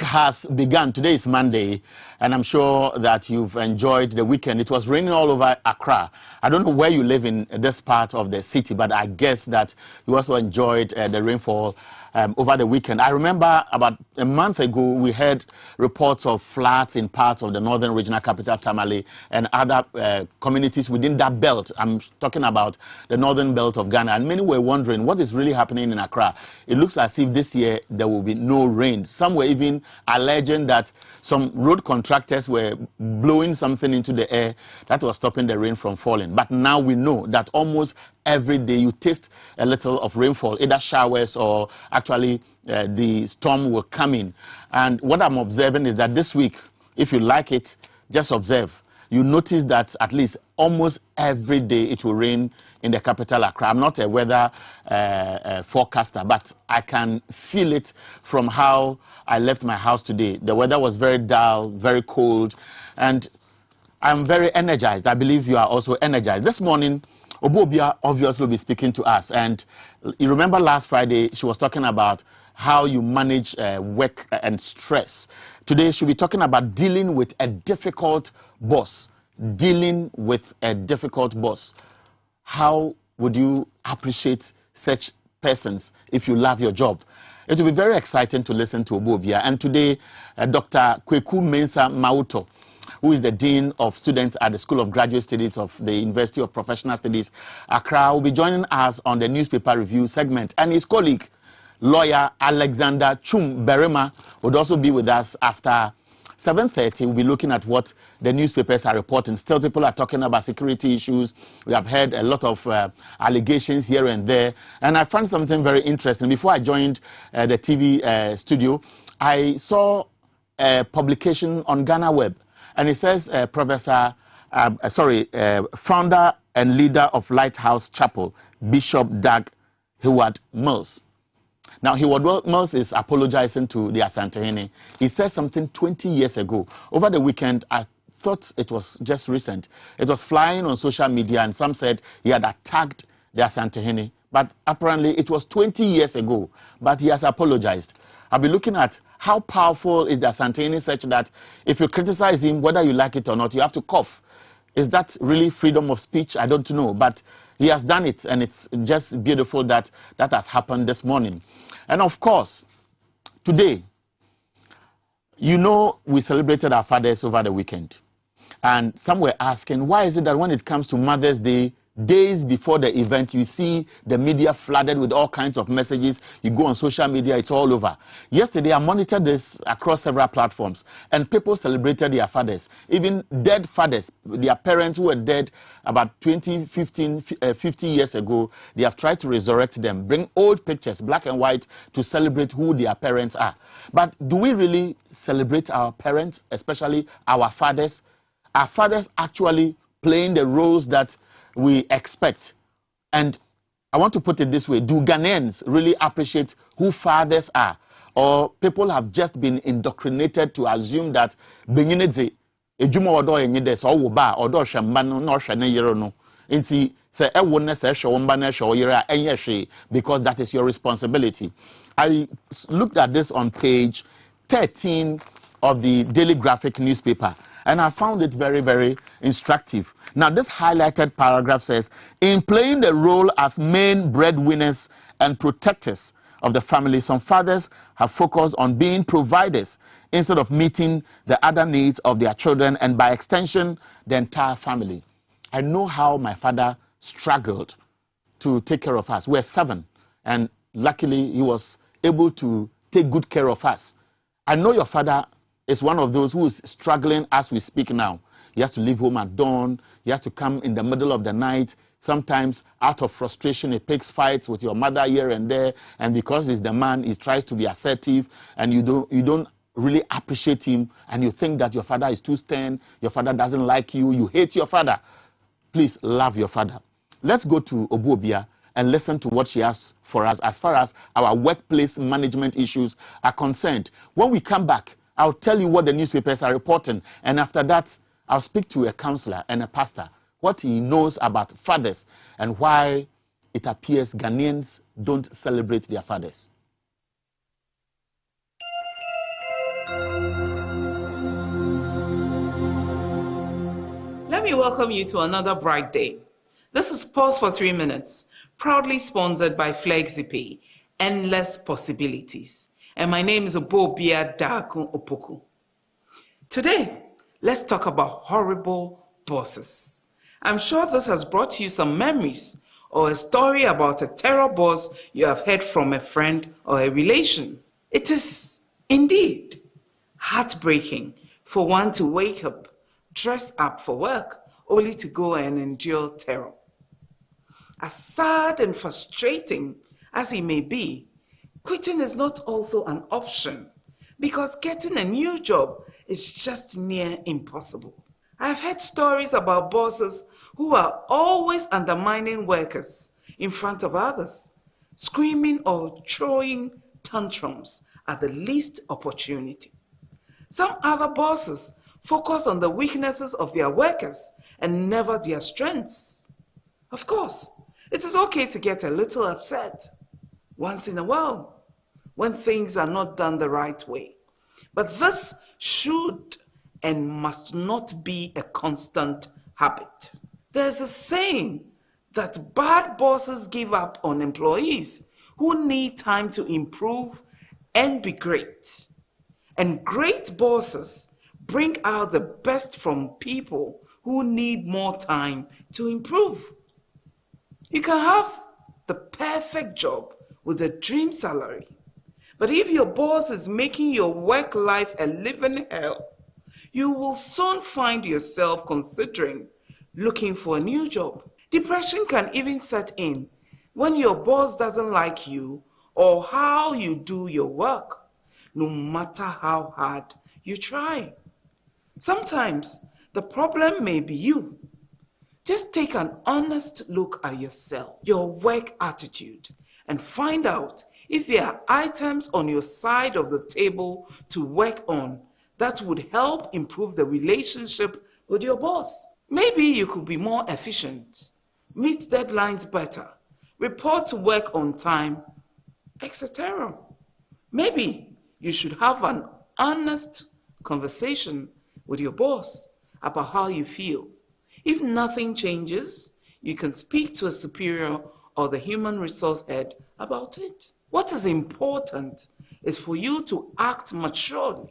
has begun. Today is Monday, and I'm sure that you've enjoyed the weekend. It was raining all over Accra. I don't know where you live in this part of the city, but I guess that you also enjoyed the rainfall over the weekend. I remember about a month ago, we heard reports of floods in parts of the northern regional capital, Tamale, and other communities within that belt. I'm talking about the northern belt of Ghana, and many were wondering what is really happening in Accra. It looks as if this year there will be no rain. Some were even alleging that some road contractors were blowing something into the air that was stopping the rain from falling. But now we know that almost every day you taste a little of rainfall, either showers or actually the storm will come in. And what I'm observing is that this week, if you like it, just observe. You notice that at least almost every day it will rain in the capital Accra. I'm not a weather forecaster, but I can feel it from how I left my house today. The weather was very dull, very cold, and I'm very energized. I believe you are also energized. This morning, Obobia obviously will be speaking to us. And you remember last Friday, she was talking about how you manage work and stress. Today, she'll be talking about dealing with a difficult boss. Dealing with a difficult boss. How would you appreciate such persons if you love your job? It will be very exciting to listen to Obobia. And today, Dr. Kweku Mensah Mauto, who is the Dean of Students at the School of Graduate Studies of the University of Professional Studies, Accra, will be joining us on the newspaper review segment. And his colleague, lawyer Alexander Chum Berima, would also be with us after 7:30. We'll be looking at what the newspapers are reporting. Still, people are talking about security issues. We have heard a lot of allegations here and there. And I found something very interesting. Before I joined the TV studio, I saw a publication on Ghana Web. And it says, founder and leader of Lighthouse Chapel, Bishop Doug Heward Mills. Now, Heward Mills is apologizing to the Asantehene. He said something 20 years ago. Over the weekend, I thought it was just recent. It was flying on social media, and some said he had attacked the Asantehene. But apparently, it was 20 years ago. But he has apologized. I'll be looking at how powerful is the Asantehene such that if you criticize him, whether you like it or not, you have to cough. Is that really freedom of speech? I don't know. But he has done it, and it's just beautiful that that has happened this morning. And of course, today, you know, we celebrated our fathers over the weekend. And some were asking, why is it that when it comes to Mother's Day, days before the event, you see the media flooded with all kinds of messages. You go on social media, it's all over. Yesterday, I monitored this across several platforms, and people celebrated their fathers, even dead fathers, their parents who were dead about 50 years ago. They have tried to resurrect them, bring old pictures, black and white, to celebrate who their parents are. But do we really celebrate our parents, especially our fathers? Are fathers actually playing the roles that we expect? And I want to put it this way: do Ghanaians really appreciate who fathers are? Or people have just been indoctrinated to assume that because that is your responsibility. I looked at this on page 13 of the Daily Graphic newspaper, and I found it very, very instructive. Now, this highlighted paragraph says, in playing the role as main breadwinners and protectors of the family, some fathers have focused on being providers instead of meeting the other needs of their children and, by extension, the entire family. I know how my father struggled to take care of us. We're 7, and luckily he was able to take good care of us. I know your father is one of those who is struggling as we speak now. He has to leave home at dawn. He has to come in the middle of the night. Sometimes, out of frustration, he picks fights with your mother here and there. And because he's the man, he tries to be assertive, and you don't really appreciate him, and you think that your father is too stern, your father doesn't like you, you hate your father. Please love your father. Let's go to Obobia and listen to what she has for us as far as our workplace management issues are concerned. When we come back, I'll tell you what the newspapers are reporting, and after that, I'll speak to a counselor and a pastor, what he knows about fathers and why it appears Ghanaians don't celebrate their fathers. Let me welcome you to another bright day. This is Pause for 3 Minutes, proudly sponsored by Xyz Endless Possibilities. And my name is Obobia Dakun Opoku. Today, let's talk about horrible bosses. I'm sure this has brought you some memories or a story about a terror boss you have heard from a friend or a relation. It is indeed heartbreaking for one to wake up, dress up for work, only to go and endure terror. As sad and frustrating as it may be, quitting is not also an option because getting a new job is just near impossible. I've heard stories about bosses who are always undermining workers in front of others, screaming or throwing tantrums at the least opportunity. Some other bosses focus on the weaknesses of their workers and never their strengths. Of course, it is okay to get a little upset once in a while when things are not done the right way. But this should and must not be a constant habit. There's a saying that bad bosses give up on employees who need time to improve and be great. And great bosses bring out the best from people who need more time to improve. You can have the perfect job with a dream salary, but if your boss is making your work life a living hell, you will soon find yourself considering looking for a new job. Depression can even set in when your boss doesn't like you or how you do your work, no matter how hard you try. Sometimes the problem may be you. Just take an honest look at yourself, your work attitude, and find out if there are items on your side of the table to work on that would help improve the relationship with your boss. Maybe you could be more efficient, meet deadlines better, report to work on time, etc. Maybe you should have an honest conversation with your boss about how you feel. If nothing changes, you can speak to a superior or the human resource head about it. What is important is for you to act maturely.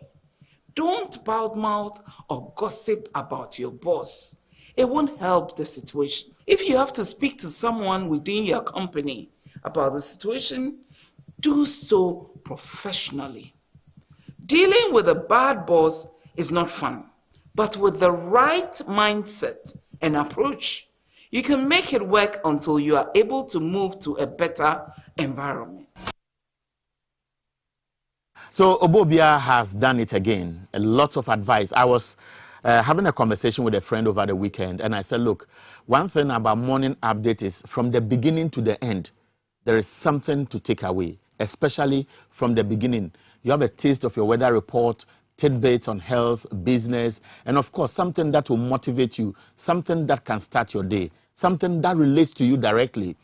Don't badmouth or gossip about your boss. It won't help the situation. If you have to speak to someone within your company about the situation, do so professionally. Dealing with a bad boss is not fun, but with the right mindset and approach, you can make it work until you are able to move to a better environment. So Obobia has done it again. A lot of advice. I was having a conversation with a friend over the weekend, and I said, look, one thing about morning update is from the beginning to the end, there is something to take away, especially from the beginning. You have a taste of your weather report, tidbits on health, business, and of course, something that will motivate you, something that can start your day, something that relates to you directly.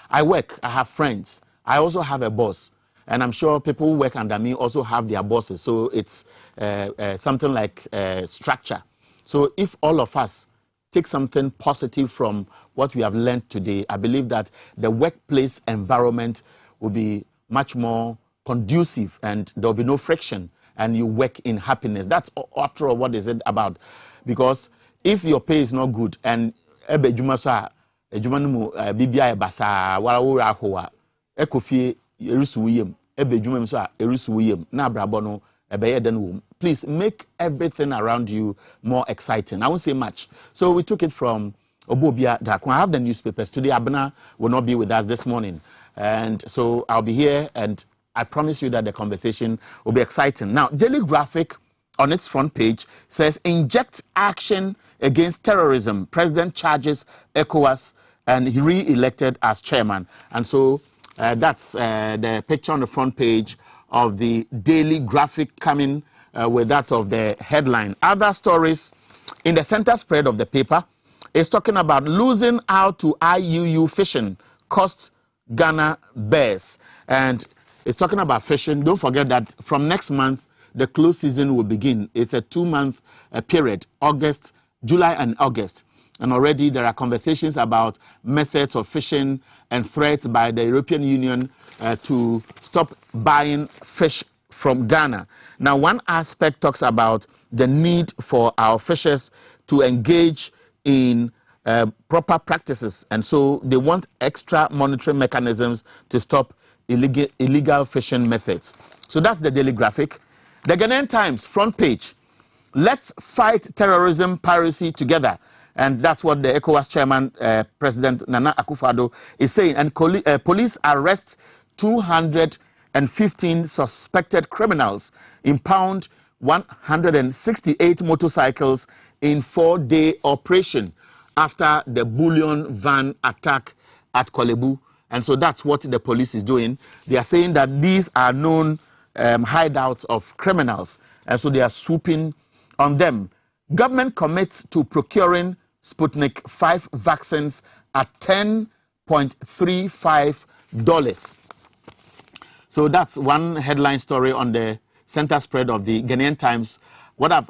I work, I have friends, I also have a boss. And I'm sure people who work under me also have their bosses. So it's something like structure. So if all of us take something positive from what we have learned today, I believe that the workplace environment will be much more conducive and there will be no friction and you work in happiness. That's after all what is it about. Because if your pay is not good and please make everything around you more exciting. I won't say much. So we took it from Obobia Dakun. I have the newspapers. Today, Abena will not be with us this morning. And so I'll be here and I promise you that the conversation will be exciting. Now, Daily Graphic on its front page says, inject action against terrorism. President charges ECOWAS and he re-elected as chairman. And so that's the picture on the front page of the Daily Graphic coming with that of the headline. Other stories in the center spread of the paper is talking about losing out to IUU fishing cost Ghana bears. And it's talking about fishing. Don't forget that from next month, the close season will begin. It's a 2-month period, July and August. And already there are conversations about methods of fishing and threats by the European Union to stop buying fish from Ghana. Now, one aspect talks about the need for our fishers to engage in proper practices. And so they want extra monitoring mechanisms to stop illegal fishing methods. So that's the daily graphic. The Ghanaian Times, front page. Let's fight terrorism, piracy together. And that's what the ECOWAS chairman, President Nana Akufo-Addo, is saying. And police arrest 215 suspected criminals, impound 168 motorcycles in 4-day operation after the bullion van attack at Kolebu. And so that's what the police is doing. They are saying that these are known hideouts of criminals, and so they are swooping on them. Government commits to procuring Sputnik 5 vaccines at $10.35. So that's one headline story on the center spread of the Ghanaian Times. What I've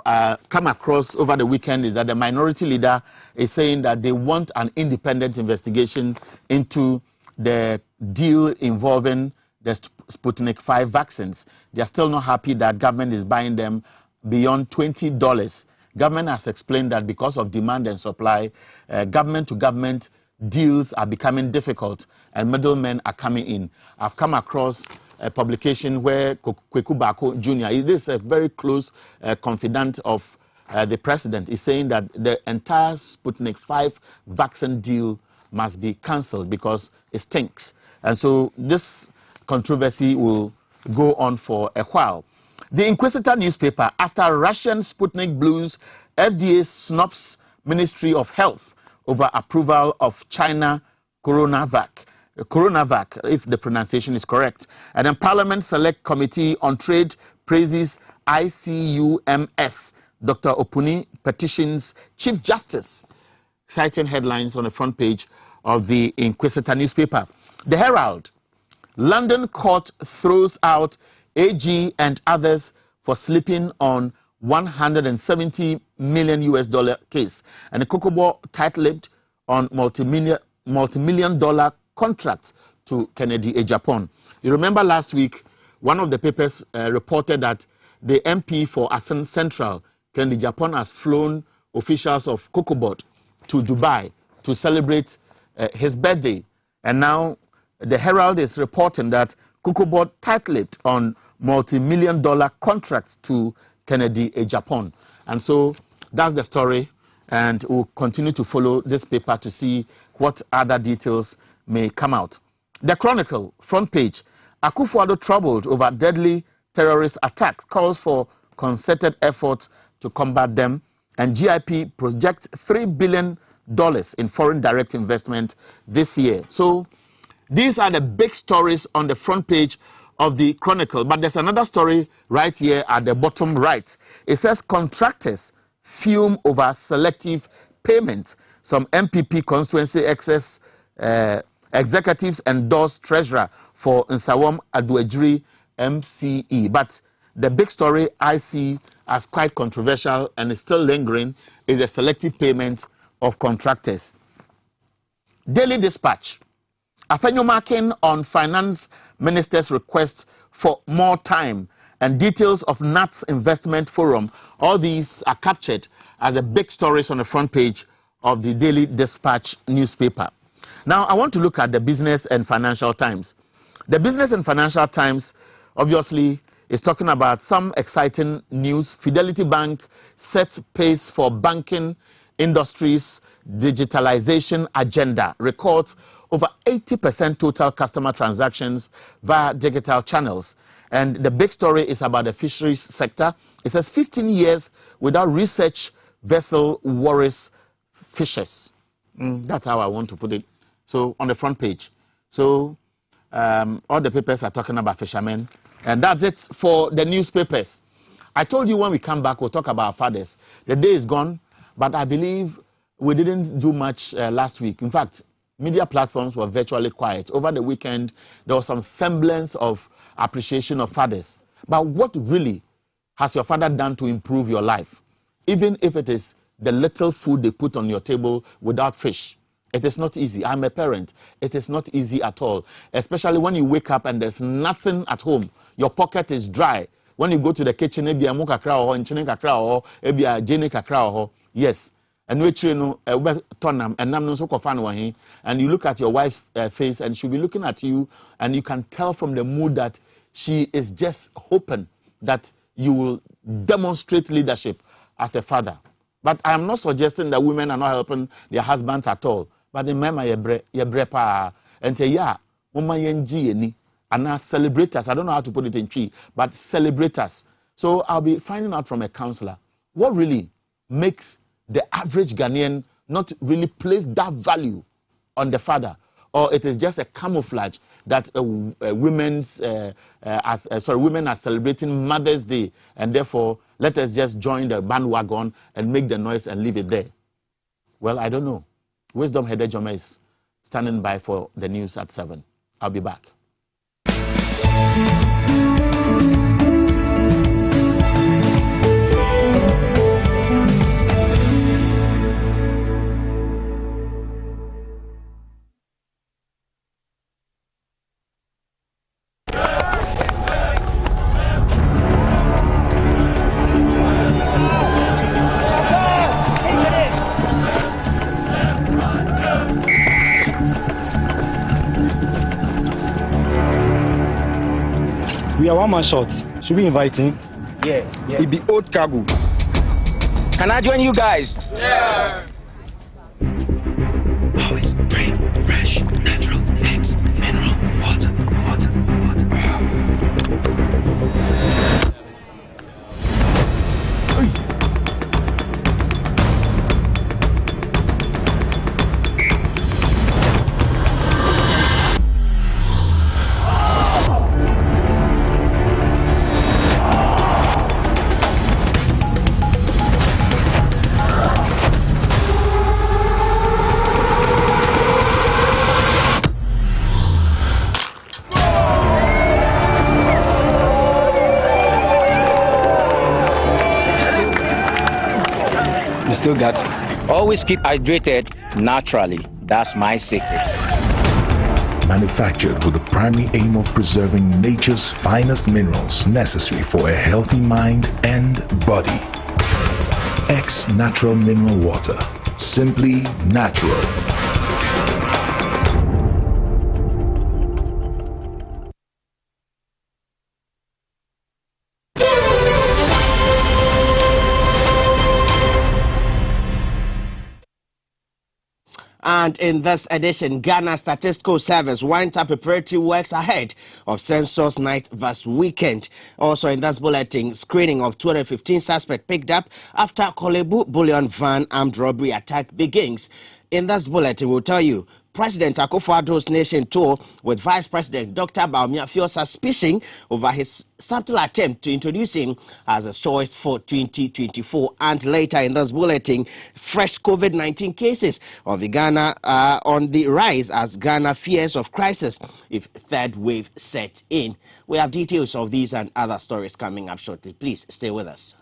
come across over the weekend is that the minority leader is saying that they want an independent investigation into the deal involving the Sputnik 5 vaccines. They are still not happy that government is buying them beyond $20. Government has explained that because of demand and supply, government-to-government deals are becoming difficult and middlemen are coming in. I've come across a publication where Kweku Bako Jr., this is a very close confidant of the president, is saying that the entire Sputnik 5 vaccine deal must be cancelled because it stinks. And so this controversy will go on for a while. The Inquisitor newspaper, after Russian Sputnik blues, FDA snubs Ministry of Health over approval of China Coronavac, if the pronunciation is correct. And then Parliament Select Committee on Trade praises ICUMS. Dr. Opuni petitions Chief Justice. Exciting headlines on the front page of the Inquisitor newspaper. The Herald, London court throws out AG and others for sleeping on $170 million case. And the Kokobo tight-lipped on multi-million dollar contracts to Kennedy A. Japan. You remember last week, one of the papers reported that the MP for Asen Central, Kennedy Japan, has flown officials of Kokobot to Dubai to celebrate his birthday. And now the Herald is reporting that Kokobot tight-lipped on multi-million dollar contracts to Kennedy A. Japan. And so that's the story, and we'll continue to follow this paper to see what other details may come out. The Chronicle, front page, Akufo-Addo troubled over deadly terrorist attacks, calls for concerted efforts to combat them, and GIP projects $3 billion in foreign direct investment this year. So these are the big stories on the front page of the Chronicle. But there's another story right here at the bottom right. It says contractors fume over selective payment. Some MPP constituency executives endorse treasurer for Nsawam Aduejiri MCE. But the big story I see as quite controversial and is still lingering is the selective payment of contractors. Daily Dispatch. Afenyomakin on finance minister's request for more time and details of NAT's investment forum. All these are captured as the big stories on the front page of the Daily Dispatch newspaper. Now, I want to look at the Business and Financial Times. The Business and Financial Times, obviously, is talking about some exciting news. Fidelity Bank sets pace for banking industry's digitalization agenda, records over 80% total customer transactions via digital channels. And the big story is about the fisheries sector. It says 15 years without research vessel worries fishers. That's how I want to put it. So on the front page. So all the papers are talking about fishermen. And that's it for the newspapers. I told you when we come back, we'll talk about our fathers. The day is gone, but I believe we didn't do much last week. In fact, media platforms were virtually quiet. Over the weekend, there was some semblance of appreciation of fathers. But what really has your father done to improve your life? Even if it is the little food they put on your table without fish. It is not easy. I'm a parent. It is not easy at all. Especially when you wake up and there's nothing at home. Your pocket is dry. When you go to the kitchen, ebi amu kakra oho, nchene kakra oho, ebi a jene kakra oho. Yes. And we no tonam and nam no so kofan wahi. And you look at your wife's face and she'll be looking at you and you can tell from the mood that she is just hoping that you will demonstrate leadership as a father. But I am not suggesting that women are not helping their husbands at all. But remember, yebre pa, and yeah, woman yenji ni, and now celebrate us. I don't know how to put it in tree, but celebrate us. So I'll be finding out from a counselor what really makes the average Ghanaian not really place that value on the father, or it is just a camouflage that women are celebrating Mother's Day, and therefore let us just join the bandwagon and make the noise and leave it there. Well, I don't know. Wisdom Hedejoma is standing by for the news at 7. I'll be back. We are one man short. Should we invite him? Yeah. It be old cargo. Can I join you guys? Yeah. Always brave, fresh, natural, X, mineral, water. Still got it. Always keep hydrated naturally. That's my secret. Manufactured with the primary aim of preserving nature's finest minerals necessary for a healthy mind and body. X Natural Mineral Water. Simply natural. And in this edition, Ghana Statistical Service winds up preparatory works ahead of Census Night vs. weekend. Also in this bulletin, screening of 215 suspects picked up after Kolebu Bullion van armed robbery attack begins. In this bulletin, we'll tell you, President Akufo-Addo's nation tour with Vice President Dr. Bawumia feels suspicion over his subtle attempt to introduce him as a choice for 2024. And later in this bulletin, fresh COVID-19 cases of the Ghana on the rise as Ghana fears of crisis if third wave sets in. We have details of these and other stories coming up shortly. Please stay with us.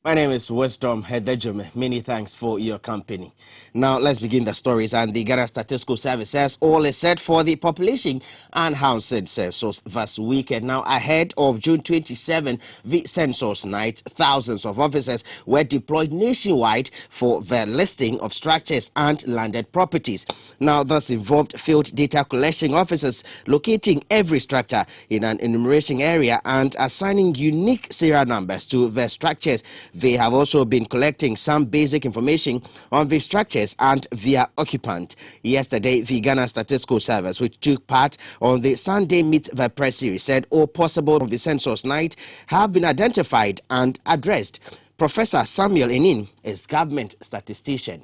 My name is Wisdom Hedejome. Many thanks for your company. Now, let's begin the stories. And the Ghana Statistical Service says all is set for the population and housing census vs. weekend. Now, ahead of June 27, the census night, thousands of officers were deployed nationwide for the listing of structures and landed properties. Now, this involved field data collection officers locating every structure in an enumeration area and assigning unique serial numbers to the structures. They have also been collecting some basic information on the structures and their occupant. Yesterday, the Ghana Statistical Service, which took part on the Sunday Meet the Press series, said all possible of the census night have been identified and addressed. Professor Samuel Enin is government statistician.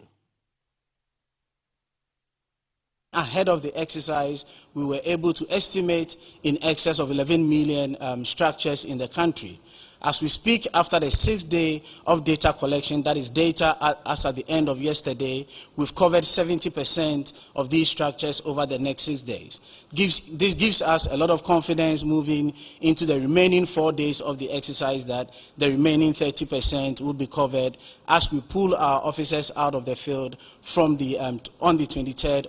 Ahead of the exercise, we were able to estimate in excess of 11 million structures in the country. As we speak, after the 6th day of data collection, that is data as at the end of yesterday, we've covered 70% of these structures over the next 6 days. This gives us a lot of confidence moving into the remaining 4 days of the exercise that the remaining 30% will be covered as we pull our officers out of the field from the on the 23rd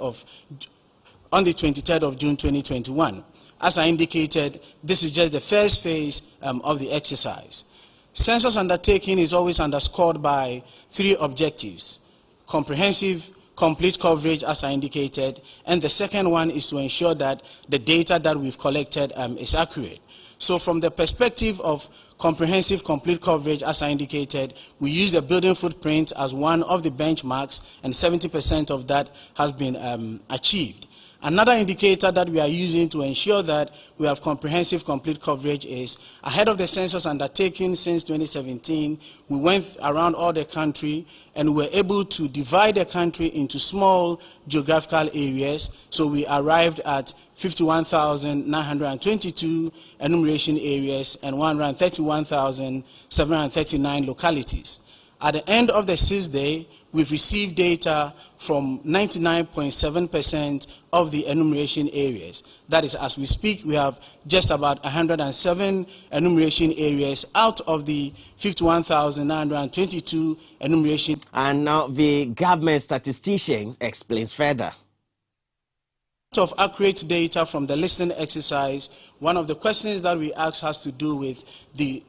of June 2021. As I indicated, this is just the first phase of the exercise. Census undertaking is always underscored by 3 objectives: comprehensive, complete coverage, as I indicated, and the second one is to ensure that the data that we've collected is accurate. So from the perspective of comprehensive, complete coverage, as I indicated, we use the building footprint as one of the benchmarks, and 70% of that has been achieved. Another indicator that we are using to ensure that we have comprehensive, complete coverage is, ahead of the census undertaking since 2017, we went around all the country and were able to divide the country into small geographical areas. So we arrived at 51,922 enumeration areas and 131,739 localities. At the end of the 6th day, we've received data from 99.7% of the enumeration areas. That is, as we speak, we have just about 107 enumeration areas out of the 51,922 enumeration. And now the government statistician explains further. Of accurate data from the listening exercise, one of the questions that we ask has to do with the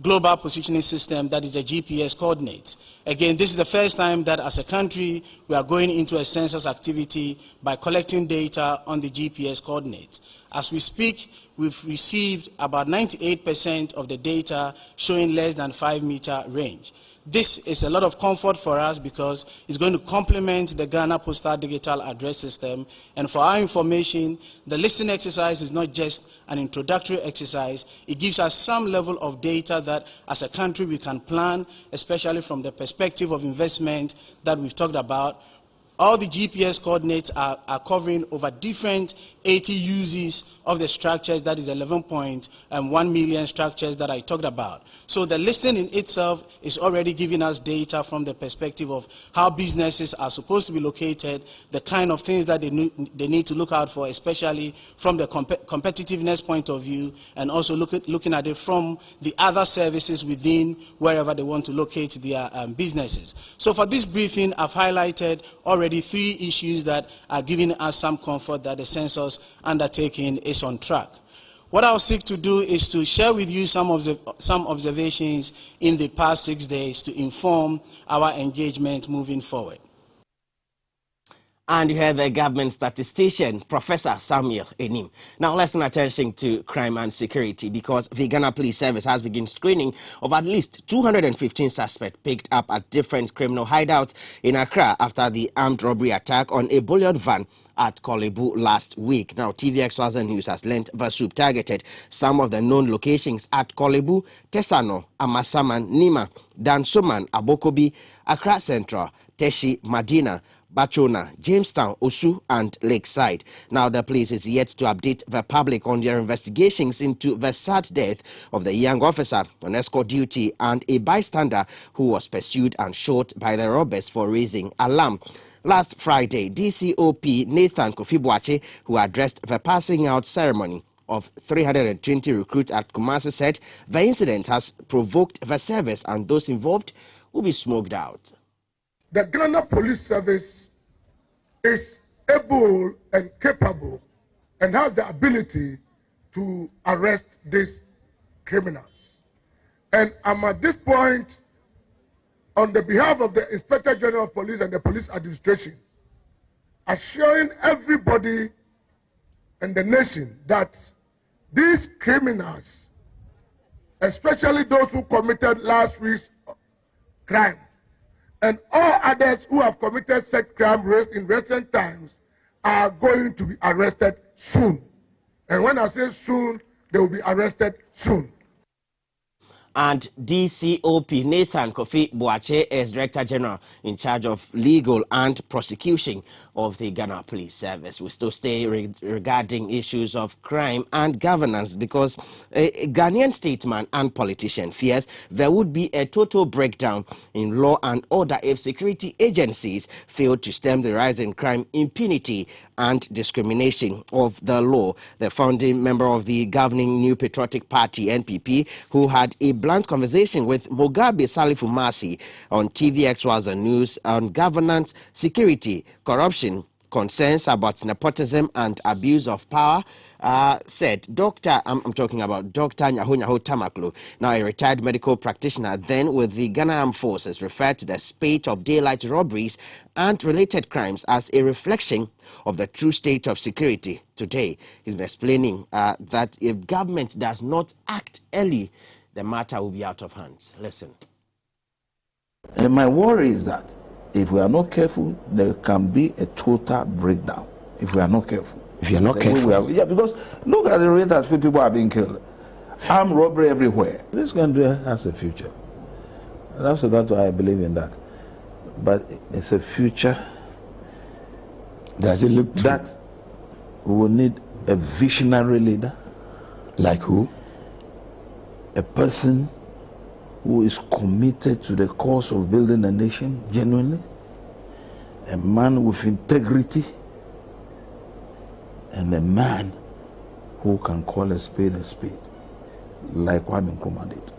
global positioning system, that is the GPS coordinates. Again, this is the first time that as a country we are going into a census activity by collecting data on the GPS coordinates. As we speak, we've received about 98% of the data showing less than 5-meter range. This is a lot of comfort for us because it's going to complement the Ghana Postal Digital Address System. And for our information, the listening exercise is not just an introductory exercise. It gives us some level of data that as a country we can plan, especially from the perspective of investment that we've talked about. All the GPS coordinates are covering over different 80 uses of the structures, that is 11.1 million structures that I talked about. So the listing in itself is already giving us data from the perspective of how businesses are supposed to be located, the kind of things that they need to look out for, especially from the competitiveness point of view, and also looking at it from the other services within wherever they want to locate their businesses. So for this briefing, I've highlighted already 3 issues that are giving us some comfort that the census undertaking is on track. What I'll seek to do is to share with you some observations in the past 6 days to inform our engagement moving forward. And you heard the government statistician, Professor Samuel Enim. Now let's turn attention to crime and security, because the Ghana Police Service has begun screening of at least 215 suspects picked up at different criminal hideouts in Accra after the armed robbery attack on a bullion van at Korle Bu last week. Now, Xyz News has learned Vasup targeted some of the known locations at Korle Bu, Tesano, Amasaman, Nima, Dansoman, Abokobi, Accra Central, Teshi, Madina, Bachona, Jamestown, Osu, and Lakeside. Now, the police is yet to update the public on their investigations into the sad death of the young officer on escort duty and a bystander who was pursued and shot by the robbers for raising alarm. Last Friday, DCOP Nathan Kofi Boakye, who addressed the passing out ceremony of 320 recruits at Kumasi, said the incident has provoked the service and those involved will be smoked out. The Ghana Police Service is able and capable and has the ability to arrest these criminals. And I'm at this point, on the behalf of the Inspector General of Police and the Police Administration, assuring everybody in the nation that these criminals, especially those who committed last week's crime, and all others who have committed such crime in recent times, are going to be arrested soon. And when I say soon, they will be arrested soon. And DCOP Nathan Kofi Boakye is Director General in charge of legal and prosecution of the Ghana Police Service. We still stay regarding issues of crime and governance, because a Ghanaian statesman and politician fears there would be a total breakdown in law and order if security agencies fail to stem the rise in crime, impunity and discrimination of the law. The founding member of the governing New Patriotic Party, NPP, who had a blunt conversation with Mugabe Salifu Masi on TVX was the news on governance, security, corruption, concerns about nepotism and abuse of power, said I'm talking about Dr. Nyaho Tamaklo, now a retired medical practitioner, then with the Ghana Armed Forces, referred to the spate of daylight robberies and related crimes as a reflection of the true state of security today. He's been explaining that if government does not act early, the matter will be out of hands. Listen. And my worry is that if we are not careful, there can be a total breakdown. If we are not careful. If you are not careful. Yeah, because look at the rate at which people are being killed. Armed robbery everywhere. This country has a future. And that's why I believe in that. But it's a future. Does it look that we will need a visionary leader? Like who? A person who is committed to the cause of building a nation genuinely, a man with integrity, and a man who can call a spade, like Kwame Nkrumah did.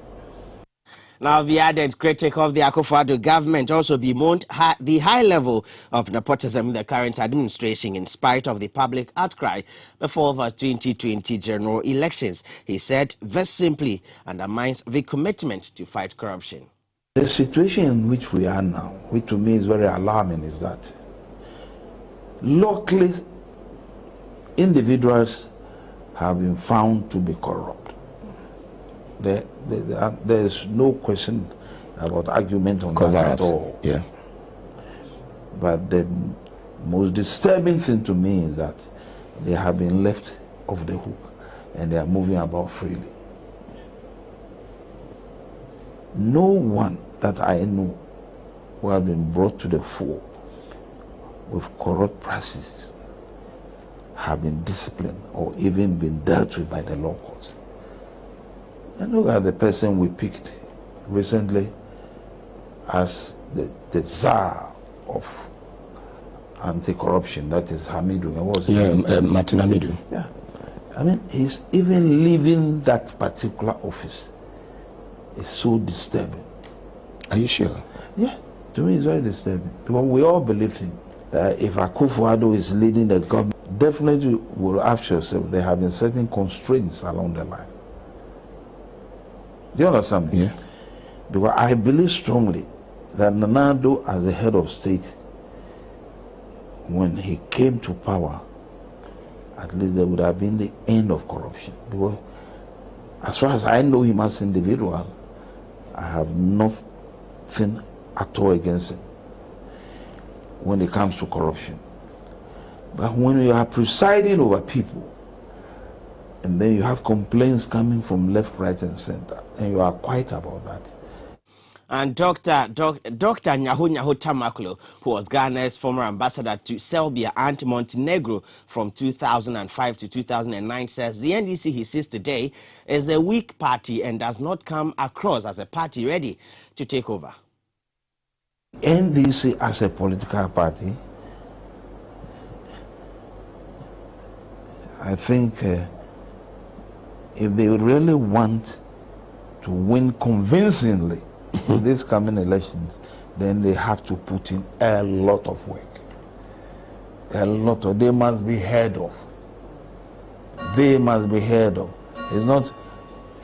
Now, the ardent critic of the Akufo-Addo government also bemoaned the high level of nepotism in the current administration in spite of the public outcry before the 2020 general elections. He said this simply undermines the commitment to fight corruption. The situation in which we are now, which to me is very alarming, is that locally individuals have been found to be corrupt. There is no question about argument on that at all. Yeah. But the most disturbing thing to me is that they have been left off the hook and they are moving about freely. No one that I know who have been brought to the fore with corrupt practices have been disciplined or even been dealt with by the law courts. And look at the person we picked recently as the czar of anti-corruption, that is Hamidu. Martin Hamidu. Yeah. I mean, he's even leaving that particular office. It's so disturbing. Are you sure? Yeah, to me it's very disturbing. Because we all believe him. That if Akufo-Addo is leading the government, definitely will ask yourself, there have been certain constraints along the line. Do you understand me? Yeah. Because I believe strongly that Nana Addo, as the head of state, when he came to power, at least there would have been the end of corruption. Because as far as I know him as an individual, I have nothing at all against him when it comes to corruption. But when you are presiding over people, and then you have complaints coming from left, right, and center, and you are quiet about that. And Dr. Nyaho Tamaklo, who was Ghana's former ambassador to Serbia and Montenegro from 2005 to 2009, says the NDC he sees today is a weak party and does not come across as a party ready to take over. NDC as a political party, I think if they really want to win convincingly in these coming elections, then they have to put in a lot of work. They must be heard of. They must be heard of. It's not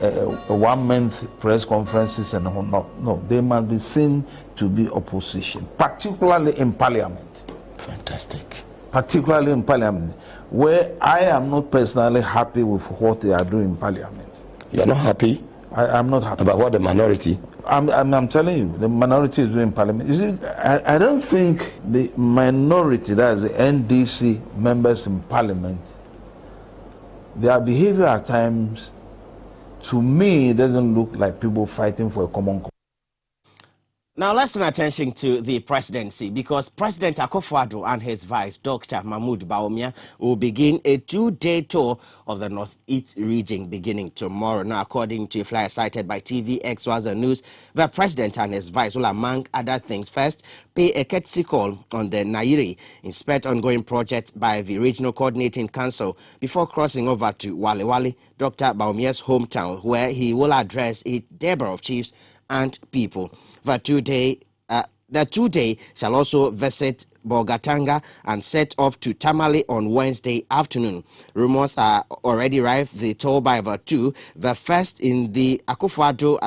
a 1 month press conferences and whatnot. No, they must be seen to be opposition, particularly in parliament. Fantastic. Particularly in parliament, where I am not personally happy with what they are doing in parliament. You are not happy? I am not happy. About what, the minority? I'm telling you, the minority is doing parliament. You see, I don't think the minority, that is the NDC members in parliament, their behavior at times, to me, doesn't look like people fighting for a common cause. Now let's turn attention to the presidency, because President Akufo-Addo and his vice, Dr. Mahmoud Bawumia, will begin a 2-day tour of the Northeast region beginning tomorrow. Now, according to a flyer cited by TV Xyz News, the president and his vice will, among other things, first pay a courtesy call on the Nairi, inspect ongoing projects by the Regional Coordinating Council before crossing over to Wale Wale, Dr. Bawumia's hometown, where he will address a Deborah of chiefs and people. The 2-day shall also visit Bolgatanga and set off to Tamale on Wednesday afternoon. Rumors are already rife. The tour by the two, the first in the Akufo-Addo's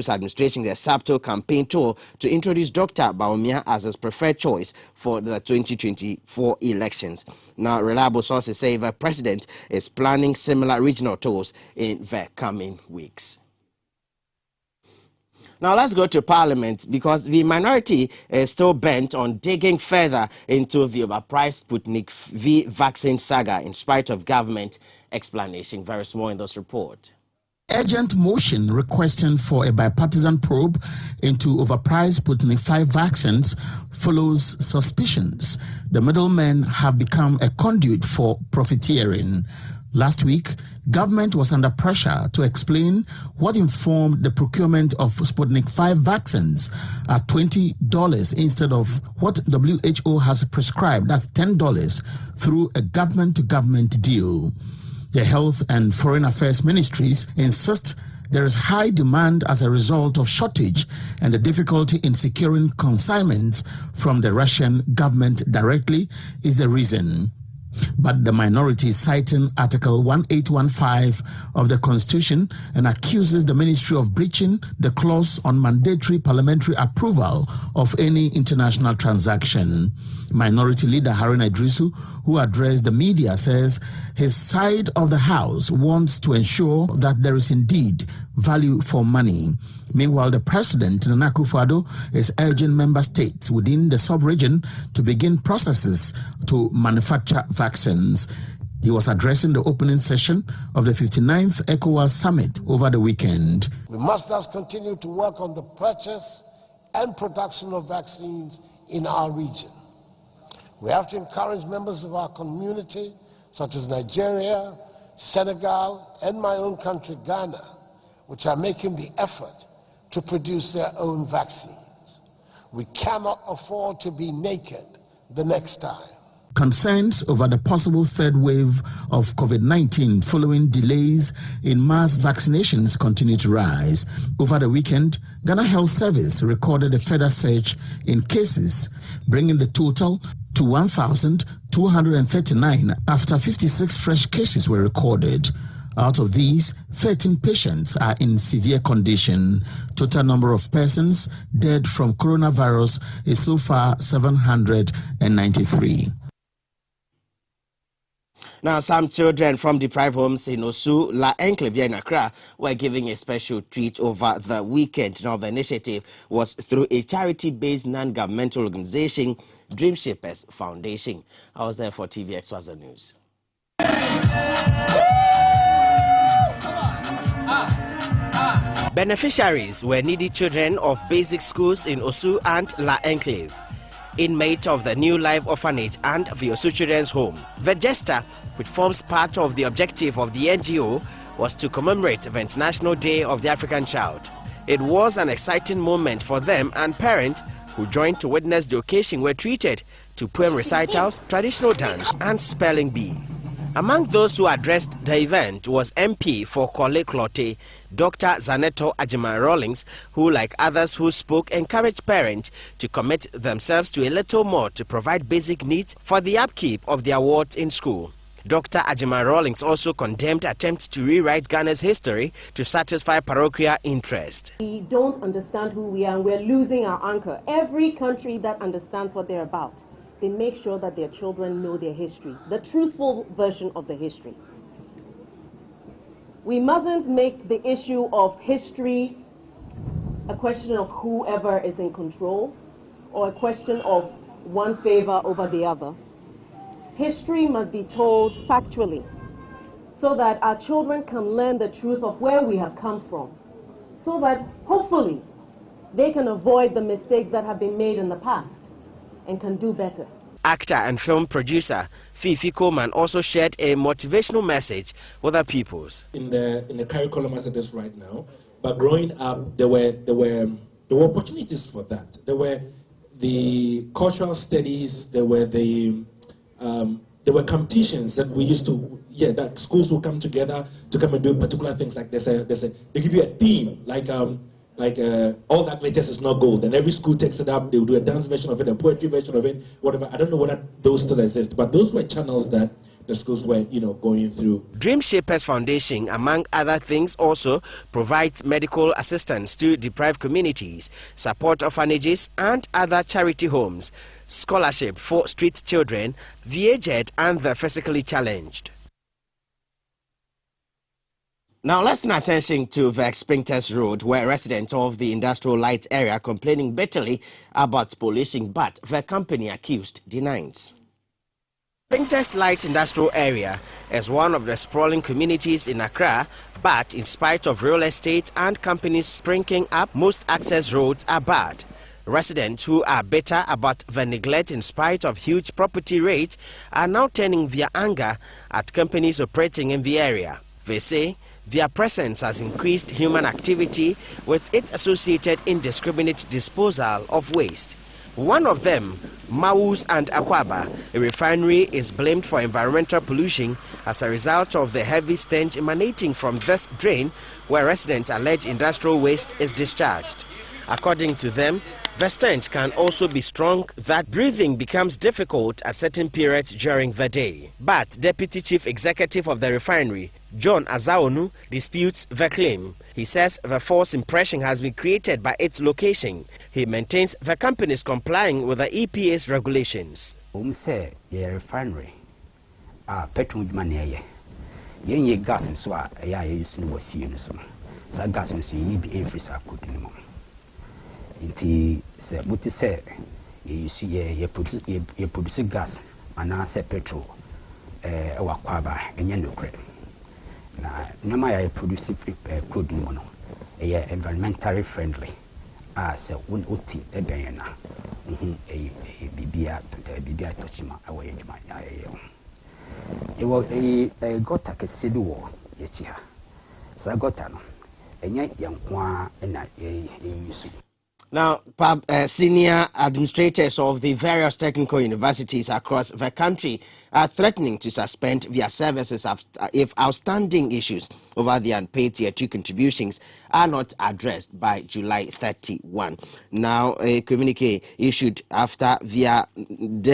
administration, the Sabto campaign tour to introduce Dr. Bawumia as his preferred choice for the 2024 elections. Now, reliable sources say the president is planning similar regional tours in the coming weeks. Now let's go to Parliament, because the minority is still bent on digging further into the overpriced Sputnik V vaccine saga in spite of government explanation. Very small in this report. Urgent motion requesting for a bipartisan probe into overpriced Sputnik 5 vaccines follows suspicions the middlemen have become a conduit for profiteering. Last week, government was under pressure to explain what informed the procurement of Sputnik 5 vaccines at $20 instead of what WHO has prescribed, that's $10, through a government-to-government deal. The Health and Foreign Affairs Ministries insist there is high demand as a result of shortage and the difficulty in securing consignments from the Russian government directly is the reason. But the minority, citing Article 1815 of the Constitution, and accuses the ministry of breaching the clause on mandatory parliamentary approval of any international transaction. Minority Leader Haruna Idrisu, who addressed the media, says his side of the House wants to ensure that there is indeed value for money. Meanwhile, the President, Nana Akufo-Addo, is urging member states within the sub-region to begin processes to manufacture vaccines. He was addressing the opening session of the 59th ECOWAS Summit over the weekend. We must thus continue to work on the purchase and production of vaccines in our region. We have to encourage members of our community, such as Nigeria, Senegal, and my own country, Ghana, which are making the effort to produce their own vaccines. We cannot afford to be naked the next time. Concerns over the possible third wave of COVID-19 following delays in mass vaccinations continue to rise. Over the weekend, Ghana Health Service recorded a further surge in cases, bringing the total to 1,239 after 56 fresh cases were recorded. Out of these, 13 patients are in severe condition. Total number of persons dead from coronavirus is so far 793. Now, some children from deprived homes in Osu, La Enclave in Accra were giving a special treat over the weekend. Now, the initiative was through a charity-based non-governmental organization, Dream Shapers Foundation. I was there for TV Xyz News. Beneficiaries were needy children of basic schools in Osu and La Enclave, inmates of the New Life Orphanage and the Osu Children's Home. The gesture, which forms part of the objective of the NGO, was to commemorate the International Day of the African Child. It was an exciting moment for them, and parents who joined to witness the occasion were treated to poem recitals, traditional dance, and spelling bee. Among those who addressed the event was MP for Kole Klote, Dr. Zaneto Ajima-Rawlings, who, like others who spoke, encouraged parents to commit themselves to a little more to provide basic needs for the upkeep of their wards in school. Dr. Ajima-Rawlings also condemned attempts to rewrite Ghana's history to satisfy parochial interest. We don't understand who we are, and we're losing our anchor. Every country that understands what they're about, they make sure that their children know their history, the truthful version of the history. We mustn't make the issue of history a question of whoever is in control or a question of one favor over the other. History must be told factually so that our children can learn the truth of where we have come from, so that hopefully they can avoid the mistakes that have been made in the past and can do better. Actor and film producer Fifi Coleman also shared a motivational message with her pupils. In the curriculum as it is right now, but growing up, there were opportunities for that. There were the cultural studies. There were competitions that we used to. That schools will come together to come and do particular things. Like they give you a theme, like all that glitters is not gold, and every school takes it up. They will do a dance version of it, a poetry version of it, whatever. I don't know whether those still exist, but those were channels that the schools were, going through. Dream Shapers Foundation, among other things, also provides medical assistance to deprived communities, support orphanages and other charity homes, scholarship for street children, the aged and the physically challenged. Now let's turn attention to the Springtest Road, where residents of the industrial light area complaining bitterly about pollution, but the company accused denies. Springtest Light Industrial Area is one of the sprawling communities in Accra, but in spite of real estate and companies springing up, most access roads are bad. Residents who are bitter about the neglect in spite of huge property rates are now turning their anger at companies operating in the area. They say their presence has increased human activity with its associated indiscriminate disposal of waste. One of them, Mawus and Akwaba, a refinery, is blamed for environmental pollution as a result of the heavy stench emanating from this drain where residents allege industrial waste is discharged. According to them, the stench can also be strong that breathing becomes difficult at certain periods during the day. But Deputy Chief Executive of the refinery, John Azaonu, disputes the claim. He says the false impression has been created by its location. He maintains the company is complying with the EPA's regulations. Say refinery, petrol money, yen gas and so I use no fumes. So gas and see be every circle anymore. Inti say what you say you see you produce gas and I say petrol wakwaba and yen no credit. Na I produce crude mono environmentally friendly. Say one uti ebena bibia tochima away juma it was a gota kesi do wo yechi ha sa gota no enya yankwa na yusu. Now, senior administrators of the various technical universities across the country are threatening to suspend their services if outstanding issues over the unpaid Tier 2 contributions are not addressed by July 31. Now, a communique issued after the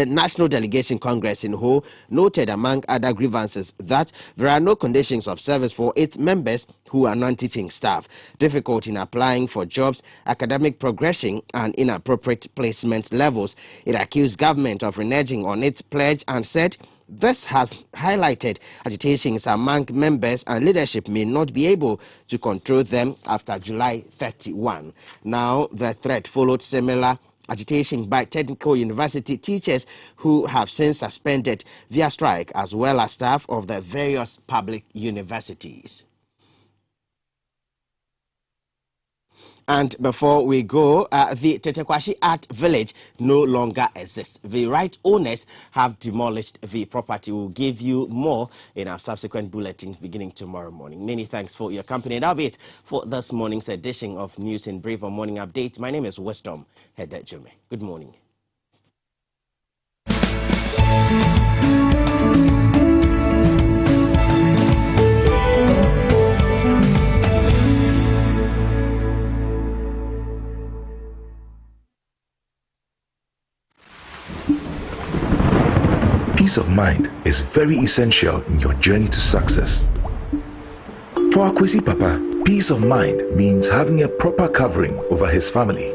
National Delegation Congress in Ho noted, among other grievances, that there are no conditions of service for its members who are non-teaching staff, difficulty in applying for jobs, academic progression, and inappropriate placement levels. It accused government of reneging on its pledge and said this has highlighted agitations among members and leadership may not be able to control them after July 31. Now, the threat followed similar agitation by technical university teachers who have since suspended their strike, as well as staff of the various public universities. And before we go, the Tetekwashi Art Village no longer exists. The right owners have demolished the property. We'll give you more in our subsequent bulletin beginning tomorrow morning. Many thanks for your company. That'll be it for this morning's edition of News in Brief or Morning Update. My name is Wisdom Hedejome. Good morning. Peace of mind is very essential in your journey to success. For Akwesi Papa, peace of mind means having a proper covering over his family.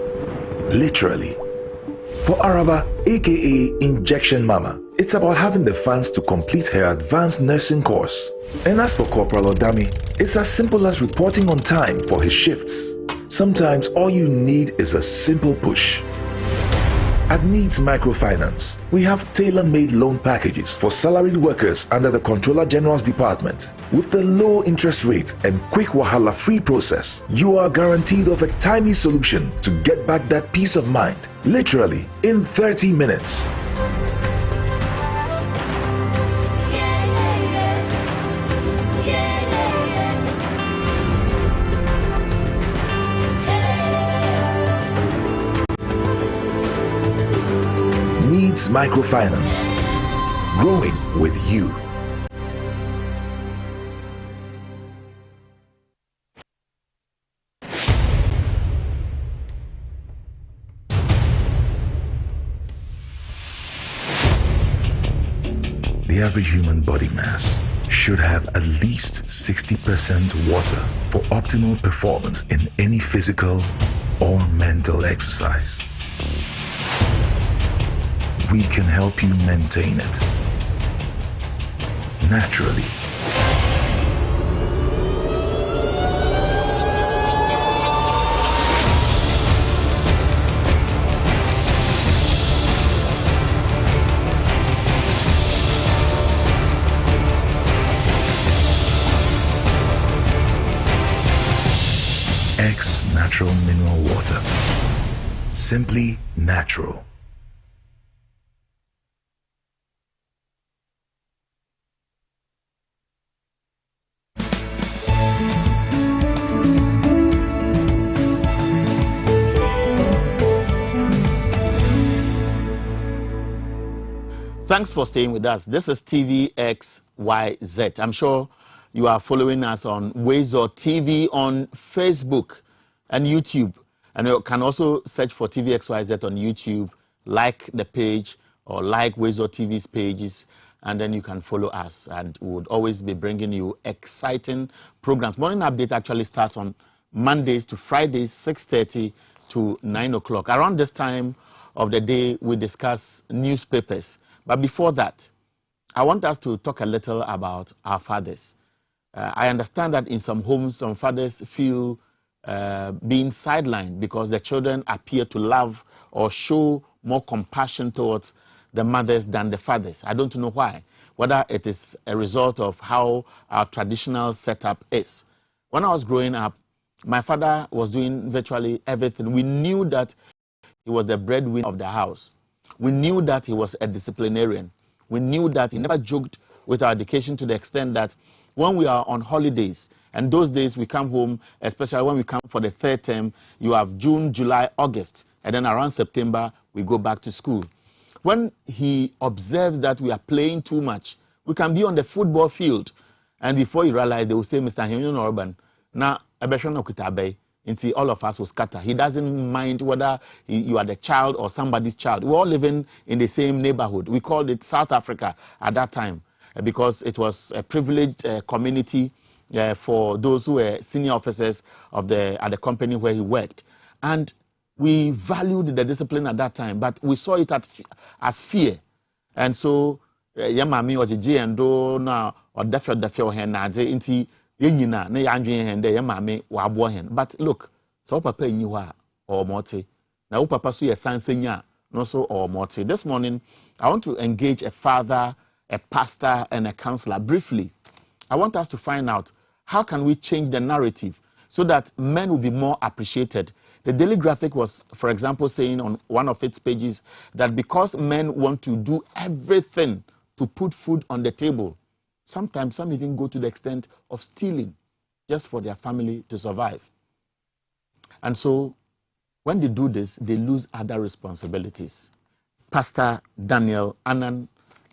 Literally. For Araba, aka Injection Mama, it's about having the funds to complete her advanced nursing course. And as for Corporal Odami, it's as simple as reporting on time for his shifts. Sometimes all you need is a simple push. At Needs Microfinance, we have tailor-made loan packages for salaried workers under the Controller General's Department. With the low interest rate and quick wahala-free process, you are guaranteed of a timely solution to get back that peace of mind, literally in 30 minutes. Needs Microfinance. Growing with you. The average human body mass should have at least 60% water for optimal performance in any physical or mental exercise. We can help you maintain it naturally. X Natural Mineral Water. Simply natural. Thanks for staying with us. This is TVXYZ. I'm sure you are following us on Xyz TV on Facebook and YouTube. And you can also search for TVXYZ on YouTube, like the page or like Xyz TV's pages, and then you can follow us. And we would always be bringing you exciting programs. Morning Update actually starts on Mondays to Fridays, 6:30 to 9 o'clock. Around this time of the day, we discuss newspapers. But before that, I want us to talk a little about our fathers. I understand that in some homes, some fathers feel being sidelined because the children appear to love or show more compassion towards the mothers than the fathers. I don't know why, whether it is a result of how our traditional setup is. When I was growing up, my father was doing virtually everything. We knew that he was the breadwinner of the house. We knew that he was a disciplinarian. We knew that he never joked with our education to the extent that when we are on holidays, and those days we come home, especially when we come for the third term, you have June, July, August, and then around September, we go back to school. When he observes that we are playing too much, we can be on the football field, and before you realize, they will say, Mr. Henry Orban, now, until all of us will scatter. He doesn't mind whether you are the child or somebody's child. We're all living in the same neighborhood. We called it South Africa at that time because it was a privileged community for those who were senior officers of at the company where he worked. And we valued the discipline at that time, but we saw it as fear. And so, Yamami or Gigi and Do now or Defio Henade into but look, so papa you are or morte. Now papa so your son senior, no so or morte. This morning, I want to engage a father, a pastor, and a counselor briefly. I want us to find out how can we change the narrative so that men will be more appreciated. The Daily Graphic was, for example, saying on one of its pages that because men want to do everything to put food on the table, sometimes some even go to the extent of stealing just for their family to survive. And so when they do this, they lose other responsibilities. Pastor Daniel Annan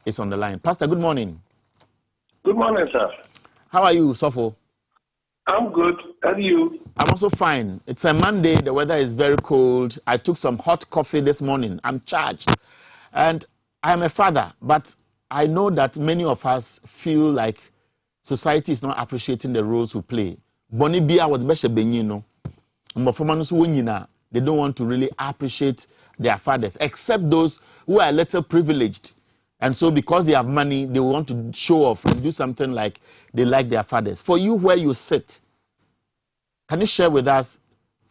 is on the line. Pastor, good morning. Good morning, sir. How are you, Sofo? I'm good. How are you? I'm also fine. It's a Monday. The weather is very cold. I took some hot coffee this morning. I'm charged. And I'm a father, but I know that many of us feel like society is not appreciating the roles we play. Bonibia was better benyino. They don't want to really appreciate their fathers, except those who are a little privileged. And so because they have money, they want to show off and do something like they like their fathers. For you, where you sit, can you share with us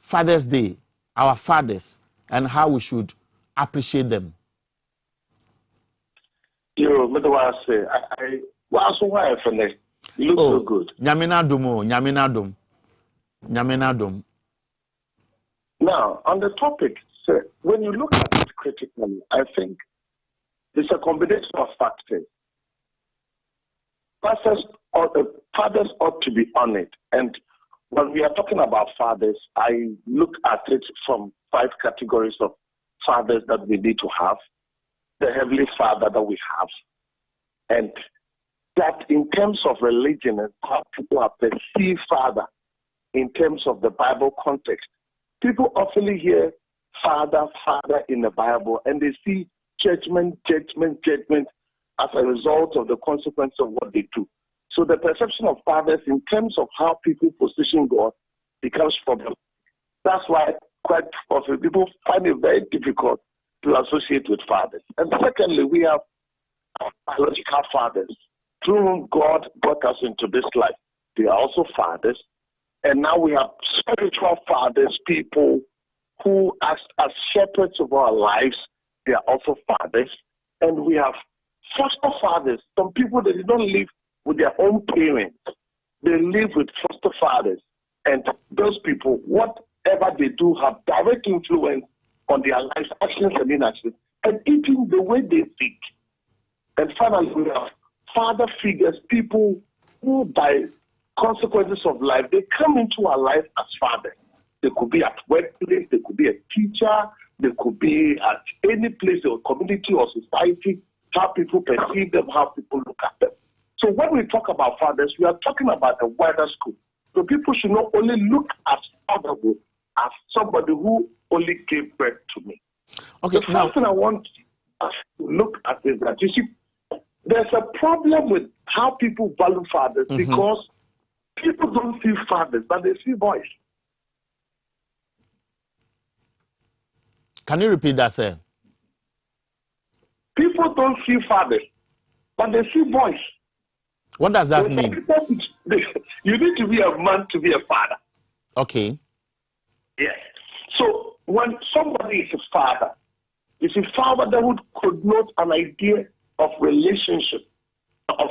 Father's Day, our fathers, and how we should appreciate them? You say I was why finished. You look so good. Nyaminadum. Now, on the topic, so when you look at it critically, I think it's a combination of factors. Fathers ought to be honored. And when we are talking about fathers, I look at it from 5 categories of fathers that we need to have. The Heavenly Father that we have. And that in terms of religion and how people are perceived Father in terms of the Bible context, people often hear Father, Father in the Bible, and they see judgment as a result of the consequence of what they do. So the perception of fathers in terms of how people position God becomes problematic. That's why quite often people find it very difficult to associate with fathers. And secondly, we have biological fathers through whom God brought us into this life. They are also fathers. And now we have spiritual fathers, people who act as shepherds of our lives. They are also fathers. And we have foster fathers. Some people, they don't live with their own parents. They live with foster fathers. And those people, whatever they do, have direct influence on their lives, actions and inactions, and even the way they think. And finally, we have father figures, people who, by consequences of life, they come into our life as fathers. They could be at workplace, they could be a teacher, they could be at any place or community or society, how people perceive them, how people look at them. So when we talk about fathers, we are talking about a wider scope. So people should not only look at fatherhood as somebody who only gave birth to me. Okay, the first thing I want us to look at is that, you see, there's a problem with how people value fathers because people don't see fathers, but they see boys. Can you repeat that, sir? People don't see fathers, but they see boys. What does that mean? You need to be a man to be a father. Okay. Yes. So when somebody is a father, it's a fatherhood connotes an idea of relationship, of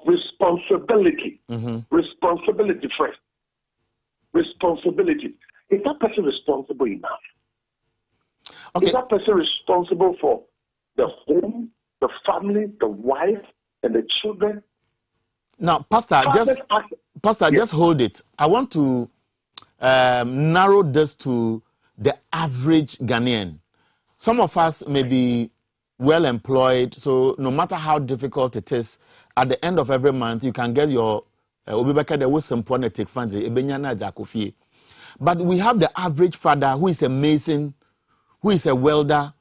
responsibility. Responsibility first. Responsibility. Is that person responsible enough? Okay. Is that person responsible for the home, the family, the wife, and the children? Now, Pastor, just hold it. I want to narrow this to the average Ghanaian. Some of us may be well employed, so no matter how difficult it is, at the end of every month, you can get your but we have the average father who is a mason, who is a welder,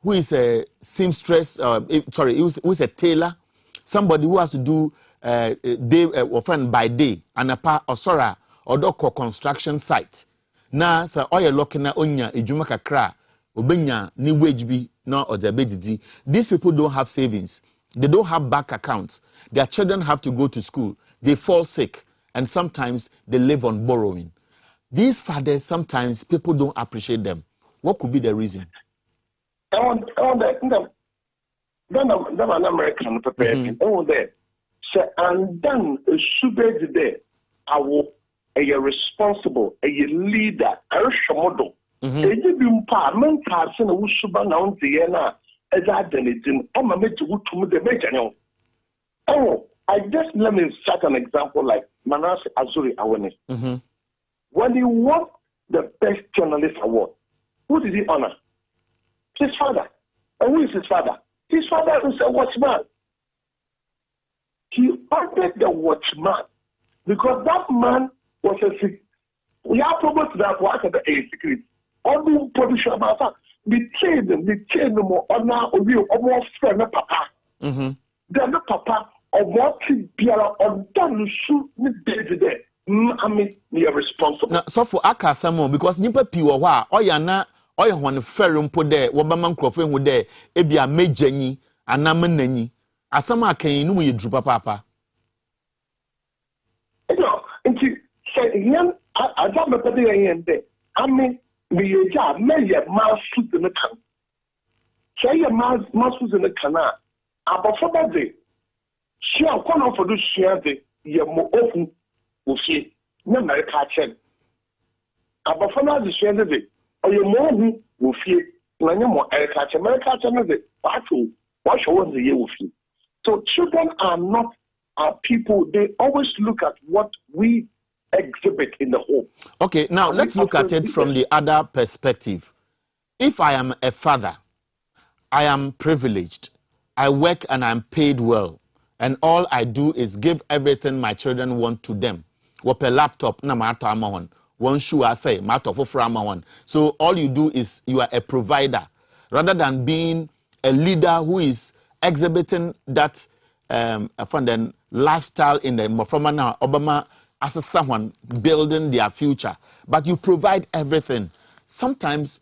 who is a seamstress, who is a tailor, somebody who has to do by day, and a or construction site. Na sa oye lokina onya ejuma kakra obenya ni wage bi na odebedidi. These people don't have savings. They don't have bank accounts. Their children have to go to school. They fall sick, and sometimes they live on borrowing. These fathers, sometimes people don't appreciate them. What could be the reason? Then an American prepared there. And then should be there. I will a responsible, a leader, a model. Oh, let me start an example like Manasseh Azuri Awene. When he won the Best Journalist Award, who did he honor? His father. And who is his father? His father is a watchman. He honored the watchman because that man was a secret. We are probably that was a secret. All the production about that. We train them more honor or we almost friend papa. They're not papa or what Biara or done shoot me day. I mean, you're responsible. Now, so for Akasamo, because Nipa Piwa, Oyana, Oyawan Ferrum put there, Wabaman Crofin would there, Ebia Majeni, and Namaneni. Asama can you drew papa? No, and she said, I don't know what they are in there. I mean, the job, many a mouse shoot in the town. Say your muscles in the canal. About for that day. Share one for this share the ye more open will see. No America check. About for that share the day. Or your more will feel when you're more America the battle. What shows the year will feel. So children are not people. They always look at what we exhibit in the home. Okay, now let's look at it from the other perspective. If I am a father, I am privileged, I work and I'm paid well, and all I do is give everything my children want to them. What a laptop, na matter amahon. One shoe I say, matter for amahon. So all you do is you are a provider, rather than being a leader who is exhibiting that lifestyle in the Mofromana Obama as someone building their future. But you provide everything. Sometimes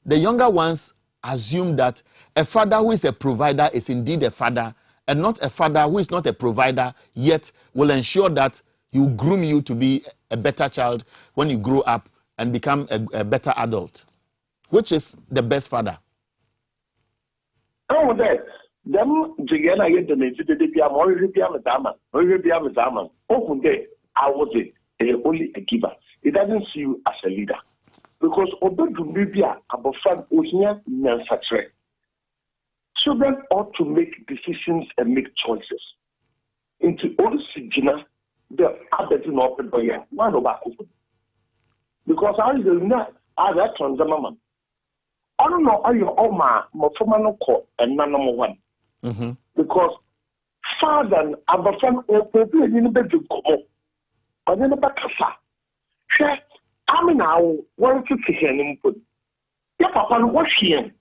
the younger ones assume that a father who is a provider is indeed a father, and not a father who is not a provider, yet will ensure that you groom you to be a better child when you grow up and become a better adult. Which is the best father? Oh, that. Them together I get the name to the DPM or DPM Dama, or DPM Dama. Oh, one day I was only a giver. It doesn't see you as a leader. Because although to maybe about fun Ohinia Nansatre, children ought to make decisions and make choices. Into all Sijina, the other do not open by one of our because I do not add that on the mama. I don't know how your Oma, Mofomano call and none number one. Because father and Abafan open in the bedroom, but then about Kasa. I mean, now, one to see him put. Your papa, what's here?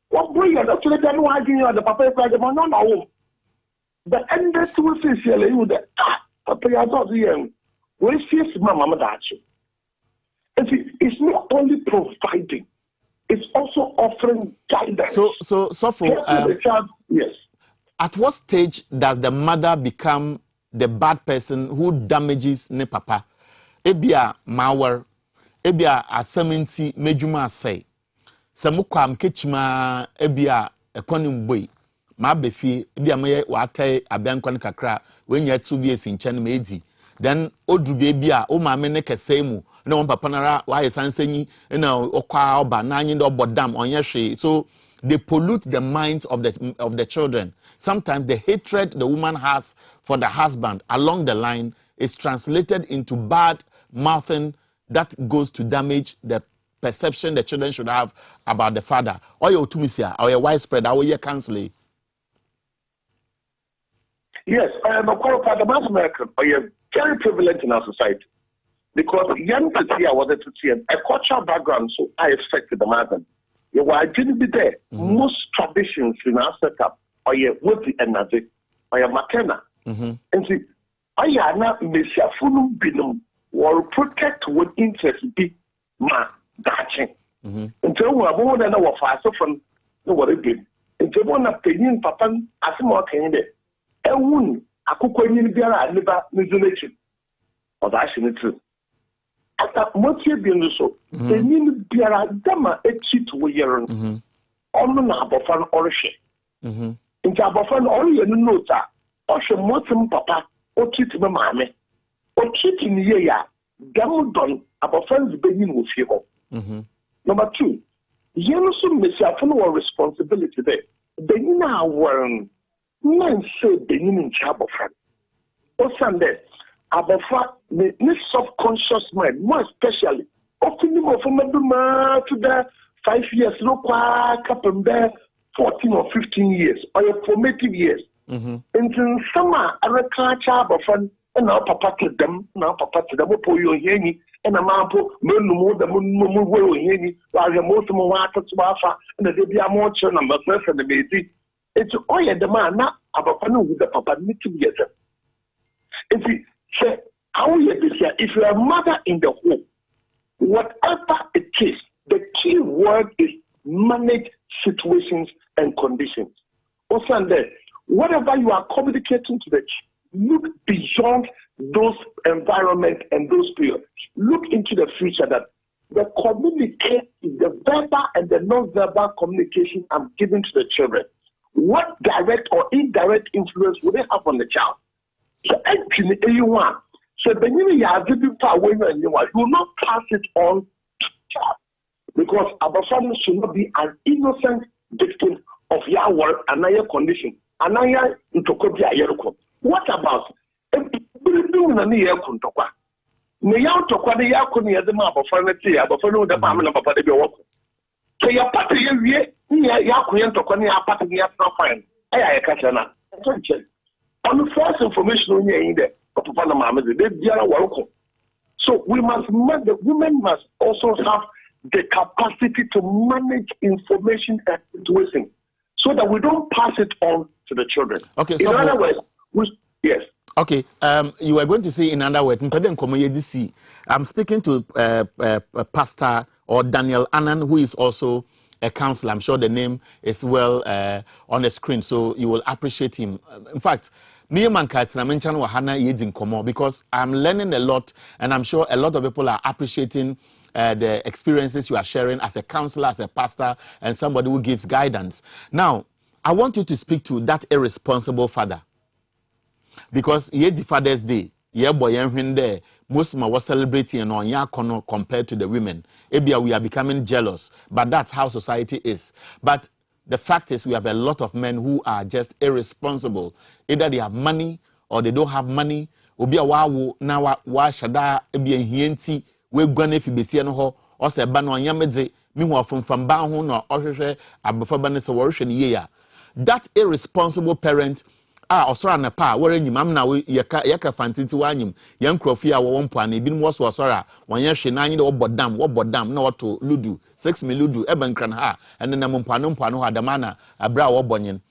What boy, you're not to let them why you are the papa, no, no. The end of the two you the papa, I thought the young. Where sees Mamma Dachi? And it's not only providing, it's also offering guidance. So for the child, yes. At what stage does the mother become the bad person who damages ne papa? Ebia mawar, ebia asaminti mejuma say. Samukwa mkechima ebia ekwani mboi. Ma befi ebia maye wate abiankwan kakra wenye 2 years in chen medi. Then odrubi ebia o ma mene kesemu na won papa nara wa yesansenyi na okwa oba na anyi ndo bodam onye hwe. So they pollute the minds of the children. Sometimes the hatred the woman has for the husband along the line is translated into bad mouthing that goes to damage the perception the children should have about the father. Or your tumisia, or your widespread, or your counseling. Yes, I am a qualified American. I am very prevalent in our society because young people here was a cultural background, so I expected the mother. Yeah, well, I didn't be there. Most traditions in our setup are with the energy, or maternal. And see, I am not Messiah Funum Binum. Or protect what interest be ma daching. Until we are more than our father from the what it did. Until one of penny papa as more can there. A wound, a cook when you be a liver mutilation. Or that's in it too. After much you been so, they mean be a dama a cheat with your own. On the Nabofan or shit. In Tabofan or you know that, or she motum papa, or cheat my mammy. Or cheating here, damn done about friends beginning with you. Number 2, you also miss your full responsibility there. Then now, when men say beginning in trouble, friend. Or Sunday, about this subconscious mind, more especially, often more from to the 5 years, look, couple there, 14 or 15 years, or your formative years. And in summer, I reckon child of friend. And now papa to them, for you yeni, and a mampo, no the moon will yeni, while the most of my water to offer, and the baby are more children and the baby. It's all the man not about with the papa need to get them. If you say, how you this year, if you're a mother in the home, whatever it is, the key word is manage situations and conditions. Also, whatever you are communicating to the look beyond those environments and those periods. Look into the future that the communicate, the verbal and the non-verbal communication I'm giving to the children. What direct or indirect influence will they have on the child? So actually, anyone. So when you are giving power, you will not pass it on to the child. Because our family should not be an innocent victim of your work and your condition. And I what about if you do not need a me ya to kwade ya ko ne yede ma abofra na tie abofra no de ba me na papa de be wo so ya pata ye wie ya ko ye to kwade ya pata ya na fine ya ka tena so che on the first information on here in there papa na mama de biara wo ko so we must the women must also have the capacity to manage information and situation so that we don't pass it on to the children. Okay, so in other words, yes. Okay, you were going to say in other words, I'm speaking to Pastor or Daniel Annan, who is also a counselor. I'm sure the name is well on the screen, so you will appreciate him. In fact, me and Mankatina mentioned Wahana Yedin Komo because I'm learning a lot, and I'm sure a lot of people are appreciating the experiences you are sharing as a counselor, as a pastor, and somebody who gives guidance. Now, I want you to speak to that irresponsible father. Because ye the Father's Day, ye boy there, most of us celebrating on yakono compared to the women. Ebia we are becoming jealous, but that's how society is. But the fact is we have a lot of men who are just irresponsible. Either they have money or they don't have money. Obia wa na wa shada ebia hienti we gwane fi besia no ho o se ba no nyamedze mi hu afomfam ba ho no ohwehwe abofa ba ne se worhwe ne ye ya. That irresponsible parent osora na pa wore nyimam na yeka fantinti wanyim yankrofia wo mpo ana ebi mo so osora wonye hwe na anyi de wo bodam na woto ludu 6 me ludu ebankran ha ene na mpo ano adama na abra wo bonyen.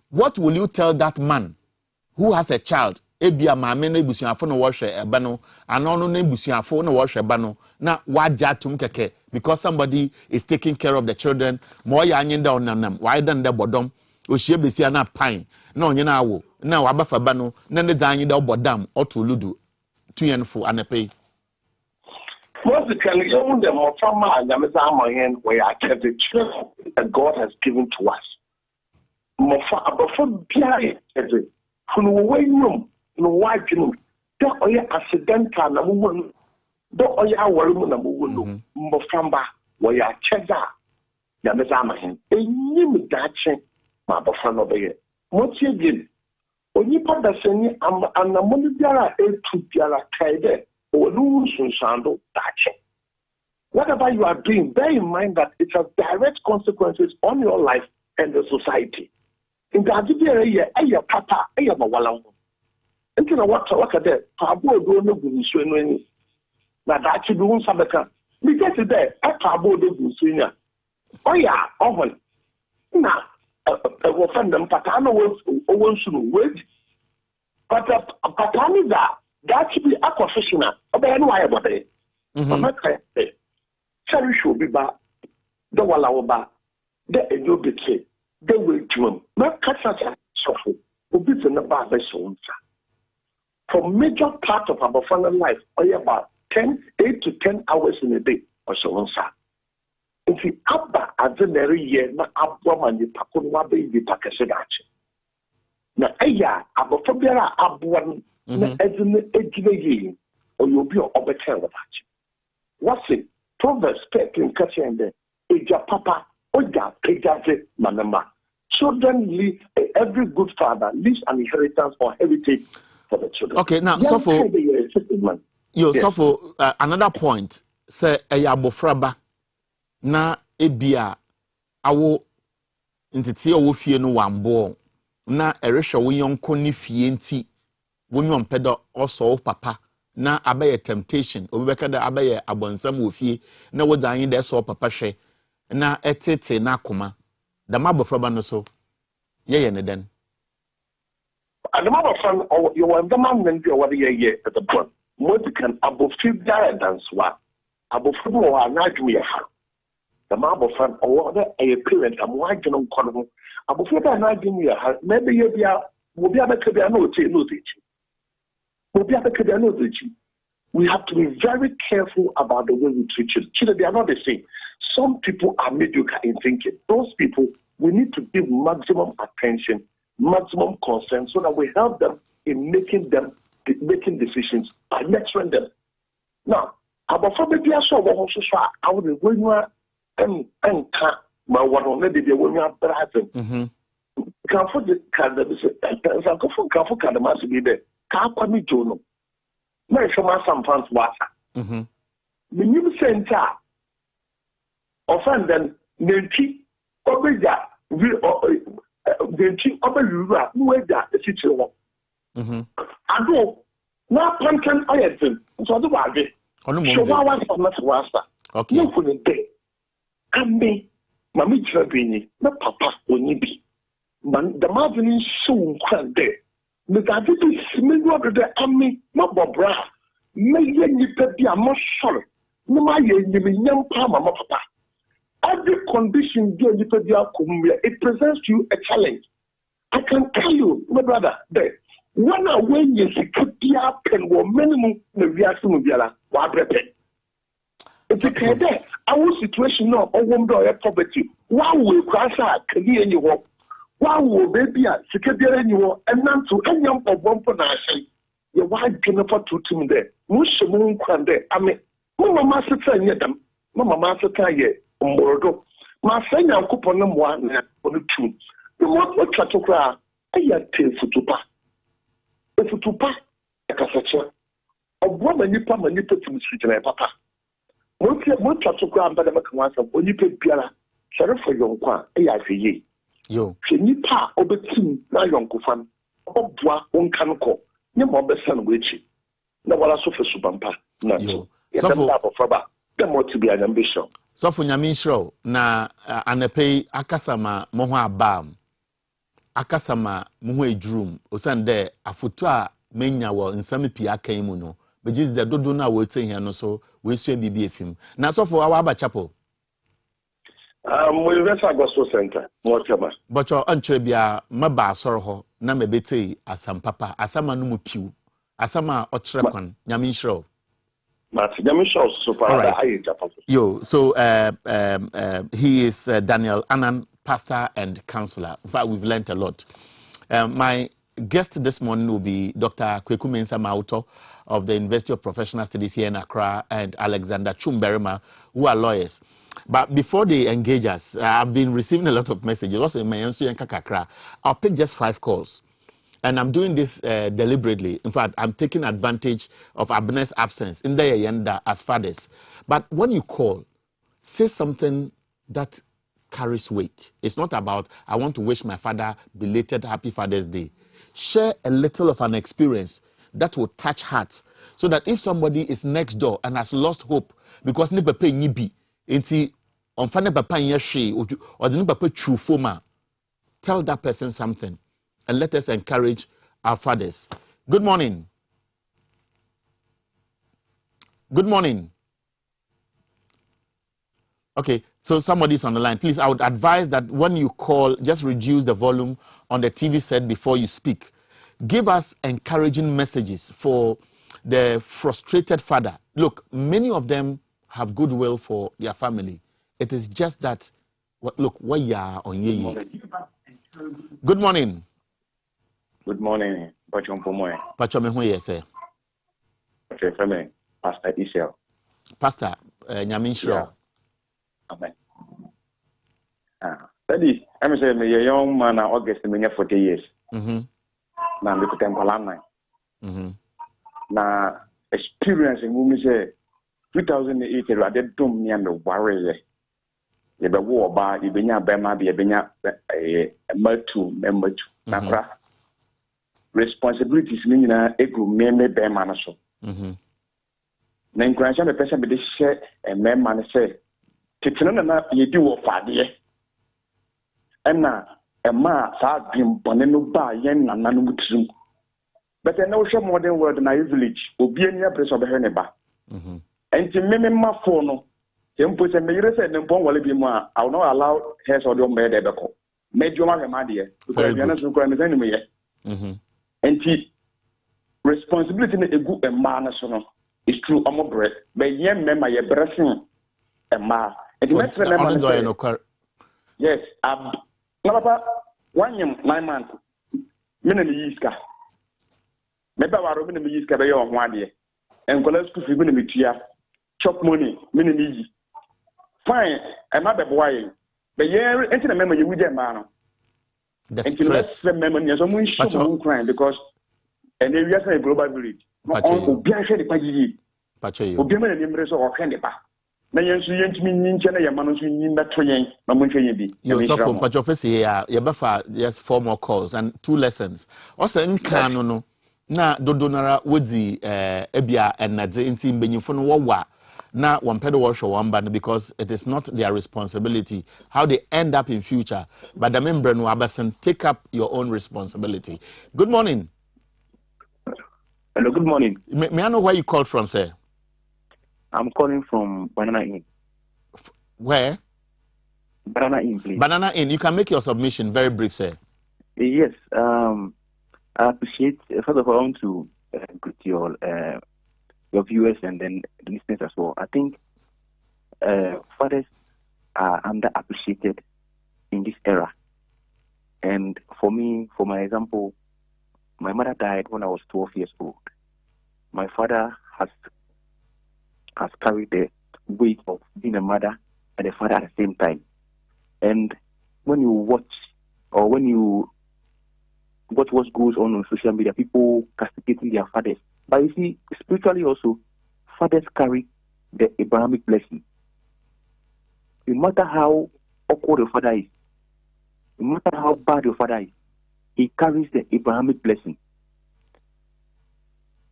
What will you tell that man who has a child ebia maame no ebusuafo no wo hwe eba no ano no na ebusuafo no wo hwe eba no na waja tum keke because somebody is taking care of the children mo ya anyi de onanam why dan de bodom ohie besia na pine na onye na awo na wabafa ba no na ne zanyi de obodam otuludu tuyenfo anepe Musically, you the more from my Yamazamayan where I kept the children that God has given to us. Mofa abafo biare eze funu way room no white room do oya accidental na mu do oya awari mu na mu no mbofamba where ya cheda Yamazamayan enyim dache ma abafo no be motie gin onipa da seni anamoni biara etu biara kaide olu sunsando dache. Whatever you are doing, bear in mind that it has direct consequences on your life and the society. In the idea, a papa, a mawalang. Into the water, there, Pabo do no good swing. Now that you do Sabaka. We get it there, a Pabo do good swinger. Oh, yeah, often. Now, I will find them Patano wants to wait. But Patani that should be a professional. Obey why about it. Cherish will be back. The Walawa, the Enobit, the way to him. Not catch such a shuffle, who beats in the bar by so. For major part of our family life, or about 8 to 10 hours in a day, or so on, sir. If you up back at the very year, not up woman, you pack on one baby pack a cigarette. Now, about Fabia, up one, as in the edge or you'll be over tell about you. What's it? Proverbs 13 catching the Eja Papa, Oja, Pejaze, Manama. Children leave, every good father leaves an inheritance or heritage for the children. Okay, now, so for another point, say Ayabofraba, na ebia awo ntete owo fie no wambo na erehwe wo yonko ni fie nti wonyo mpedo oso papa na abaye temptation obebeka da abaye abonsam wo fie na wodzanyi da so papa hwe na etete na akoma da mabofraba no so ye ne den adama fan you want the man and you what ye at the point what can abofi guidance wa abofi wo anadwu ye ha the marble fan or a parent am watching on Conomo. I will feel that I give me a maybe you will be able to be a no teaching. Will be able to be a no teaching. we have to be very careful about the way we treat children. Children, they are not the same. Some people are mediocre in thinking. Those people, we need to give maximum attention, maximum concern, so that we help them in making decisions by lecturing them. Now, about for maybe I saw what I would when you are and my one on maybe when you are present. Can for the can the mass be there? Can't come me to no show my some fans water. The new center offend them Nenti Obeja Nenti Obeja Nueda the situation. I do now plantain iron so the wage. So why was not wasta? Okay. No for the day. And me, Mammy Trabini, no papa when you be. Man, the margin soon can there. But I did smell what the army, not Bobra. Million you be a more sure. No, my young palm, papa. Every condition it presents you a challenge. I can tell you, my brother, that when you secure pen or minimum the reaction of the it's a our situation now, or poverty. Why will crash out? Can you walk? Why will baby secure annual and none to any of one for nation? Your wife can afford to team there. Mush moon can there. I mean, Mama Master near them. Mama Master Taye, Morodo. My friend, I'll coupon them one or two. The what try to cry. I had tail for to pass. If to pass, a cassature. Of woman, you put to street and papa. What try to cry, but I'm once of when you pay Piara. Sheriff for your quan, A.I.C. Yo, she pa over team, now young Kufan. Oh, bois, one can call. No more best son witchy. No one else for Subampa. No, it's a lap of rubber. Then more to be an ambition. So for Yamin na anepe akasama mohwa bam. Akasama muhwe drum. Osande afutua menya wo nsami pi akan mu no. But just the dodo na we say here no so we sue bibi efim. Na so for our chapel. We invest our gospel center. But your untrebia maba asoro ho na mebete asam papa asama no mu piu. Asama ochrekwan Yamin shro. Yo, so he is Daniel Annan, pastor and counselor. In fact, we've learned a lot. My guest this morning will be Dr. Kweku Mensah Mauto of the University of Professional Studies here in Accra and Alexander Chumberima, who are lawyers. But before they engage us, I've been receiving a lot of messages. Also in my and Kakakra, I'll pick just 5 calls. And I'm doing this deliberately. In fact, I'm taking advantage of Abner's absence in the yenda as fathers. But when you call, say something that carries weight. It's not about, I want to wish my father belated Happy Father's Day. Share a little of an experience that will touch hearts. So that if somebody is next door and has lost hope, because ni papa nyibi, enti onfane papa nyeshe, or the papa true foma, tell that person something. And let us encourage our fathers. Good morning. Good morning. Okay, so somebody's on the line. Please, I would advise that when you call, just reduce the volume on the TV set before you speak. Give us encouraging messages for the frustrated father. Look, many of them have goodwill for their family. It is just that, look, what you are on ye. Good morning. Good morning, Pachon Pomoy. Pachon who yes, sir. Okay, for me, Pastor Isel. Pastor Nyamin Shro. Amen. That is, I'm saying, a young man, August, 40 years. Now, we could temple now, experiencing women say 2008, I did don't me and the warrior. You be war bar, you be near Bema, you be near a member to responsibilities meaning a ego meme Bema so. Then grandson the person be this share and man say, Titanana, you do of father. And now, a ma, sad being boneno bar, yen and nanumu. But I know some modern world in our village will be in your place of a herneba. And to meme my phone, him put a mirror said, and Bon will be more. I will not allow hairs or your maid ever call. Made your mother, my dear, because we are not requiring anyway. And responsibility in a good and man, it's true, I'm a bread. But yeah, remember your blessing and ma. And the next remember, yes, Papa, 1 year, 9 months. Minimum yiska. Maybe I will minimum yiska by your 1 year. And college school for minimum tia. Chop money, minimum easy. Fine, I'm not a boy. But yeah, enter the memory you with your man. The stress. Remember, there's someone should crying because and then we are saying global village. On be the Paji. Pacho, you be a members of Canada. Na yensu yentimi nyinche na yamano so nyimba toyen na monhwe bi you suffer Pacho face here you befa yes 4 more calls and 2 lessons also nka no na dodonara wodi ebia enade nti mbenyifo no wowa na wampedo wo hwe wamba because it is not their responsibility how they end up in future but the member no abasen take up your own responsibility. Good morning. Hello, good morning. May I know where you called from, sir? I'm calling from Banana Inn. Where? Banana Inn, please. Banana Inn. You can make your submission very brief, sir. Yes. I appreciate. First of all, I want to greet your viewers and then the listeners as well. I think fathers are underappreciated in this era. And for me, for my example, my mother died when I was 12 years old. My father has carried the weight of being a mother and a father at the same time. And when you watch or when you watch what goes on social media, people castigating their fathers. But you see, spiritually also, fathers carry the Abrahamic blessing. No matter how awkward your father is, no matter how bad your father is, he carries the Abrahamic blessing.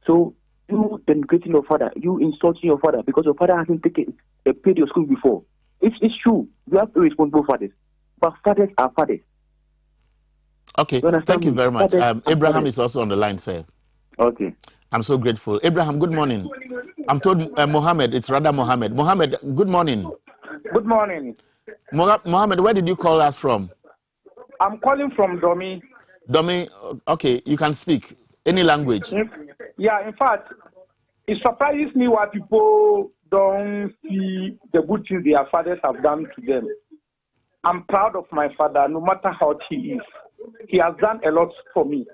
So you denigrating your father, you insulting your father because your father hasn't paid your school before. It's true. You have irresponsible fathers, but fathers are fathers. Okay, thank you very much. Abraham is also on the line, sir. Okay. I'm so grateful. Abraham, good morning. I'm told Mohammed, it's rather Mohammed. Mohammed, good morning. Good morning. Mohammed, where did you call us from? I'm calling from Domi. Domi, okay, you can speak any language. In fact, it surprises me why people don't see the good things their fathers have done to them. I'm proud of my father, no matter how he is. He has done a lot for me.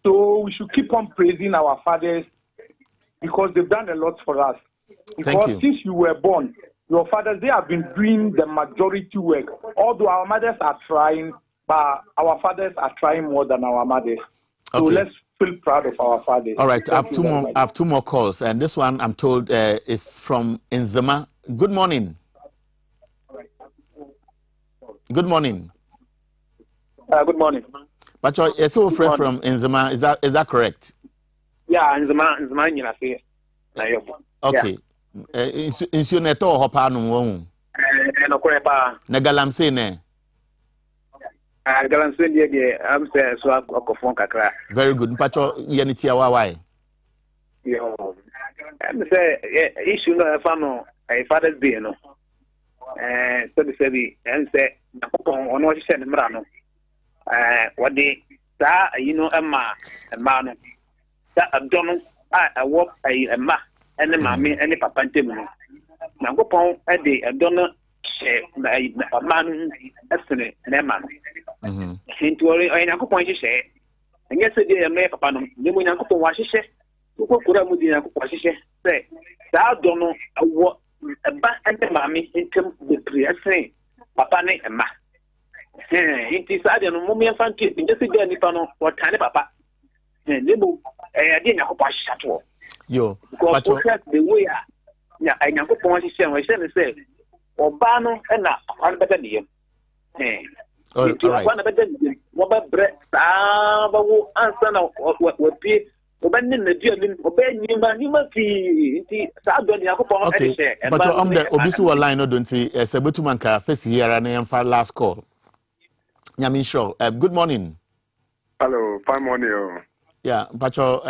So we should keep on praising our fathers because they've done a lot for us. Because since you were born, your fathers, they have been doing the majority work. Although our mothers are trying, but our fathers are trying more than our mothers. So let's feel proud of our fathers. All right, I have 2 more calls, and this one I'm told is from Nzema. Good morning. Good morning. Good morning. But you're so friend from Nzema. Is that correct? Yeah, Nzema, you know. Okay. Insu neto hopa no wo. No korepa. Na galamse ne. Galamse dey am say so akofon kakra. Very good. Mpacho ye ne tia why? Yo. Am say issue no fa no Father's Day no. So the say am say nakopon ono hye ne mra no. What the Emma no. That adono I work a ma and the mammy and the papa and table. Now go upon a day a donor a man estimate and a man. Into a point you say. And yesterday I made a panel. Then when I go to wash it, you go to Ramudina wash it. Say, that don't know what a back and the mammy into the prayer saying, Papa and ma. It is I don't know, Mummy and Fancy, just a day panel or tiny papa. And they move. I didn't know what shut off. Yo, but the way I know what I said, or Bano and now, I'm better than you. All right. What bread, answer now what be opening the deal, obeying you must be okay, but on the Obisu line, don't see a Sabutumanka face here and I am for last call. Yamin Shaw, good morning. Hello, fine morning. Yeah, Pacho,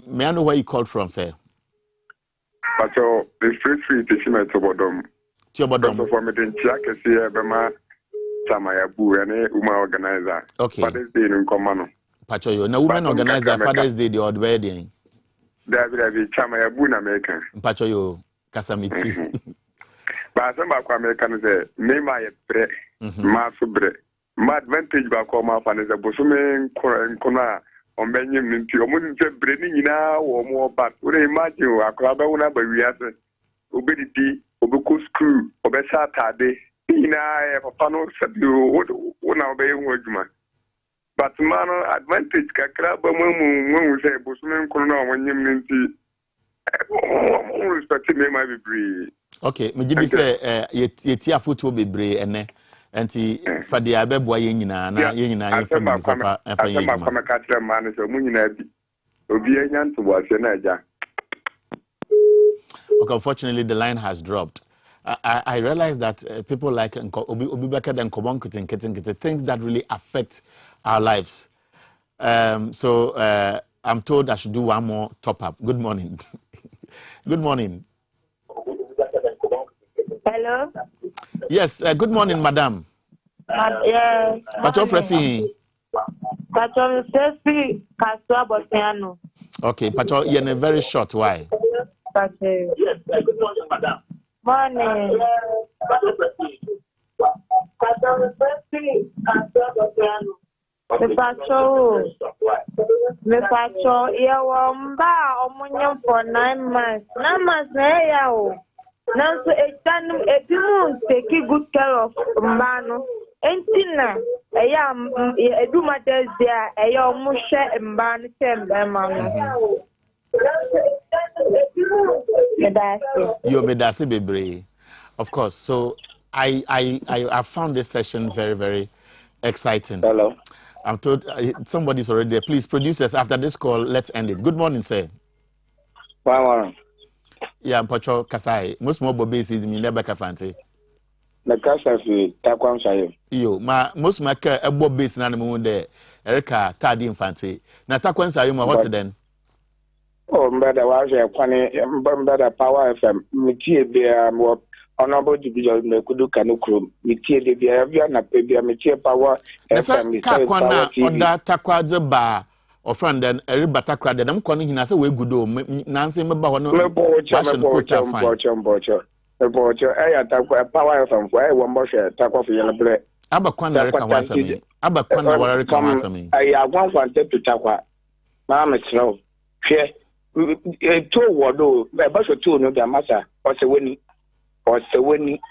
may I know where you called from, sir? Pacho, the street is in Tobodom. Tobodom. For me, the Chiaka here, Bema, Samayabu, and Uma organizer. Okay. Father's Day in Commano. Pacho, you know, woman organizer Father's Day, the odd wedding. David chama ya bu na American. Mpacho yo kasamiti. Ba san ba kwa American say me ma ye bre. Ma so bre. Ma advantage ba ko ma fa ne say bosume nkona ombenyim nti omo nse bre ni nyina wo mo bat. We imagine akwa ba wona ba wiase. Obedidi, obeko screw, obesa tade. Nyina e papa no sabi wona obey hu adwuma. But man advantage kakra ba mu say bosume nkona na omanyim nti respect me my be. Okay, me give say yeti afoto bebre ene enti fade abeboa ye nyina na ye nyina ye family papa afa ye nyina. Asema ka katra man so mu nyina bi. Obi anya nto bo ase na aja. Okay, unfortunately the line has dropped. I realize that people like Obi Beka and Kobonkutin, things that really affect our lives. So I'm told I should do one more top up. Good morning. Good morning. Hello. Yes. Good morning, madam. Yes. Pacho Frefi. Pacho Frefi Kaswa Bosiano. Okay, Pacho, you're in a very short. Why? Pacho. Yes. Good morning, madam. Morning. Pacho Frefi Kaswa Bosiano. Me pacho ya wamba omunyam for 9 months. 9 months na ya o. Now so ebimu take good care of mbano. Entina eya edu matters there eya omushe mbano tembe mama. You medasi bebre. Of course. So I found this session very, very exciting. Hello. I'm told somebody's already there. Please, producers, after this call, let's end it. Good morning, sir. Wow. Yeah, I'm Pacho Kasai. Most more bobbies is me never kafante. The Kasai takwam sayo. Yo, most my bobbies na mo de Erika Tadi Infante. Na takwam sayo ma what then? Oh, mbada wa je kwani mbada Power FM. Mitie bia mo honorable division me kudu kanukrum. Mitie de bia na pe bia mitie Power FM. Ka kwana oda takwadze ba ofran den eribata kra dem kono hina se we gudo nanse meba ho no me bocho eya takwa Power FM for e wo mboshe takwa for yele bre aba kwana reka wasami aba kwana wara reka wasami eya agwankwante tutakwa ma me tro hwe to wodo e ba so to no da masa osewani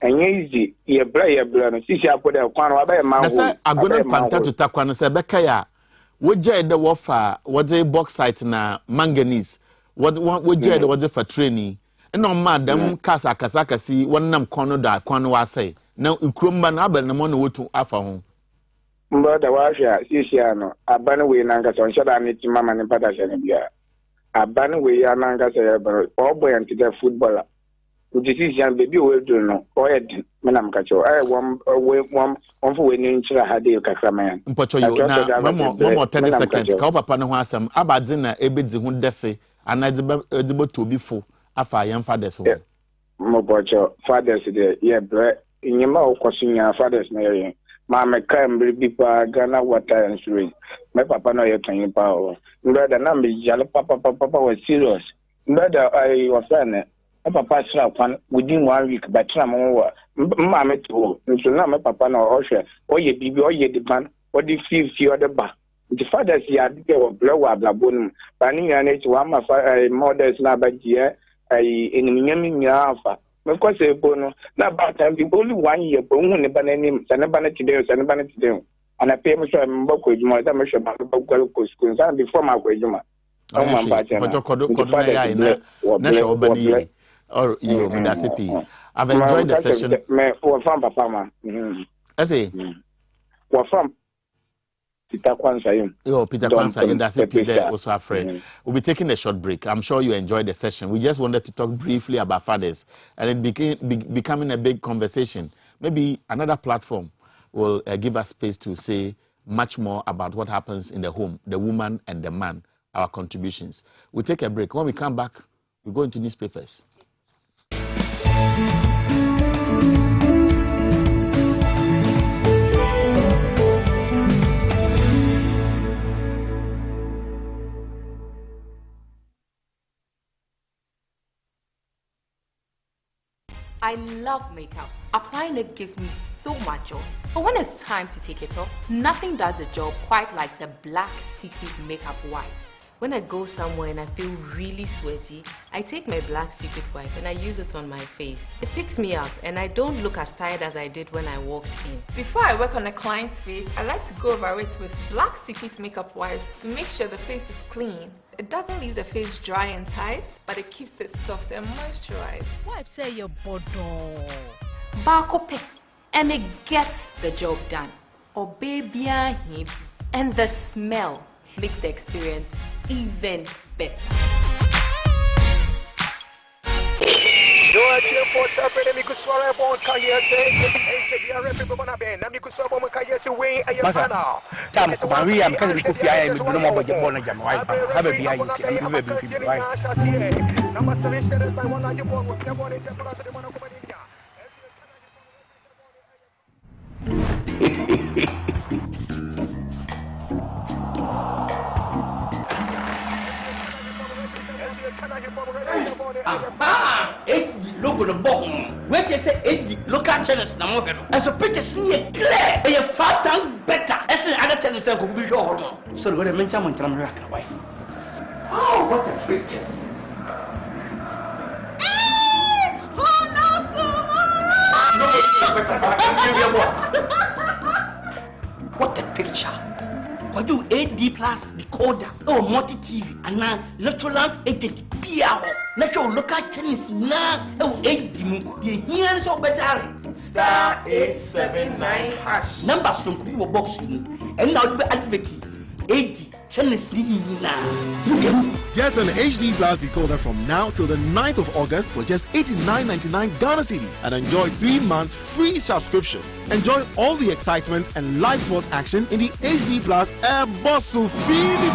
enye izi ye bre no sisi akoda kwana wa ba ma ho na se agona kwanta tutakwa no se beka ya wojje de wofa wode bauxite na manganese wojje de wode fa training eno madam kasa kasakasi wonnam kono da kono wasai na ukromba na abel na mo na wotu afa ho mbada wahia sisi ano abane we na ngasa onshada ni timama ni pada shane bia abane we ya na ngasa ya bro obo ya ntida footballer udisi jan baby we do no oyed menam kacho won we ni nchira hade kakrama mpocho yo na mo 30 seconds ka papa ne ho asem abade na ebedi ho dese anadibo to bi fo afa yan fathers ho mo bocho fathers de ye bre nyima okosunya fathers na ye ma me kan bi pa Ghana water and sewage me papa no ye kan pa o brother na me jalo papa was serious brother I was saying papa sra kwan within 1 week but na mo ma me to nso na me papa na o hwe o ye bibi o ye diban o di fi o de ba the fathers ya de o blow ablabonum ba ni ya na ti wa ma mothers na ba je ai eniminyami nya afa because ebono na ba time the only 1 year bo hu ne ba na nim sa ne ba na today and I pay me so mbako ejuma da me hwe ba ko school sa before ma ko ejuma o ma ba jana kodo na ya na hwe obani or you medasipi. I've enjoyed the session. Me from papa ma I say from Peter Kwanza. Yo, Peter Kwanza, that's it. There also afraid. We'll be taking a short break. I'm sure you enjoyed the session. We just wanted to talk briefly about fathers, and it became becoming a big conversation. Maybe another platform will give us space to say much more about what happens in the home, the woman and the man, our contributions. We'll take a break. When we come back, we go into newspapers. I love makeup. Applying it gives me so much joy. But when it's time to take it off, nothing does the job quite like the Black Secret Makeup Wipes. When I go somewhere and I feel really sweaty, I take my Black Secret wipe and I use it on my face. It picks me up and I don't look as tired as I did when I walked in. Before I work on a client's face, I like to go over it with Black Secret makeup wipes to make sure the face is clean. It doesn't leave the face dry and tight, but it keeps it soft and moisturized. Wipe say your bodo. Barcope, and it gets the job done. Or baby him, and the smell makes the experience even better. Masa, Maria, I'm kind of coffee. I am no more but your bonnet. Have a beer, you can It's logo the bottom. When you say it's local channels, as a picture see clear, a 5 times better. As the other channels that could be sure. So when I mention someone tell me away. Oh, what a pictures. Who knows tomorrow? What a picture. What do AD plus decoder or multi TV and now electoral agent PR natural local channels now HD the here so better star 879 hash numbers from people box and now the advert AD channels now you can get an HD plus decoder from now till the 9th of August for just $89.99 Ghana cedis and enjoy 3 months free subscription. Enjoy all the excitement and live sports action in the HD Plus Air Bosso Feely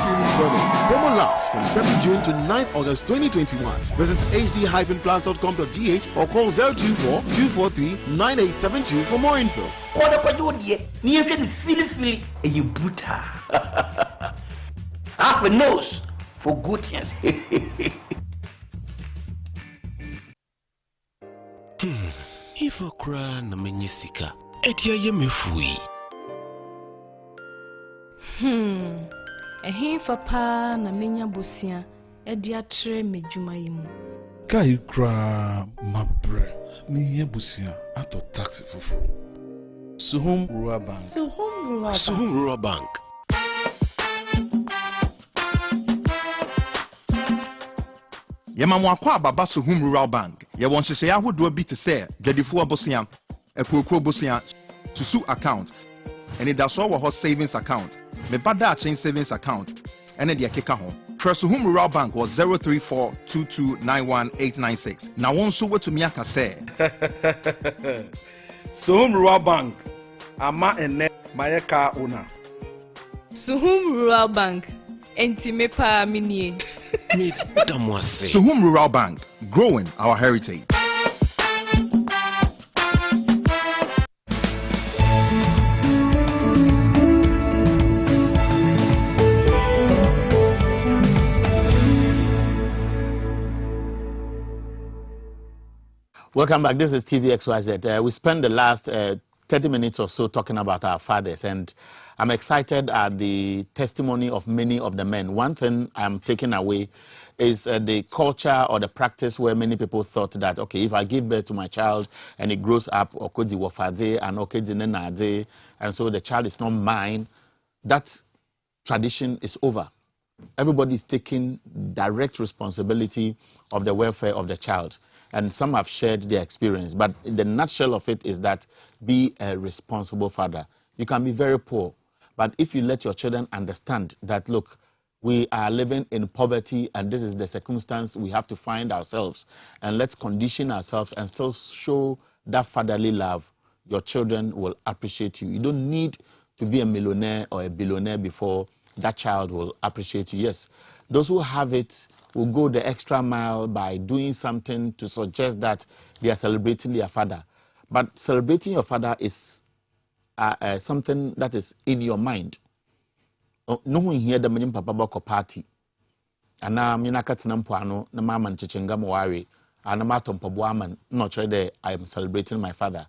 promo lasts from 7 June to 9th August 2021. Visit hd-plus.com.gh or call 024-243-9872 for more info. Half a nose for good things. If I cry, na menyisika. Edia ye mefui. Ehin fa pa na menya bosia edia tre medwuma yimu. Kai kra mabre ni ye bosia ato taxi fufu. Suhum Rural Bank. Suhum Rural Bank. Yemamwa kwa baba Suhum Rural Bank. Ye won hye ahodo bi te se dwadifo abosia, ekokro bosia, susu account. And it does all savings account. Me bada chain savings account. And then the keka ho. Suhum Rural Bank was 03422919896. Now one so to me aka say. Suhum Rural Bank. Ama ene mayeka una. Suhum Rural Bank. Enti me pa minie. Suhum Rural Bank, growing our heritage. Welcome back. This is TV XYZ. We spent the last 30 minutes or so talking about our fathers, and I'm excited at the testimony of many of the men. One thing I'm taking away is the culture or the practice where many people thought that, okay, if I give birth to my child and it grows up, and so the child is not mine, that tradition is over. Everybody is taking direct responsibility of the welfare of the child. And some have shared their experience. But the nutshell of it is that be a responsible father. You can be very poor, but if you let your children understand that, look, we are living in poverty and this is the circumstance we have to find ourselves, and let's condition ourselves and still show that fatherly love, your children will appreciate you. You don't need to be a millionaire or a billionaire before that child will appreciate you. Yes, those who have it will go the extra mile by doing something to suggest that they are celebrating their father. But celebrating your father is something that is in your mind. No one here the menim papa bako party. And now mina katina mpoano na mama nchichenga mwari I'm not sure that I am celebrating my father.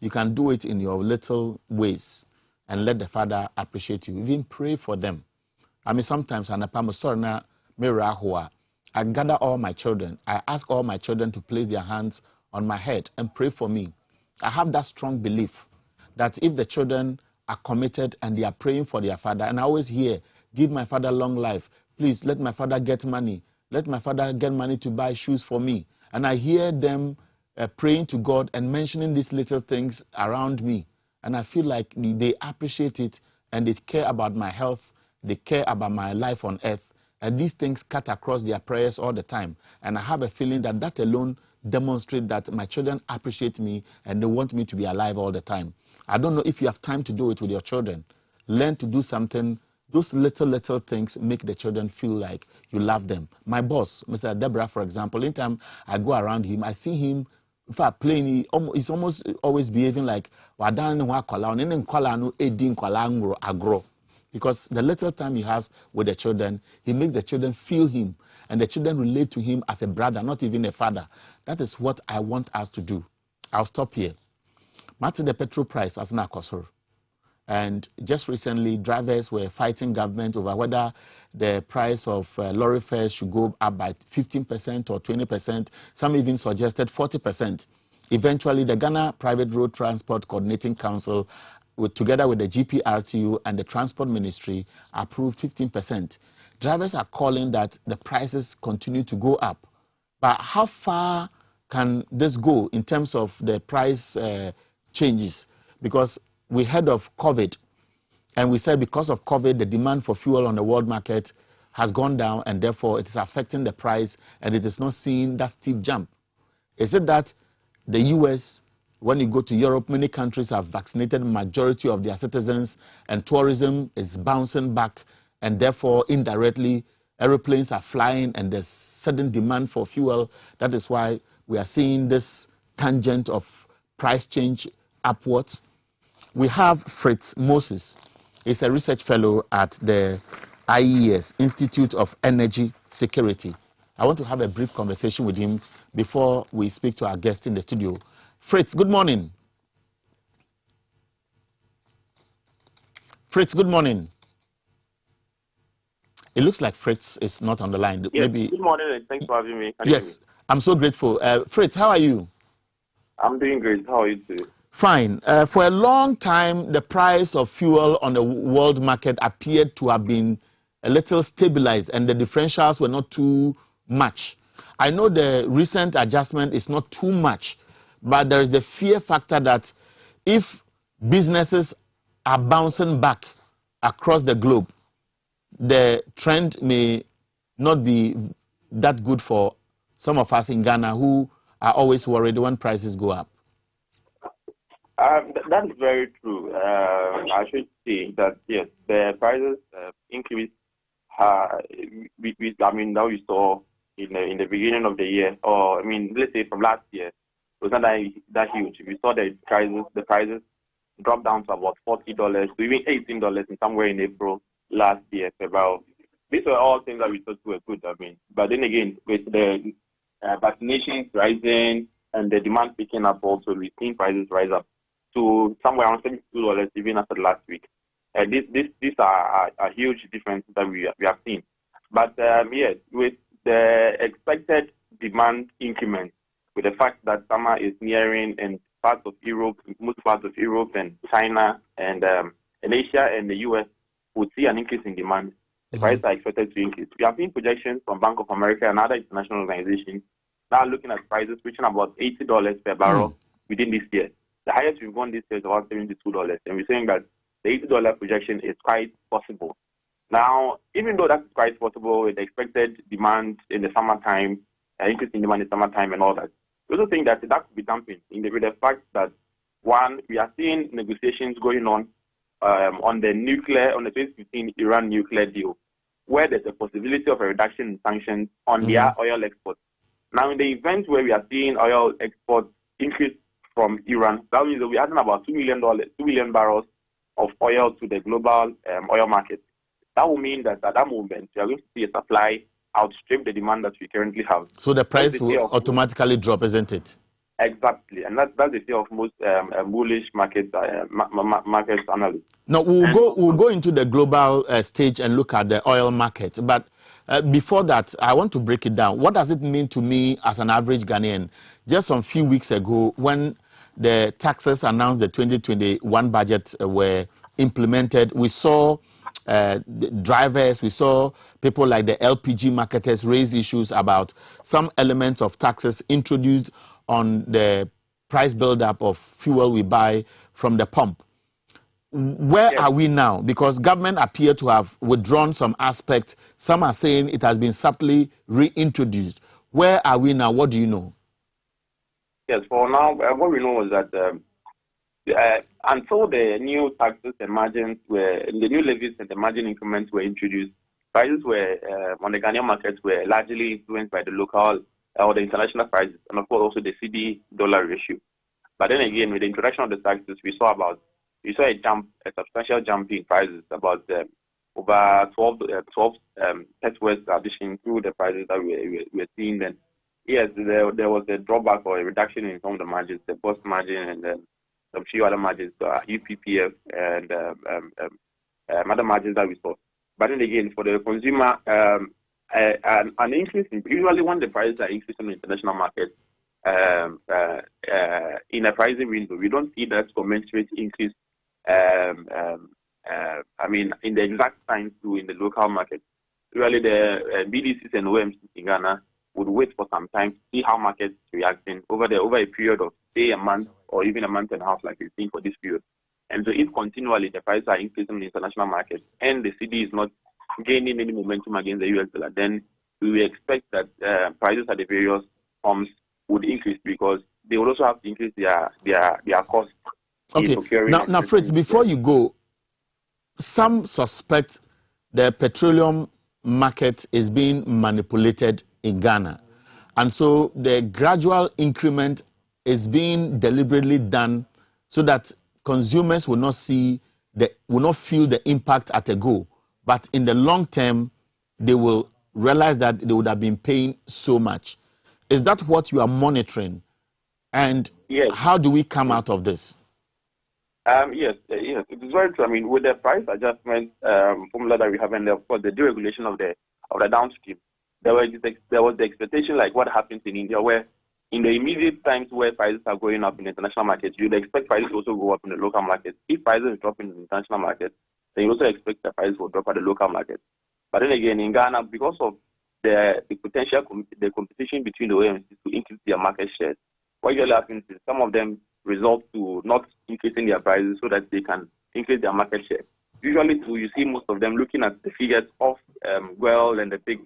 You can do it in your little ways and let the father appreciate you. Even pray for them. I mean, sometimes I gather all my children. I ask all my children to place their hands on my head and pray for me. I have that strong belief that if the children are committed and they are praying for their father, and I always hear, give my father long life. Please let my father get money. Let my father get money to buy shoes for me. And I hear them praying to God and mentioning these little things around me. And I feel like they appreciate it and they care about my health. They care about my life on earth. And these things cut across their prayers all the time. And I have a feeling that that alone demonstrates that my children appreciate me and they want me to be alive all the time. I don't know if you have time to do it with your children. Learn to do something. Those little things make the children feel like you love them. My boss, Mr. Deborah, for example, anytime I go around him, I see him, if I play, he's almost always behaving like, because the little time he has with the children, he makes the children feel him, and the children relate to him as a brother, not even a father. That is what I want us to do. I'll stop here. Matter the petrol price as an akosor. And just recently, drivers were fighting government over whether the price of lorry fares should go up by 15% or 20%. Some even suggested 40%. Eventually, the Ghana Private Road Transport Coordinating Council, together with the GPRTU and the Transport Ministry, approved 15%. Drivers are calling that the prices continue to go up. But how far can this go in terms of the price changes? Because we heard of COVID, and we said because of COVID, the demand for fuel on the world market has gone down, and therefore it is affecting the price, and it is not seeing that steep jump. Is it that the US, when you go to Europe, many countries have vaccinated the majority of their citizens, and tourism is bouncing back, and therefore indirectly aeroplanes are flying and there's sudden demand for fuel? That is why we are seeing this tangent of price change upwards. We have Fritz Moses. He's a research fellow at the IES, Institute of Energy Security. I want to have a brief conversation with him before we speak to our guest in the studio. Fritz, good morning. Fritz, good morning. It looks like Fritz is not on the line. Yes, maybe. Good morning, and thanks for having me. Yes, I'm so grateful. Fritz, how are you? I'm doing great. How are you too? Fine. For a long time, the price of fuel on the world market appeared to have been a little stabilized, and the differentials were not too much. I know the recent adjustment is not too much, but there is the fear factor that if businesses are bouncing back across the globe, the trend may not be that good for some of us in Ghana who are always worried when prices go up. That is very true. I should say that, yes, the prices increase. I mean, now we saw in the beginning of the year, or I mean, let's say from last year, it was not that huge. We saw the prices drop down to about $40 to even $18 in somewhere in April last year per barrel. These were all things that we thought were good. I mean, but then again, with the vaccinations rising and the demand picking up, also we've seen prices rise up to somewhere around $72 even after last week. These are a huge difference that we have seen. But yes, with the expected demand increment, with the fact that summer is nearing and parts of Europe, most parts of Europe and China and Asia and the US would see an increase in demand, the prices are expected to increase. We have seen projections from Bank of America and other international organizations now looking at prices reaching about $80 per barrel within this year. The highest we've gone this year is about $72, and we're saying that the $80 projection is quite possible. Now, even though that's quite possible with the expected demand in the summertime, increase in demand in summertime and all that, we also think that could be dampened with the fact that, one, we are seeing negotiations going on the 2015 Iran nuclear deal, where there's a possibility of a reduction in sanctions on their oil exports. Now, in the event where we are seeing oil exports increase from Iran, that means that we're adding about 2 million barrels of oil to the global oil market. That will mean that at that moment, we are going to see a supply outstrip the demand that we currently have. So the price will automatically drop, isn't it? Exactly, and that's the fear of most bullish market analysts. Now we'll go into the global stage and look at the oil market, but before that, I want to break it down. What does it mean to me as an average Ghanaian? Just some few weeks ago, when the taxes announced the 2021 budget were implemented, we saw drivers, we saw people like the LPG marketers raise issues about some elements of taxes introduced on the price build-up of fuel we buy from the pump. Where are we now? Because government appear to have withdrawn some aspects. Some are saying it has been subtly reintroduced. Where are we now? What do you know? Yes, for now, what we know is that until the new taxes and margins the new levies and the margin increments were introduced, prices were on the Ghanaian markets were largely influenced by the local or the international prices, and of course also the CD-dollar ratio. But then again, with the introduction of the taxes, we saw a substantial jump in prices, about over 12 pesos addition to the prices that we're seeing. Then, yes, there was a drawback or a reduction in some of the margins, the post margin, and then some few other margins, UPPF and other margins that we saw. But then again, for the consumer, an increase usually when the prices are increasing in the international market in a pricing window, we don't see that commensurate increase. I mean, in the exact time too in the local market. Usually the BDCs and OMCs in Ghana would wait for some time to see how markets reacting over a period of say a month or even a month and a half, like we've seen for this period. And so if continually the prices are increasing in the international market and the CD is not gaining any momentum against the US dollar, then we will expect that prices at the various firms would increase because they will also have to increase their costs. Okay. Now, Fritz, before you go, some suspect the petroleum market is being manipulated in Ghana. And so the gradual increment is being deliberately done so that consumers will not feel the impact at a go. But in the long term, they will realize that they would have been paying so much. Is that what you are monitoring? And yes. How do we come out of this? Yes, it is very true. I mean, with the price adjustment formula that we have, and of course the deregulation of the downstream, there was the expectation like what happens in India, where in the immediate times where prices are going up in the international market, you'd expect prices to also go up in the local market. If prices drop in the international market, then you also expect the prices will drop at the local market. But then again, in Ghana, because of the potential the competition between the OMCs to increase their market shares, what usually happens is some of them result to not increasing their prices so that they can increase their market share. Usually, you see most of them looking at the figures of GOIL and the big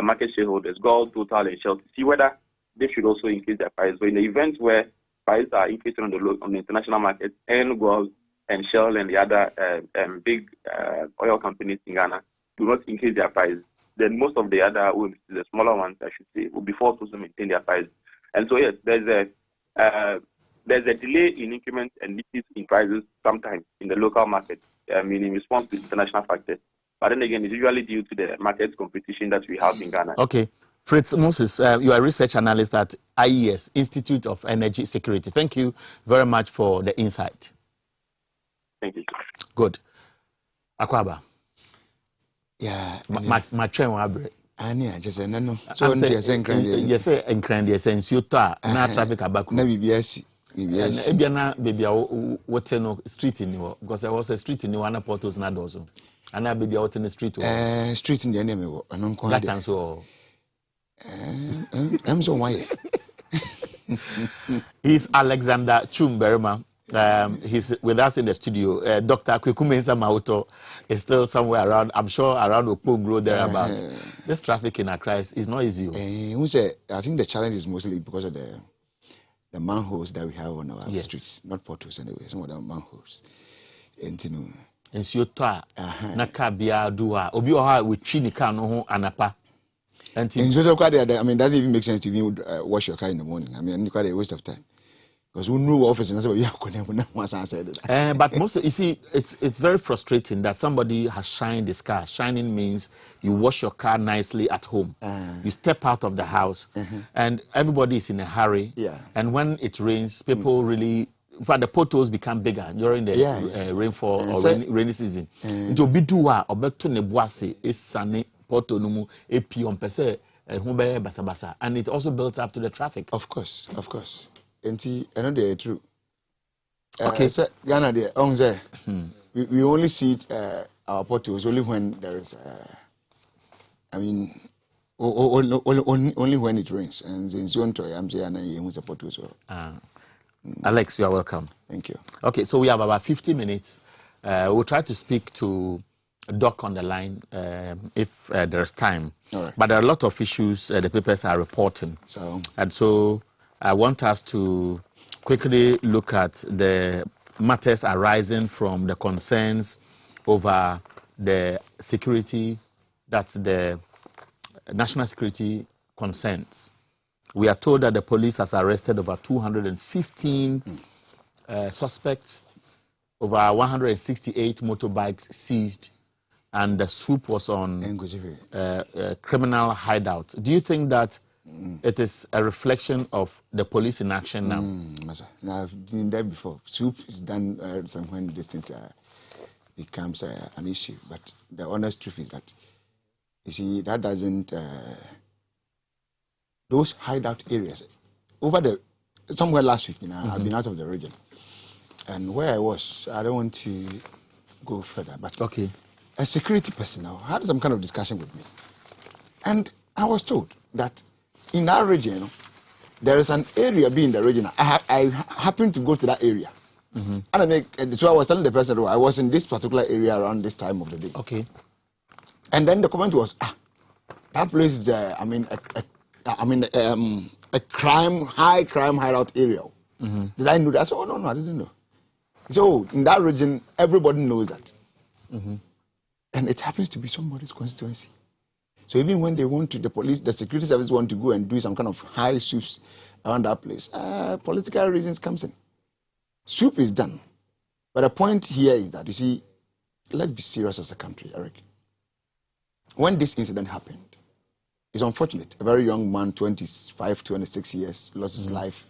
market shareholders, GOIL, Total, and Shell, to see whether they should also increase their prices. So in the events where prices are increasing on the international market, and GOIL and Shell and the other big oil companies in Ghana do not increase their prices, then most of the other OMCs, the smaller ones, I should say, will be forced to maintain their prices. And so, yes, there's a delay in increments and decrease in prices sometimes in the local market, I mean, in response to international factors. But then again, it's usually due to the market competition that we have in Ghana. Okay. Fritz Moses, you are a research analyst at IES, Institute of Energy Security. Thank you very much for the insight. Thank you. Good. Akwaba. Yeah. My train will have I just say no. So you say encrand the sense you ta na traffic abaku. Na BBS. Ebiana baby what no street in you because there was a street in you and portals na dozo. And na baby out in the street. Street in the name of anon ko. That and so. I'm so why. He's Alexander Chumberma. He's with us in the studio. Dr. Kwekumensa Mauto is still somewhere around, I'm sure around Okpongro thereabout. This traffic in Accra is not easy. I think the challenge is mostly because of the manholes that we have on our streets, not potholes anyway, some of the manholes. And so na kabia dua obi oha we twi ni car no ho anapa. And so I mean, doesn't even make sense to even wash your car in the morning. I mean, it's quite a waste of time. Because we knew office and we said it. But most, you see, it's very frustrating that somebody has shined his car. Shining means you wash your car nicely at home. You step out of the house, and everybody is in a hurry. Yeah. And when it rains, people really, in fact, the potholes become bigger during the rainfall or rainy season. Into bidua obeto nebuase esane poto numu epi on pese basa basa, and it also builds up to the traffic. Of course. And I know they're true. Okay. So Ghana, there, we only see our potholes only when there is, only when it rains. And in Zone Toy, I'm saying I use a potholes. Alex, you are welcome. Thank you. Okay, so we have about 50 minutes. We'll try to speak to Doc on the line if there's time. All right. But there are a lot of issues the papers are reporting. And so I want us to quickly look at the matters arising from the concerns over the security, that's the national security concerns. We are told that the police has arrested over 215 suspects, over 168 motorbikes seized, and the swoop was on criminal hideout. Do you think that it is a reflection of the police in action now? Now, I've been there before. Swoop is done somewhere in the distance becomes an issue. But the honest truth is that, you see, that doesn't... those hideout areas, somewhere last week, I've been out of the region. And where I was, I don't want to go further, but a security personnel had some kind of discussion with me. And I was told that in that region, there is an area being the region. I happened to go to that area. And so I was telling the person, I was in this particular area around this time of the day. Okay. And then the comment was, that place is, a high crime hideout area. Did I know that? I said, no, I didn't know. So in that region, everybody knows that. And it happens to be somebody's constituency. So even when they want to, the police, the security service want to go and do some kind of high sweeps around that place, political reasons comes in. Sweep is done. But the point here is that, you see, let's be serious as a country, Eric. When this incident happened, it's unfortunate. A very young man, 25, 26 years, lost his life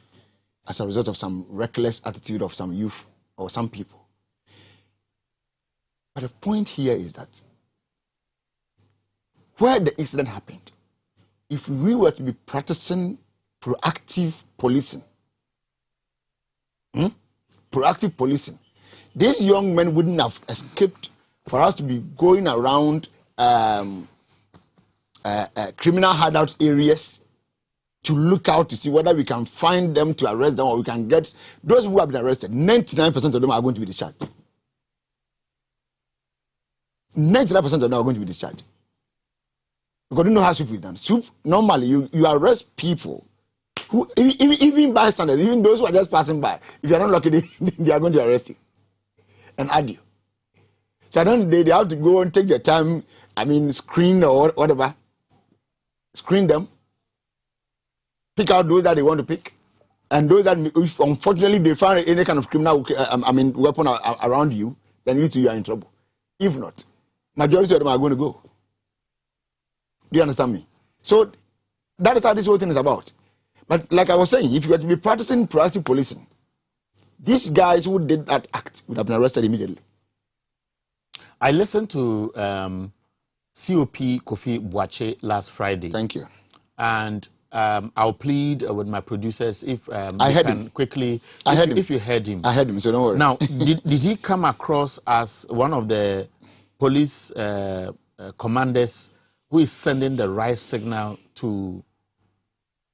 as a result of some reckless attitude of some youth or some people. But the point here is that where the incident happened, if we were to be practicing proactive policing, these young men wouldn't have escaped for us to be going around criminal hideout areas to look out to see whether we can find them to arrest them or we can get those who have been arrested. 99% of them are going to be discharged. 99% of them are going to be discharged. Because you know how sweep is done. Sweep, normally you arrest people who, even bystanders, even those who are just passing by, if you are not lucky, they are going to arrest you and add you. So at the end of the day, they have to go and take their time, screen or whatever, screen them, pick out those that they want to pick, and those that, if unfortunately they find any kind of criminal weapon around you, then you are in trouble. If not, majority of them are going to go. Do you understand me? So that is how this whole thing is about. But like I was saying, if you were to be practicing proactive policing, these guys who did that act would have been arrested immediately. I listened to COP Kofi Boache last Friday. Thank you. And I'll plead with my producers if I heard him quickly. If you heard him. I heard him, so don't worry. Now, did he come across as one of the police commanders who is sending the right signal to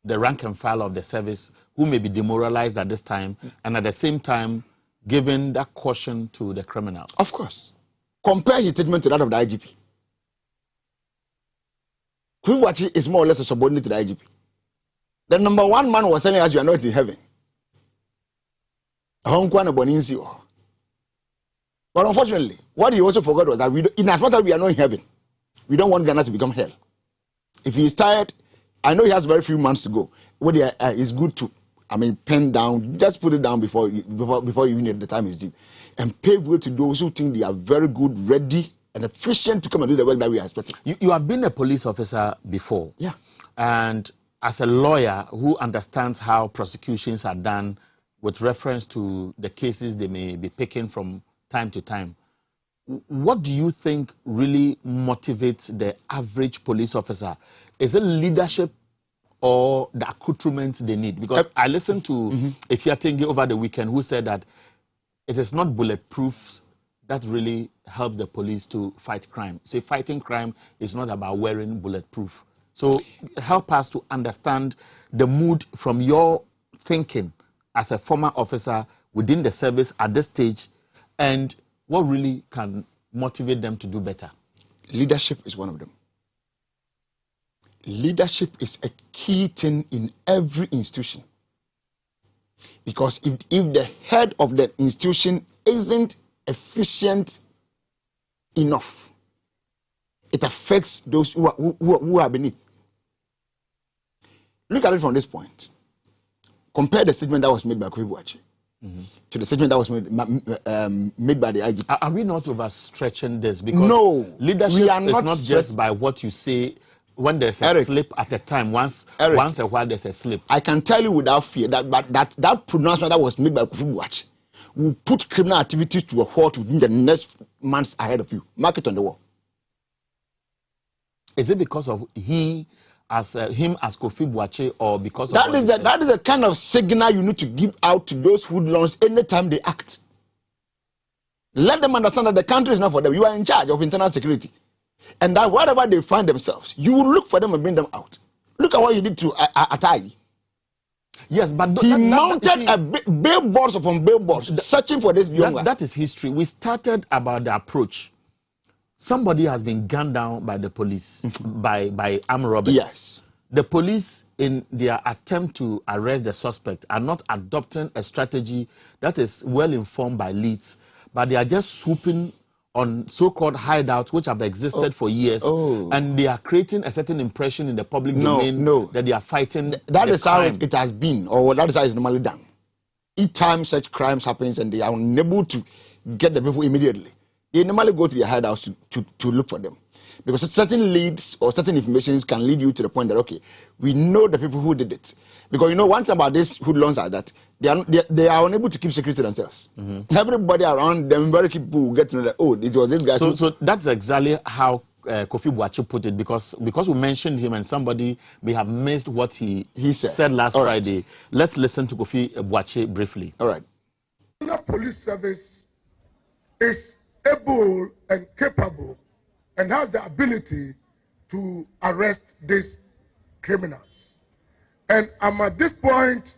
the rank and file of the service who may be demoralized at this time and at the same time giving that caution to the criminals? Of course. Compare his statement to that of the IGP. Kwiwachi is more or less a subordinate to the IGP. The number one man was telling us you are not in heaven. But unfortunately, what he also forgot was that in as much as we are not in heaven, we don't want Ghana to become hell. If he is tired, I know he has very few months to go. It's good to pen down, just put it down before you need the time is due, and pave way to those who think they are very good, ready, and efficient to come and do the work that we are expecting. You have been a police officer before. Yeah. And as a lawyer who understands how prosecutions are done with reference to the cases they may be picking from time to time, what do you think really motivates the average police officer? Is it leadership or the accoutrements they need? Because I listened to Ifeatengi over the weekend who said that it is not bulletproofs that really helps the police to fight crime. Say fighting crime is not about wearing bulletproof. So help us to understand the mood from your thinking as a former officer within the service at this stage, and what really can motivate them to do better. Leadership is one of them. Leadership is a key thing in every institution. Because if the head of the institution isn't efficient enough, it affects those who are beneath. Look at it from this point. Compare the statement that was made by Kofi Boakye to the statement that was made by the IG. Are we not overstretching this? Because no, leadership is not just by what you say when there's a slip at a time. Once a while there's a slip. I can tell you without fear that pronouncement that was made by Kofi Boakye will put criminal activities to a halt within the next months ahead of you. Mark it on the wall. Is it because of him as Kofi Boakye, or because of that is the kind of signal you need to give out to those hoodlums anytime they act. Let them understand that the country is not for them. You are in charge of internal security, and that wherever they find themselves, you will look for them and bring them out. Look at what you did to Atai. Yes, but he mounted billboards upon billboards searching for this young guy. That is history. We started about the approach. Somebody has been gunned down by the police, by armed robbers. Yes. The police, in their attempt to arrest the suspect, are not adopting a strategy that is well informed by leads, but they are just swooping on so-called hideouts which have existed for years, and they are creating a certain impression in the public domain that they are fighting. That is how it has been, or that is how it's normally done. Each time such crimes happens and they are unable to get the people immediately, they normally go to their hideouts to look for them. Because certain leads or certain information can lead you to the point that, okay, we know the people who did it. Because, you know, one thing about these hoodlums are that they are unable to keep secrets to themselves. Everybody around them, very people will get to know that, oh, it was this guy. So that's exactly how Kofi Boakye put it, because we mentioned him and somebody may have missed what he said last Friday. Let's listen to Kofi Boakye briefly. All right. The police service is able and capable and has the ability to arrest these criminals. And I'm at this point,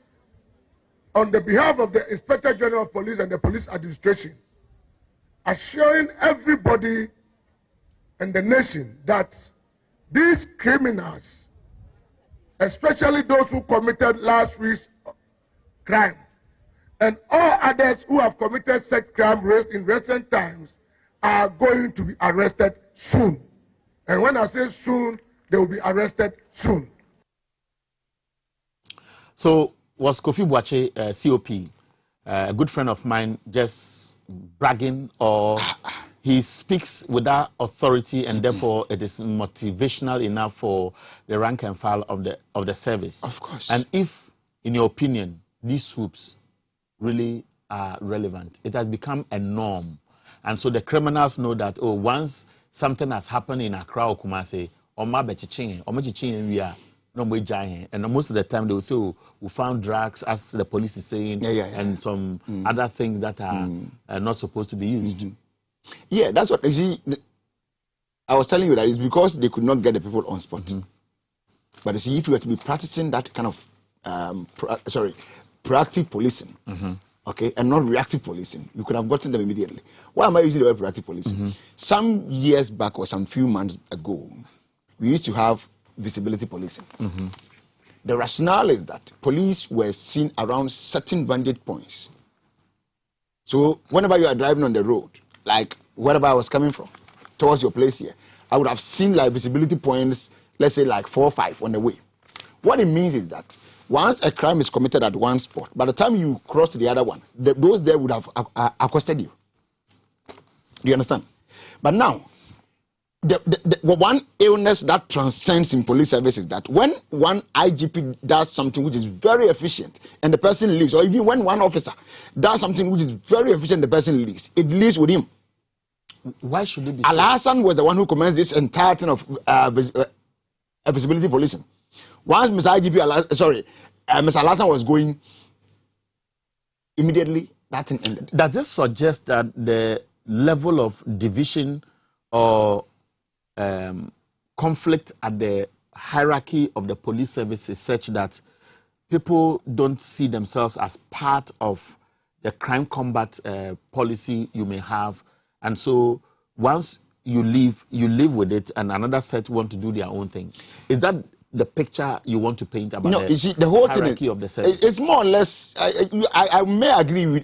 on the behalf of the Inspector General of Police and the police administration, assuring everybody in the nation that these criminals, especially those who committed last week's crime, and all others who have committed such crime in recent times, are going to be arrested soon. And when I say soon, they will be arrested soon. So was Kofi Boakye, COP, a good friend of mine, just bragging, or he speaks without authority and therefore it is motivational enough for the rank and file of the service? Of course. And if, in your opinion, these swoops really are relevant, it has become a norm. And so the criminals know that, oh, once something has happened in Accra or Kumasi, and most of the time they will say, oh, we found drugs, as the police is saying, and some other things that are not supposed to be used. Yeah, that's what, you see, I was telling you that it's because they could not get the people on spot. But you see, if you were to be practicing that kind of, proactive policing, okay, and not reactive policing, you could have gotten them immediately. Why am I using the word proactive policing? Some years back or some few months ago, we used to have visibility policing. The rationale is that police were seen around certain vantage points. So whenever you are driving on the road, like wherever I was coming from, towards your place here, I would have seen like visibility points, let's say like 4 or 5 on the way. What it means is that once a crime is committed at one spot, by the time you cross to the other one, those there would have accosted you. Do you understand? But now, the one illness that transcends in police service is that when one IGP does something which is very efficient and the person leaves, or even when one officer does something which is very efficient and the person leaves, it leaves with him. Why should it be Al-Hassan was the one who commenced this entire thing of visibility policing. Once Mr. Al-Hassan was going, immediately that thing ended. Does this suggest that the level of division or conflict at the hierarchy of the police service is such that people don't see themselves as part of the crime combat policy you may have, and so once you leave with it and another set want to do their own thing? Is that the picture you want to paint about the whole hierarchy thing of the service? It's more or less, I may agree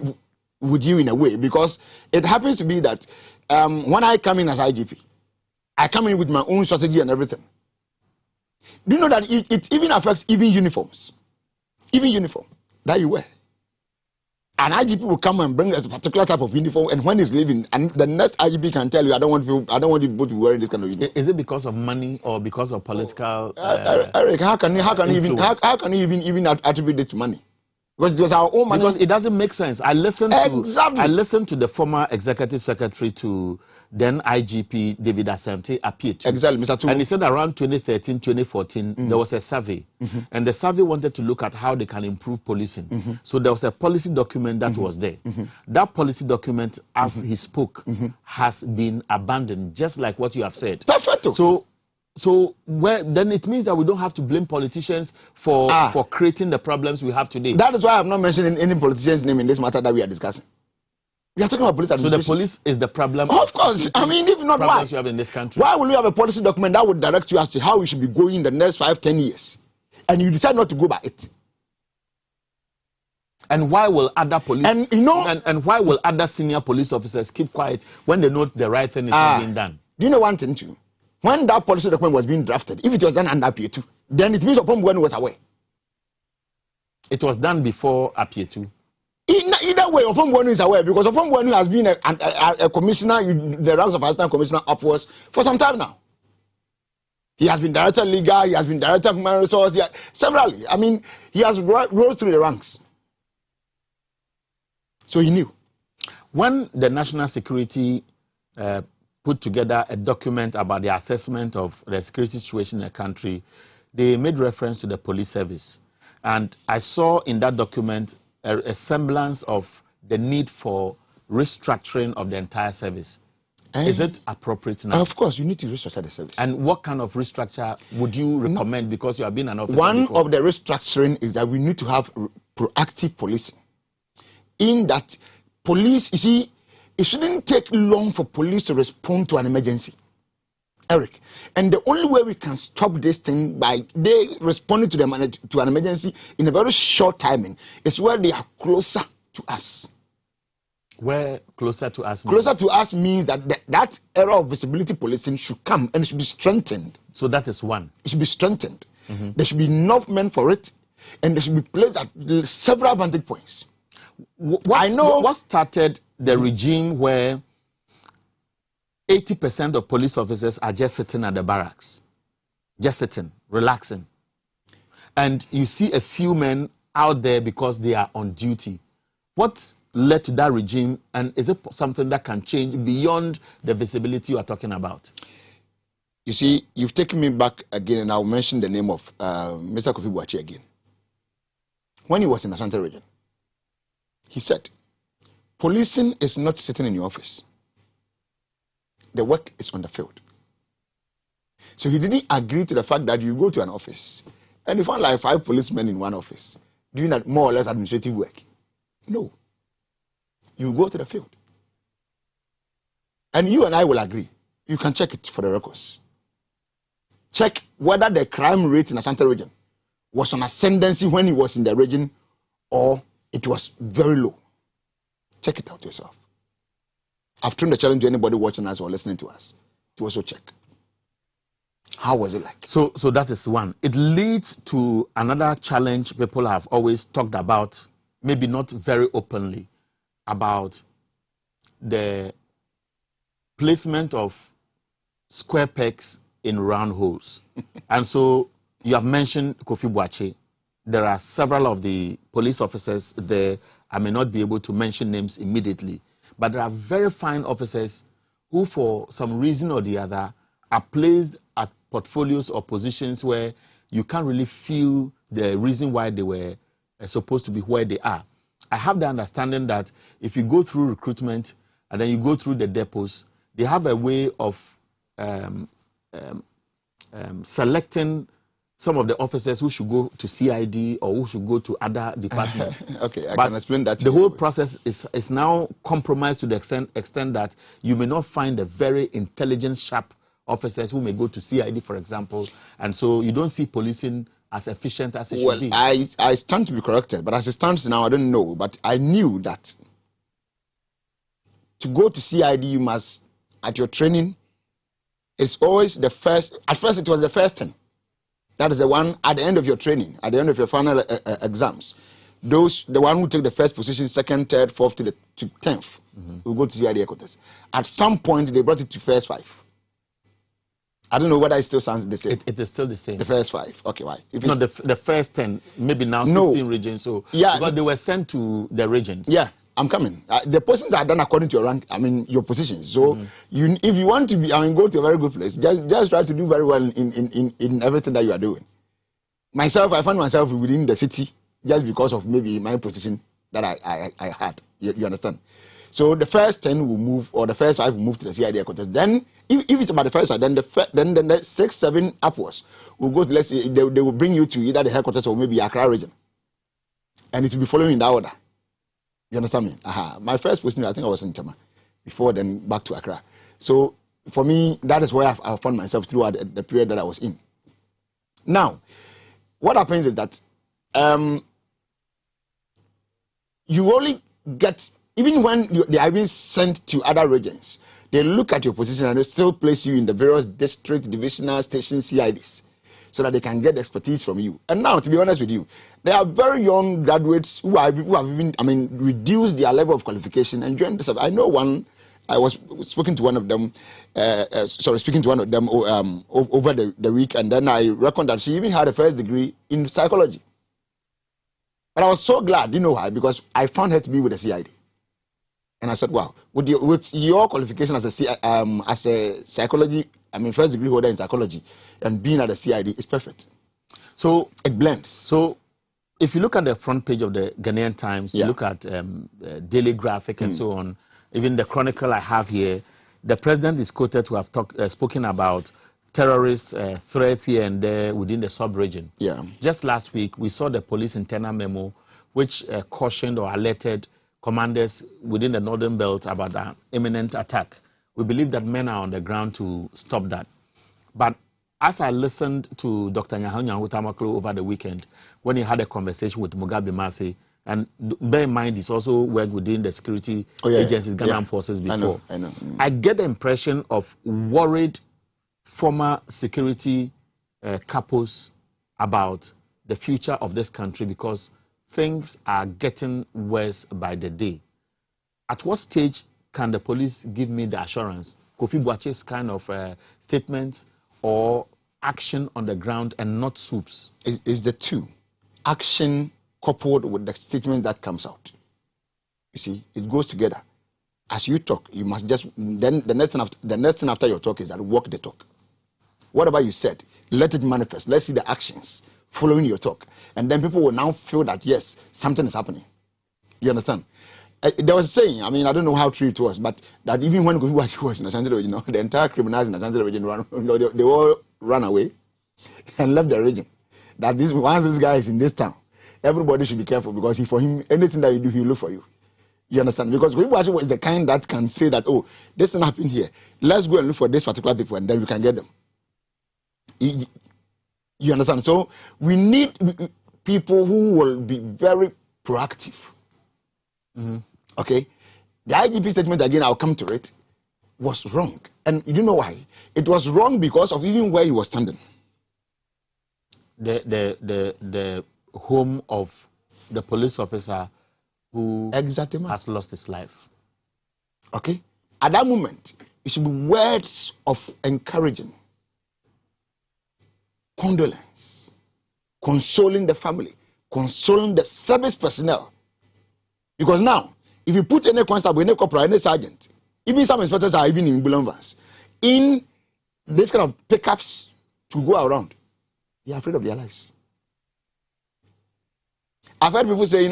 with you in a way, because it happens to be that when I come in as IGP, I come in with my own strategy and everything. Do you know that it even affects even uniforms? Even uniform that you wear. An IGP will come and bring a particular type of uniform, and when he's leaving, and the next IGP can tell you, I don't want you to be wearing this kind of uniform. Is it because of money or because of political? Eric, how can you even attribute this to money? Because it was our own money. Because it doesn't make sense. I listened to the former executive secretary to then IGP David Asante appear to. Exactly, Mr. Tu. And he said around 2013, 2014, there was a survey. And the survey wanted to look at how they can improve policing. So there was a policy document that was there. That policy document, as he spoke, has been abandoned, just like what you have said. Perfect. So then it means that we don't have to blame politicians for creating the problems we have today. That is why I'm not mentioning any politician's name in this matter that we are discussing. We are talking about police administration. So the police is the problem. Of course. I mean, if not, why? You have in this country. Why will you have a policy document that would direct you as to how we should be going in the next 5-10 years, and you decide not to go by it? And why will other police and why will other senior police officers keep quiet when they know the right thing is not being done? Do you know one thing too? When that policy document was being drafted, if it was done under Apietu, then it means Opombwenu was aware. It was done before Apietu. Either way, Opombwenu is aware, because Opombwenu has been a commissioner, the ranks of assistant commissioner upwards for some time now. He has been director legal, he has been director of human resources, severally. I mean, he has rose through the ranks. So he knew. When the national security put together a document about the assessment of the security situation in the country, they made reference to the police service. And I saw in that document a semblance of the need for restructuring of the entire service. Is it appropriate now? Of course, you need to restructure the service. And what kind of restructure would you recommend, because you have been an officer before? Of the restructuring is that we need to have proactive policing. In that police, you see, it shouldn't take long for police to respond to an emergency, Eric. And the only way we can stop this thing by they responding to an emergency in a very short timing is where they are closer to us. Where closer to us means? Closer to us means that that era of visibility policing should come and it should be strengthened. So that is one. It should be strengthened. There should be enough men for it, and they should be placed at several vantage points. What started the regime where 80% of police officers are just sitting at the barracks, just sitting, relaxing, and you see a few men out there because they are on duty? What led to that regime, and is it something that can change beyond the visibility you are talking about? You see, you've taken me back again, and I'll mention the name of Mr. Kofi Boakye again. When he was in the Ashanti region, he said, policing is not sitting in your office. The work is on the field. So he didn't agree to the fact that you go to an office and you find like 5 policemen in one office doing that more or less administrative work. No. You go to the field. And you and I will agree. You can check it for the records. Check whether the crime rate in Ashanti region was on ascendancy when he was in the region, or it was very low. Check it out yourself. I've thrown the challenge to anybody watching us or listening to us to also check. How was it like? So that is one. It leads to another challenge people have always talked about, maybe not very openly, about the placement of square pegs in round holes. And so you have mentioned Kofi Boakye. There are several of the police officers there. I may not be able to mention names immediately, but there are very fine officers who, for some reason or the other, are placed at portfolios or positions where you can't really feel the reason why they were supposed to be where they are. I have the understanding that if you go through recruitment and then you go through the depots, they have a way of selecting some of the officers who should go to CID or who should go to other departments. Okay, I can explain that. The whole process is now compromised to the extent that you may not find the very intelligent, sharp officers who may go to CID, for example, and so you don't see policing as efficient as it should be. I stand to be corrected, but as it stands now, I don't know. But I knew that to go to CID, you must, at your training, it's always the first. At first, it was the first 10. That is the one at the end of your training, at the end of your final exams. The one who take the first position, second, third, fourth to 10th, will go to CID headquarters. At some point, they brought it to first 5. I don't know whether it still sounds the same. It is still the same. The first 5. Okay, why? No, the first 10, maybe now 16 regions. So yeah, because they were sent to the regions. Yeah, I'm coming. The positions are done according to your rank. I mean, your positions. So if you want to be, go to a very good place. Just try to do very well in everything that you are doing. Myself, I found myself within the city just because of maybe my position that I had. You understand? So the first 10 will move, or the first 5 will move to the CID headquarters. Then, if it's about the first 5, then the 6, 7 upwards will go to, let's say, they will bring you to either the headquarters or maybe Accra region. And it will be following in that order. You understand me? My first position, I think I was in Tema. Before then, back to Accra. So, for me, that is where I found myself throughout the period that I was in. Now, what happens is that you only get... Even when they are being sent to other regions, they look at your position and they still place you in the various district, divisional, station CIDs so that they can get expertise from you. And now, to be honest with you, there are very young graduates who have even, reduced their level of qualification and joined this. I know one, I was speaking to one of them over the week, and then I reckoned that she even had a first degree in psychology. But I was so glad, you know why? Because I found her to be with the CID. And I said, wow, with your qualification as a psychology, first degree holder in psychology, and being at the CID is perfect. So it blends. So if you look at the front page of the Ghanaian Times, you look at Daily Graphic and so on, even the Chronicle I have here, the president is quoted to have spoken about terrorist threats here and there within the sub-region. Yeah. Just last week, we saw the police internal memo which cautioned or alerted commanders within the Northern Belt about an imminent attack. We believe that men are on the ground to stop that. But as I listened to Dr. Nyaho Tamaklo over the weekend, when he had a conversation with Mugabe Mase, and bear in mind he's also worked within the security agencies, Ghana Armed Forces before. I know. I get the impression of worried former security couples about the future of this country because things are getting worse by the day. At what stage can the police give me the assurance? Kofi Boakye's kind of statement or action on the ground and not swoops? Is the two. Action coupled with the statement that comes out. You see, it goes together. As you talk, you must just, then the next thing after your talk is that walk the talk. Whatever you said, let it manifest. Let's see the actions following your talk. And then people will now feel that, yes, something is happening. You understand? There was a saying, I don't know how true it was, but that even when Kofi was in Ashanti, the entire criminals in Ashanti region, they all ran away and left the region. That once this guy is in this town, everybody should be careful because for him, anything that you do, he'll look for you. You understand? Because Kofi is the kind that can say that, oh, this thing happened here. Let's go and look for this particular people and then we can get them. You understand? So we need people who will be very proactive. Okay? The IGP statement, again, I'll come to it. was wrong. And you know why? It was wrong because of even where he was standing. The home of the police officer who has lost his life. Okay? At that moment, it should be words of encouraging, condolence, consoling the family, consoling the service personnel. Because now, if you put any constable, any corporal, any sergeant, even some inspectors are even in ambulance vans, in this kind of pickups to go around, they are afraid of their lives. I've heard people say,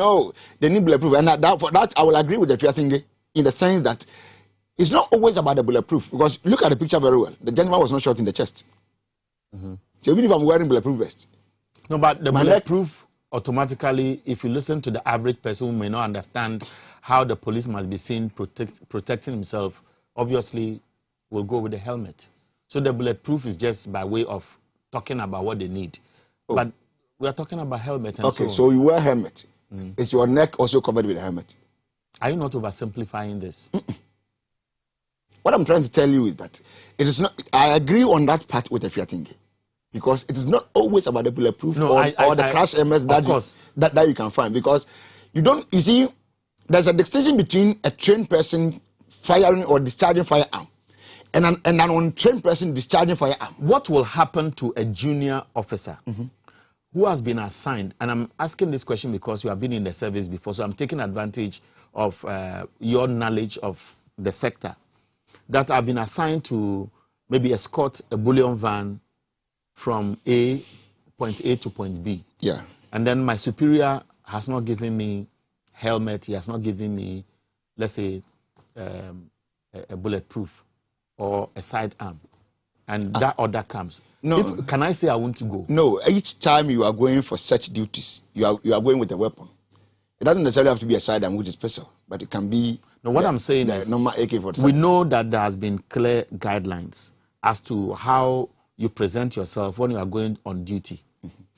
they need bulletproof, and for that I will agree with the Triatinge in the sense that it's not always about the bulletproof, because look at the picture very well. The gentleman was not shot in the chest. So even if I'm wearing bulletproof vest. No, but the bulletproof automatically, if you listen to the average person who may not understand how the police must be seen protecting himself, obviously will go with the helmet. So the bulletproof is just by way of talking about what they need. But we are talking about helmet. And okay, so you wear a helmet. Is your neck also covered with a helmet? Are you not oversimplifying this? What I'm trying to tell you is that it is not. I agree on that part with the Fiatinge, because it is not always about the bulletproof or the crash helmets that you can find. Because you see, there's a distinction between a trained person firing or discharging firearm and an untrained person discharging firearm. What will happen to a junior officer who has been assigned? And I'm asking this question because you have been in the service before, so I'm taking advantage of your knowledge of the sector, that have been assigned to maybe escort a bullion van from point A to point B. Yeah. And then my superior has not given me helmet, he has not given me, let's say, a bulletproof or a sidearm. And that order comes. No. Can I say I want to go? No. Each time you are going for such duties, you are going with a weapon. It doesn't necessarily have to be a sidearm, which is pistol, but it can be. No, what I'm saying is, normal AK-47. We know that there has been clear guidelines as to how you present yourself when you are going on duty.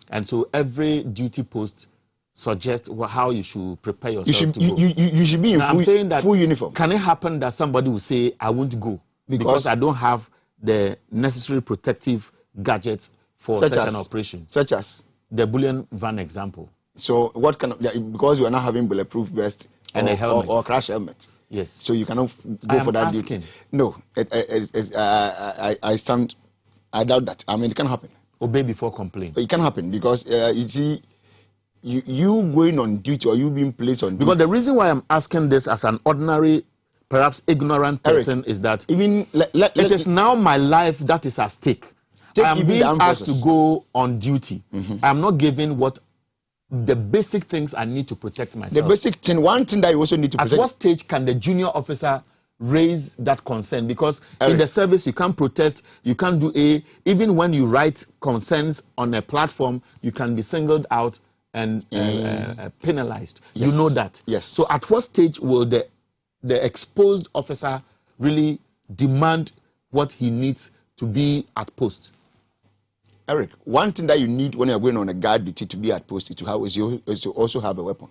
And so every duty post suggests how you should prepare yourself to go. You should be in full uniform. Can it happen that somebody will say, I won't go because I don't have the necessary protective gadgets for such an operation? Such as? The bullion van example. So what kind of, because you are not having bulletproof vest and a helmet or crash helmet. Yes. So you cannot go for that duty. No, I doubt that. I mean, it can happen. Obey before complain. It can happen because you see, you going on duty or you being placed on duty. Because the reason why I'm asking this as an ordinary, perhaps ignorant person, is that even it is now my life that is at stake. I am being asked to go on duty. I am not given what the basic things I need to protect myself. The basic thing, one thing that you also need to protect. At what stage can the junior officer raise that concern? Because in the service, you can't protest, you can't do even when you write concerns on a platform, you can be singled out and penalized. Yes. You know that. Yes. So at what stage will the exposed officer really demand what he needs to be at post? Eric, one thing that you need when you're going on a guard duty to be at post is to also have a weapon.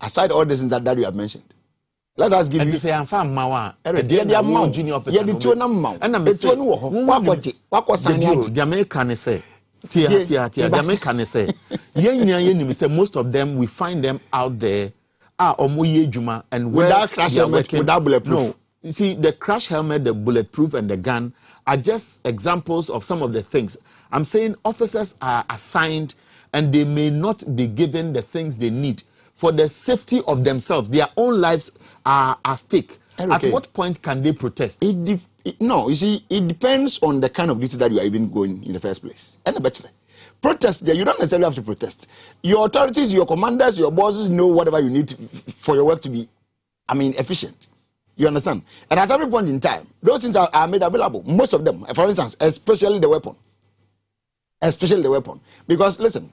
Aside all this that you have mentioned, let us give you. Say I'm fine, Mawa. Eric, they are more junior officer. Yeah, the two number. And I'm saying, the American say, the American say, most of them we find them out there. And without crash helmet, without bulletproof. No, you see, the crash helmet, the bulletproof, and the gun are just examples of some of the things. I'm saying officers are assigned and they may not be given the things they need for the safety of themselves. Their own lives are at stake. At what point can they protest? No, you see, it depends on the kind of duty that you are even going in the first place. And a bachelor. Protest there, you don't necessarily have to protest. Your authorities, your commanders, your bosses know whatever you need for your work to be, efficient. You understand? And at every point in time, those things are made available. Most of them, for instance, especially the weapon. Especially the weapon. Because, listen,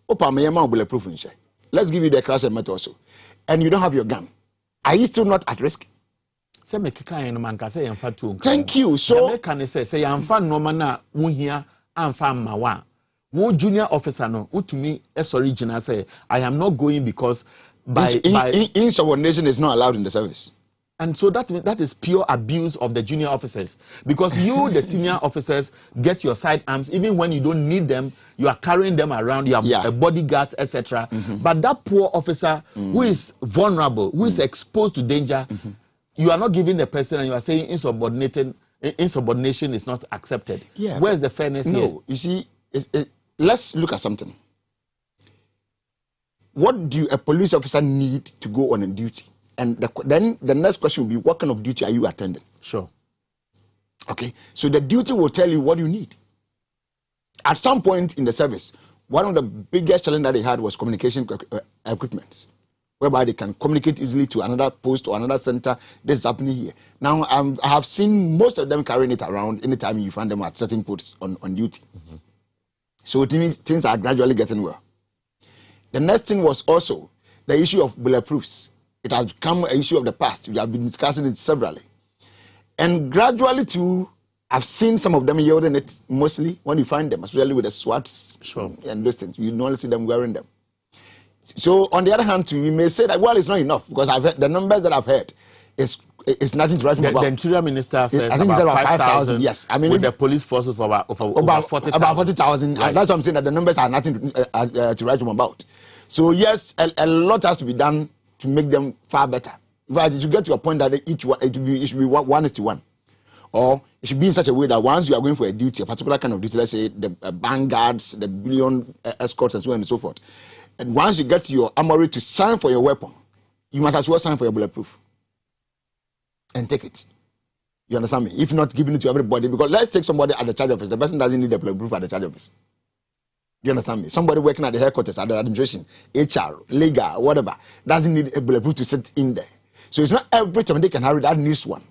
bulletproof. Let's give you the crash helmet also. And you don't have your gun. Are you still not at risk? Thank you. So, junior officer no utumi original say I am not going because insubordination is not allowed in the service. And so that is pure abuse of the junior officers, because you, the senior officers, get your sidearms even when you don't need them. You are carrying them around. You have a bodyguard, etc. But that poor officer who is vulnerable, who is exposed to danger, you are not giving the person, and you are saying insubordination is not accepted. Yeah, where's the fairness here? No, you see, let's look at something. What do a police officer need to go on a duty? And then the next question will be, what kind of duty are you attending? Sure. Okay, so the duty will tell you what you need. At some point in the service, one of the biggest challenges that they had was communication equipment, whereby they can communicate easily to another post or another center. This is happening here. Now, I have seen most of them carrying it around anytime you find them at certain posts on duty. So it means things are gradually getting well. The next thing was also the issue of bulletproofs. It has become an issue of the past. We have been discussing it severally. And gradually, too, I've seen some of them yielding it mostly when you find them, especially with the SWATs and those things. You normally see them wearing them. So, on the other hand, too, we may say that, well, it's not enough, because I've heard, the numbers that I've heard is nothing to write about. The Interior Minister says I think about 5,000, yes. I mean, with the police force of about 40,000. About 40,000. Right. That's what I'm saying, that the numbers are nothing to write home about. So, yes, a lot has to be done to make them far better. But you get to a point that it should be 1:1. Or it should be in such a way that once you are going for a duty, a particular kind of duty, let's say the bank guards, the bullion escorts, and so on and so forth, and once you get to your armory to sign for your weapon, you must as well sign for your bulletproof and take it. You understand me? If not, giving it to everybody, because let's take somebody at the charge office. The person doesn't need a bulletproof at the charge office. Do you understand me? Somebody working at the headquarters, at the administration, HR, legal, whatever, doesn't need a bulletproof to sit in there. So it's not every time they can have it, that needs one.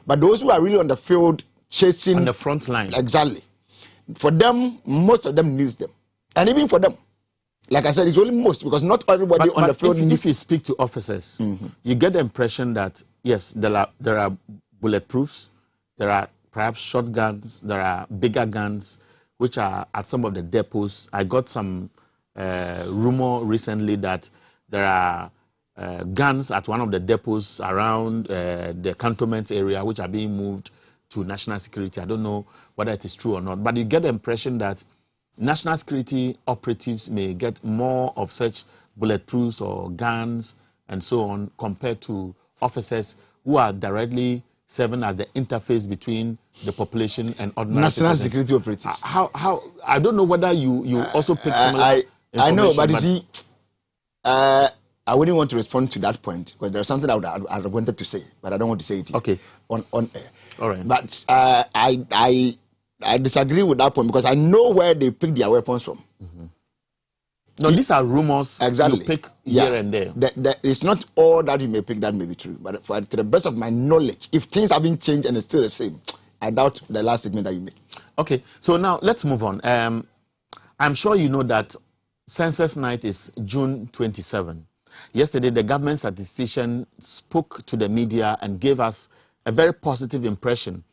But those who are really on the field chasing... On the front line. Exactly. For them, most of them needs them. And even for them, like I said, it's only most, because not everybody on the field needs... If you speak to officers, you get the impression that, yes, there are bulletproofs, there are perhaps shotguns, there are bigger guns, which are at some of the depots. I got some rumor recently that there are guns at one of the depots around the cantonment area, which are being moved to national security. I don't know whether it is true or not, but you get the impression that national security operatives may get more of such bulletproofs or guns and so on compared to officers who are directly serving as the interface between the population and ordinary national citizens. security operatives. How I don't know whether you also pick similar I know, but you see, I wouldn't want to respond to that point, because there's something I wanted to say, but I don't want to say it here on air. All right. But I disagree with that point, because I know where they pick their weapons from. No, these are rumors. Exactly. You pick here and there. It's not all that you may pick that may be true, but to the best of my knowledge, if things have been changed and it's still the same, I doubt the last statement that you make. Okay, so now let's move on. I'm sure you know that Census Night is June 27. Yesterday, the government statistician spoke to the media and gave us a very positive impression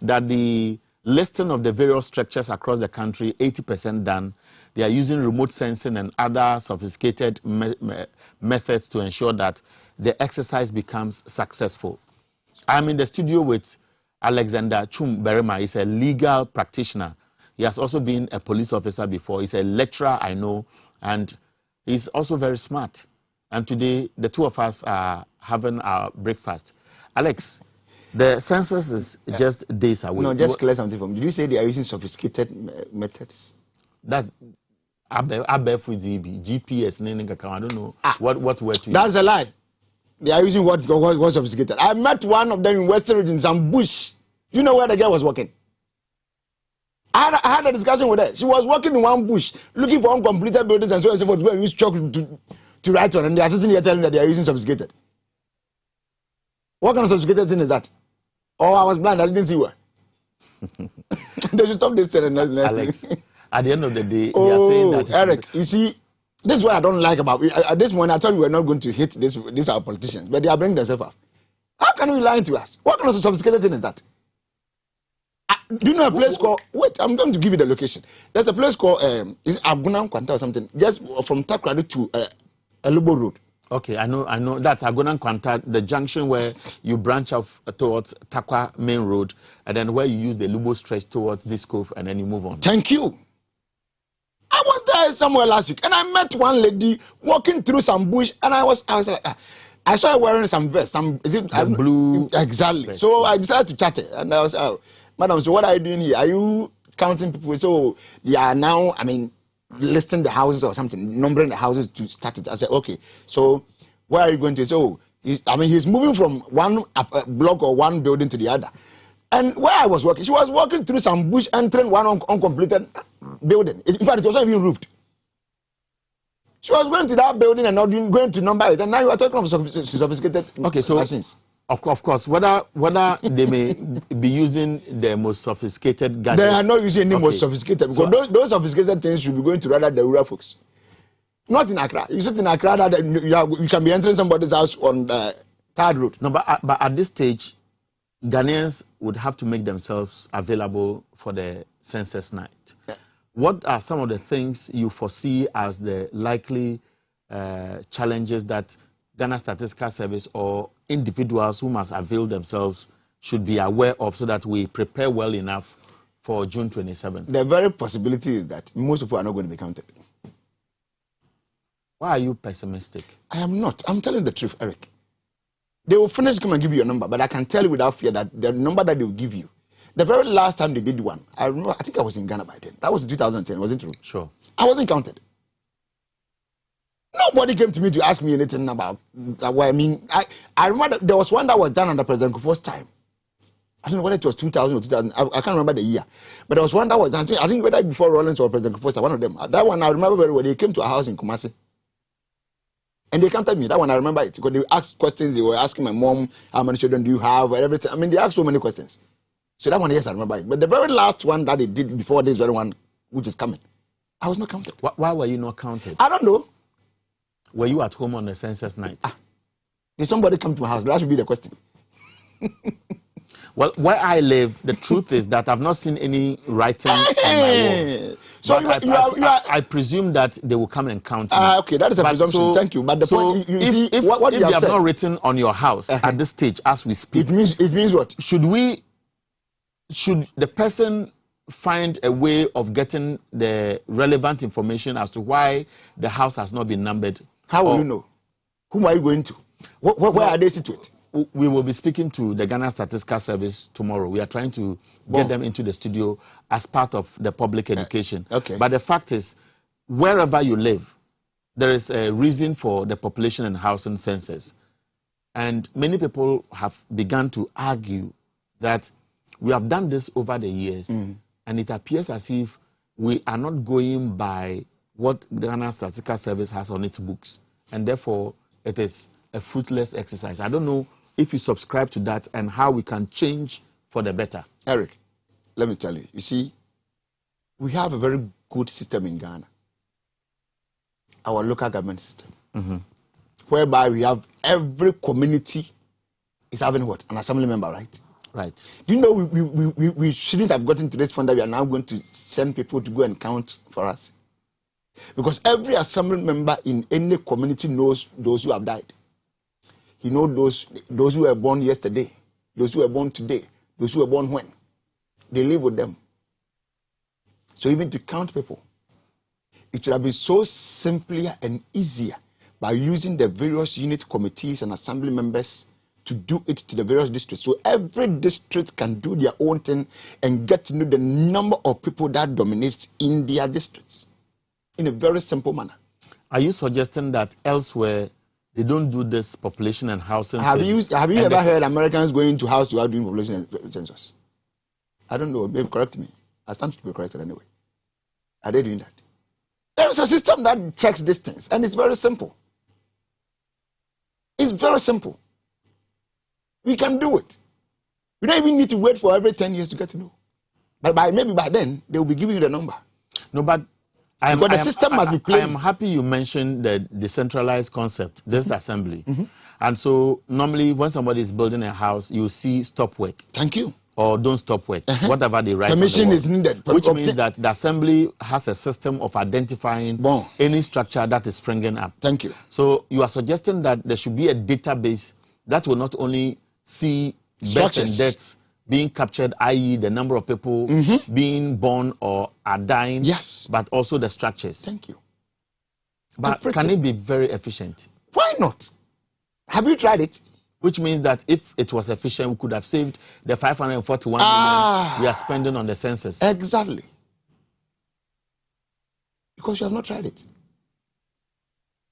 that the listing of the various structures across the country, 80% done. They are using remote sensing and other sophisticated methods to ensure that the exercise becomes successful. I'm in the studio with Alexander Chum Berima. He's a legal practitioner. He has also been a police officer before. He's a lecturer, I know, and he's also very smart. And today, the two of us are having our breakfast. Alex, the census is just days away. No, just clear something from you. Did you say they are using sophisticated methods? That's GPS, I don't know what word to use. That's a lie. They are using what sophisticated. I met one of them in Western Region, some bush. You know where the girl was working? I had a discussion with her. She was working in one bush, looking for uncompleted buildings and so on and so forth, where we use chalk to write on, and they are sitting here telling that they are using sophisticated. What kind of sophisticated thing is that? Oh, I was blind, I didn't see what. They should stop this. Alex, at the end of the day, they are saying that... Eric, you see, this is what I don't like about it. At this point, I thought we were not going to hit these our politicians, but they are bringing themselves up. How can you lie to us? What kind of sophisticated thing is that? Do you know a place called... Wait, I'm going to give you the location. There's a place called is Agunam Kwanta or something, just from Takrady to Elubo Road. Okay, I know. That's Agona Kwanta, the junction where you branch off towards Takwa Main Road, and then where you use the Lubo stretch towards this cove, and then you move on. Thank you. I was there somewhere last week, and I met one lady walking through some bush, and I was like, I saw her wearing some vest, blue. Exactly. Vest. So I decided to chat her, and I was, madam, so what are you doing here? Are you counting people? So they are now, listing the houses or something, numbering the houses to start it. I said, okay, so where are you going to? So, he's moving from one block or one building to the other. And where I was working, she was walking through some bush, entering one uncompleted building. In fact, it was not even roofed. She was going to that building and not going to number it. And now you are talking of sophisticated machines. Of course, whether they may be using the most sophisticated gadgets. They are not using any most sophisticated, because those sophisticated things should be going to rather the rural folks. Not in Accra. You sit in Accra, you can be entering somebody's house on the third road. No, but at this stage, Ghanaians would have to make themselves available for the census night. Yeah. What are some of the things you foresee as the likely challenges that Ghana Statistical Service or individuals who must avail themselves should be aware of, so that we prepare well enough for June 27th? The very possibility is that most people are not going to be counted. Why are you pessimistic? I am not. I'm telling the truth, Eric. They will finish, come and give you a number, but I can tell you without fear that the number that they will give you, the very last time they did one, I remember, I think I was in Ghana by then. That was 2010, wasn't it true? Sure. I wasn't counted. Nobody came to me to ask me anything about what I mean. I remember there was one that was done under President Kufuor's time. I don't know whether it was 2000 or 2000. I can't remember the year. But there was one that was done, I think whether before Rollins or President Kufuor's time, one of them. That one I remember very well. They came to a house in Kumasi. And they counted me. That one I remember it. Because they asked questions. They were asking my mom, how many children do you have, and everything. They asked so many questions. So that one, yes, I remember it. But the very last one that they did before this very one, which is coming, I was not counted. Why were you not counted? I don't know. Were you at home on the census night? Did somebody come to my house? That should be the question. Well, where I live, the truth is that I've not seen any writing on my wall. So I presume that they will come and count me. Okay, that is a presumption. Thank you. But the point, you see, what you have not written on your house at this stage as we speak, it means what? Should the person find a way of getting the relevant information as to why the house has not been numbered? How will you know? Whom are you going to? Where are they situated? We will be speaking to the Ghana Statistical Service tomorrow. We are trying to get them into the studio as part of the public education. Okay. But the fact is, wherever you live, there is a reason for the population and housing census. And many people have begun to argue that we have done this over the years, and it appears as if we are not going by what the Ghana Statistical Service has on its books, and therefore it is a fruitless exercise. I don't know if you subscribe to that and how we can change for the better. Eric, let me tell you, you see, we have a very good system in Ghana, our local government system, whereby we have every community is having what? An assembly member, right? Right. Do you know we shouldn't have gotten to this point that we are now going to send people to go and count for us? Because every assembly member in any community knows those who have died. He knows those who were born yesterday, those who were born today, those who were born when. They live with them. So even to count people, it should have been so simpler and easier by using the various unit committees and assembly members to do it to the various districts. So every district can do their own thing and get to know the number of people that dominates in their districts in a very simple manner. Are you suggesting that elsewhere they don't do this population and housing? Have you ever heard Americans going to house to house doing population census? I don't know. Maybe correct me. I stand to be corrected anyway. Are they doing that? There is a system that checks these things, and it's very simple. It's very simple. We can do it. We don't even need to wait for every 10 years to get to know. But maybe by then, they will be giving you the number. No, but the system must be placed. I am happy you mentioned the decentralized concept, this assembly. And so normally when somebody is building a house, you see stop work. Thank you. or don't stop work, whatever they write. Permission is needed. Which means that the assembly has a system of identifying any structure that is springing up. Thank you. So you are suggesting that there should be a database that will not only see births and deaths being captured, i.e. the number of people being born or are dying, but also the structures. Thank you. But can it be very efficient? Why not? Have you tried it? Which means that if it was efficient, we could have saved the 541 million we are spending on the census. Exactly. Because you have not tried it.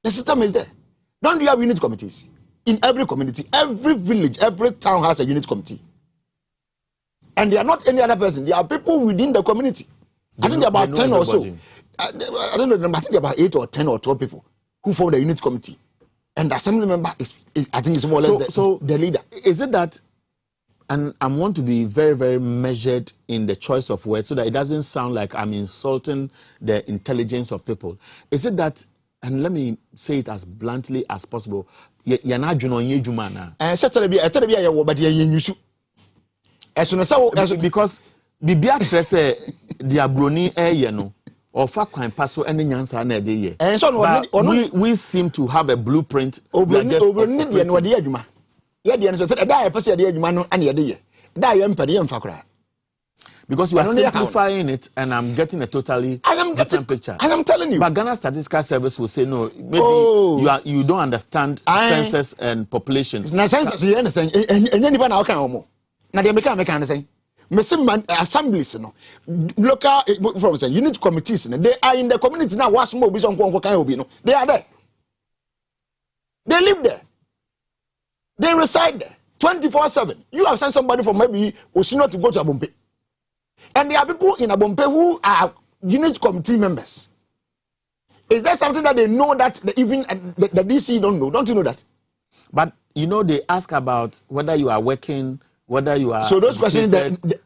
The system is there. Don't you have unit committees? In every community, every village, every town has a unit committee. And they are not any other person. They are people within the community. I think there are about 10 or so. I don't know the number. I think there are about 8 or 10 or 12 people who form the unit committee. And the assembly member is I think, is more or less the leader. Is it that, and I want to be very, very measured in the choice of words so that it doesn't sound like I'm insulting the intelligence of people. Is it that, and let me say it as bluntly as possible, you're not doing jumana? Because Bibia Tresse, the Abroni Ayano, or Fakwan Paso and the Yansa Nede. And so we seem to have a blueprint. Over the because you are simplifying it, and I'm getting a totally different picture. I am telling you. But Ghana Statistical Service will say no. Maybe you don't understand census and populations. Now census you understand? And anyone now can now they make understand. Man, assemblies, no, local from unit committees, they are in the community now. What's more, they are there. They live there. They reside there 24/7. You have sent somebody from maybe Osino to go to Abompe, and there are people in Abompe who are unit committee members. Is there something that they know that even the DC don't know? Don't you know that? But you know, they ask about whether you are working. Whether you are so those questions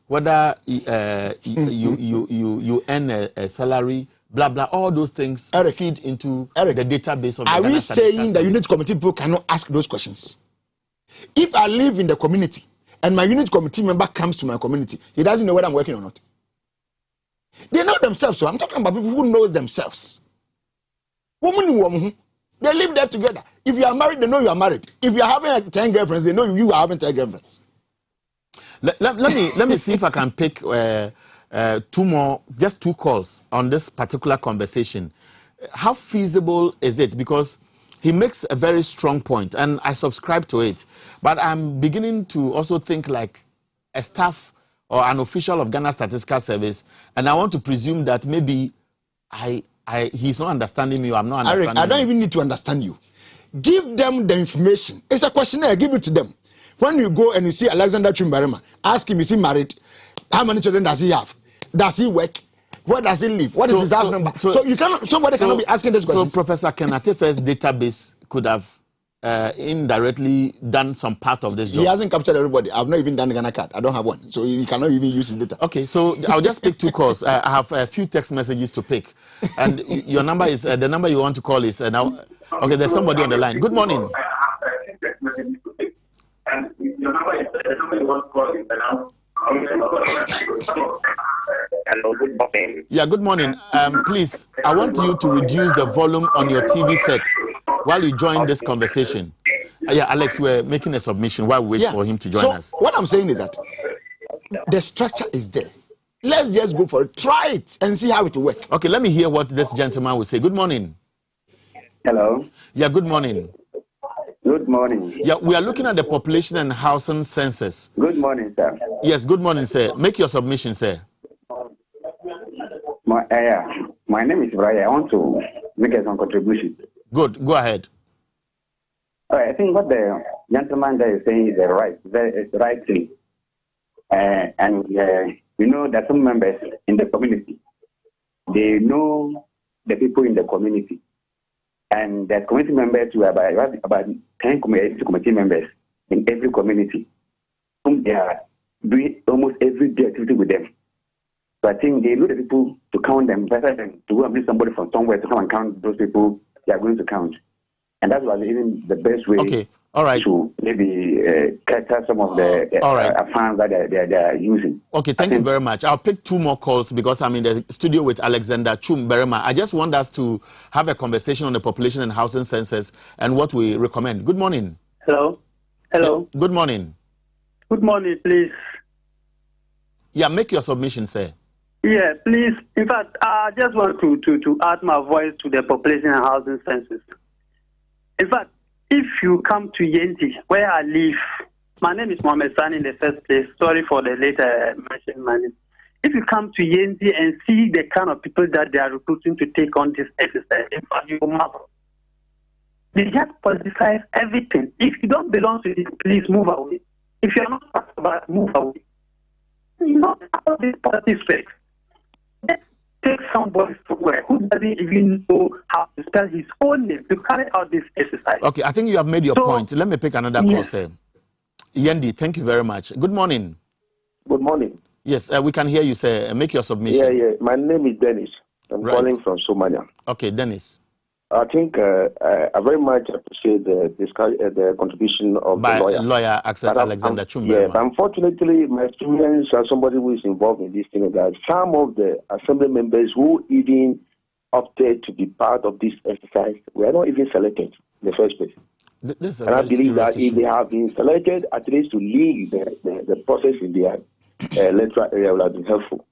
whether you earn a salary, blah blah, all those things feed into the database of the Are we saying the unit committee people cannot ask those questions? If I live in the community and my unit committee member comes to my community, he doesn't know whether I'm working or not. They know themselves, so I'm talking about people who know themselves. Woman, they live there together. If you are married, they know you are married. If you are having 10 girlfriends, they know you are having 10 girlfriends. Let me see if I can pick just two calls on this particular conversation. How feasible is it? Because he makes a very strong point, and I subscribe to it. But I'm beginning to also think like a staff or an official of Ghana Statistical Service, and I want to presume that maybe he's not understanding me, or I'm not understanding I don't even need to understand you. Give them the information. It's a questionnaire. Give it to them. When you go and you see Alexander Chimbarema, ask him, is he married? How many children does he have? Does he work? Where does he live? What is his house number? So you cannot. Somebody cannot be asking this question. So Professor Kenatefe's database could have indirectly done some part of this job. He hasn't captured everybody. I've not even done the Ghana card. I don't have one, so he cannot even use his data. Okay, so I'll just pick two calls. I have a few text messages to pick, and your number is the number you want to call is now. Okay, there's somebody on the line. Good morning. Hello, good morning. Yeah, good morning. Please, I want you to reduce the volume on your TV set while you join this conversation. Yeah, Alex, we're making a submission while we wait for him to join us. What I'm saying is that the structure is there. Let's just go for it. Try it and see how it will work. Okay, let me hear what this gentleman will say. Good morning. Hello. Yeah, good morning. Good morning. Yeah, we are looking at the population and housing census. Good morning, sir. Yes, good morning, sir. Make your submission, sir. My name is Brian. I want to make some contribution. Good. Go ahead. All right, I think what the gentleman there is saying is the right thing. You know that some members in the community, they know the people in the community. And the community members, we have about 10 committee members in every community, whom they are doing almost every day activity with them. So I think they know the people to count them better than to go and bring somebody from somewhere to come and count those people they are going to count. And that was even the best way. Okay. All right. To maybe cater some of the funds that they are using. Okay, thank you very much. I'll pick 2 more calls because I'm in the studio with Alexander Chum Berema. I just want us to have a conversation on the population and housing census and what we recommend. Good morning. Hello. Hello. Good morning. Good morning, please. Yeah, make your submission, sir. Yeah, please. In fact, I just want to add my voice to the population and housing census. In fact, if you come to Yenti, where I live, my name is Mohammed Sani in the first place. Sorry for the later mentioned my name. If you come to Yenti and see the kind of people that they are recruiting to take on this exercise, in fact, you will marvel. They just politicize everything. If you don't belong to this, please move away. If you're not part of it, move away. You know how this politics works. Let's take somebody somewhere who doesn't even know how to spell his own name to carry out this exercise. Okay, I think you have made your point. Let me pick another call, sir. Yendi, thank you very much. Good morning. Good morning. Yes, we can hear you, sir. Make your submission. Yeah. My name is Dennis. I'm calling from Somalia. Okay, Dennis. I think I very much appreciate the contribution of the lawyer Alexander Chum. Yes, unfortunately, my experience as somebody who is involved in this thing is that some of the assembly members who even opted to be part of this exercise were not even selected in the first place. And I believe that if they have been selected, at least to lead the process in their electoral area would have been helpful.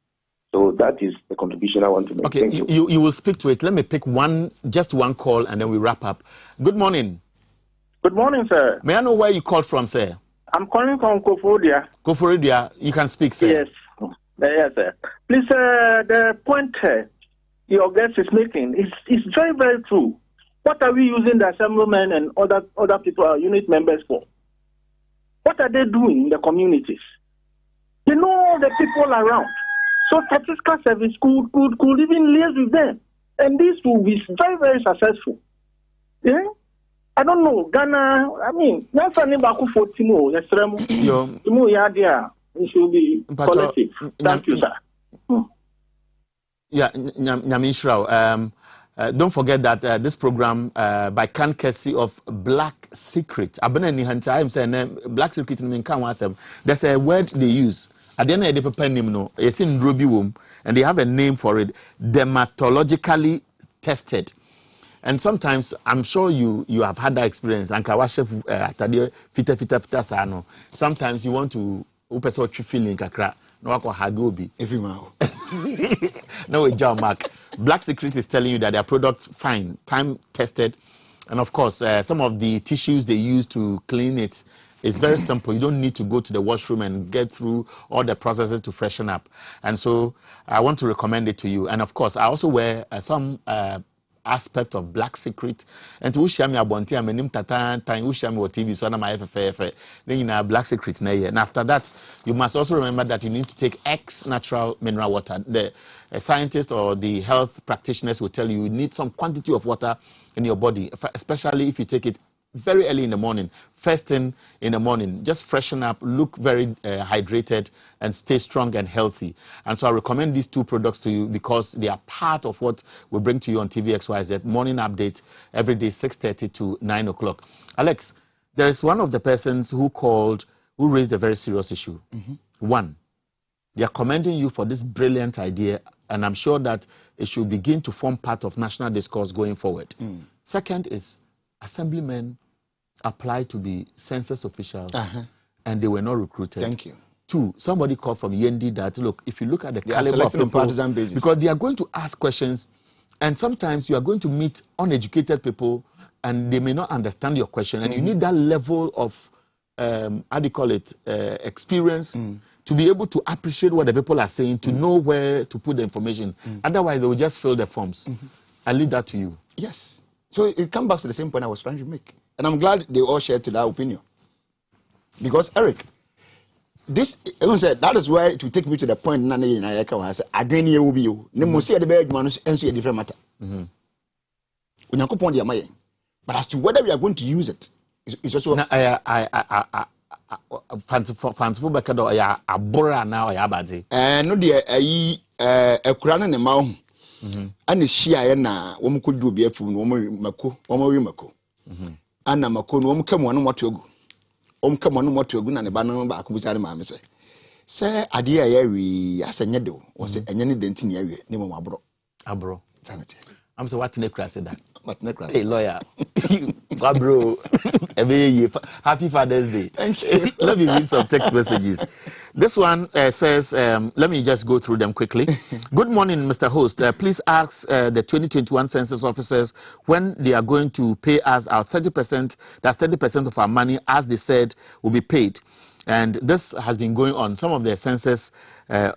So that is the contribution I want to make. Okay, Thank you. You will speak to it. Let me pick just one call and then we wrap up. Good morning. Good morning, sir. May I know where you called from, sir? I'm calling from Koforidua. Koforidua, you can speak, sir. Yes. Yes, sir. Please, the point your guest is making is very, very true. What are we using the assemblymen and other people, our unit members for? What are they doing in the communities? They know the people around. So statistical service could even liaise with them. And this will be very, very successful. Yeah? I don't know. Ghana, I mean, that's a neighbor for Timo. Timo Yadia. It should be collective. Thank you, sir. Yeah, Nyamishrao. Don't forget that this program by courtesy of Black Secret. I'm saying Black Secret in Kanwasem. There's a word they use. At the end of the paper name, no, it's in Ruby Womb, and they have a name for it, dermatologically tested. And sometimes, I'm sure you have had that experience. Sometimes you want to feeling kakra. No, Mark. Black Secret is telling you that their products fine, time tested, and of course, some of the tissues they use to clean it. It's very simple. You don't need to go to the washroom and get through all the processes to freshen up. And so I want to recommend it to you. And of course, I also wear some aspect of Black Secret. And to share me abonti amenim tatan time who share me TV so na my FFF. Then you know Black Secret na here. And after that, you must also remember that you need to take X natural mineral water. The scientists or the health practitioners will tell you need some quantity of water in your body, especially if you take it very early in the morning, first thing in the morning. Just freshen up, look very hydrated, and stay strong and healthy. And so I recommend these 2 products to you because they are part of what we bring to you on TVXYZ morning update every day, 6:30 to 9 o'clock. Alex, there is one of the persons who raised a very serious issue. One, they are commending you for this brilliant idea, and I'm sure that it should begin to form part of national discourse going forward. Second is, assemblymen applied to be census officials and they were not recruited. Thank you. 2, somebody called from Yendi that, look, if you look at the caliber of people, partisan basis. because they are going to ask questions, and sometimes you are going to meet uneducated people and they may not understand your question, and you need that level of, experience to be able to appreciate what the people are saying, to know where to put the information. Otherwise, they will just fill the forms. I leave that to you. Yes. So it comes back to the same point I was trying to make. And I'm glad they all shared to that opinion. Because, Eric, that is where it will take me to the point I said, I didn't hear you. See the bed man and see a different matter. But as to whether we are going to use it, it's also fanciful back at a bora now, Yabadi. And no, dear, a crown and a mouth. And the Shia na woman could do be a fool, woman Mako. ana makono omkam wonu motogu omkam wonu motogu na ne ba no ba akubusare maame se ade a yawi asenye de wo se enye ne denti ne yawi ne mo abro sanity I'm so what Nekra said that. What Nekra? Hey, lawyer. Bro. Happy Father's Day. Thank you. Let me read some text messages. This one says, let me just go through them quickly. Good morning, Mr. Host. Please ask the 2021 census officers when they are going to pay us our 30%, that's 30% of our money, as they said, will be paid. And this has been going on. Some of the census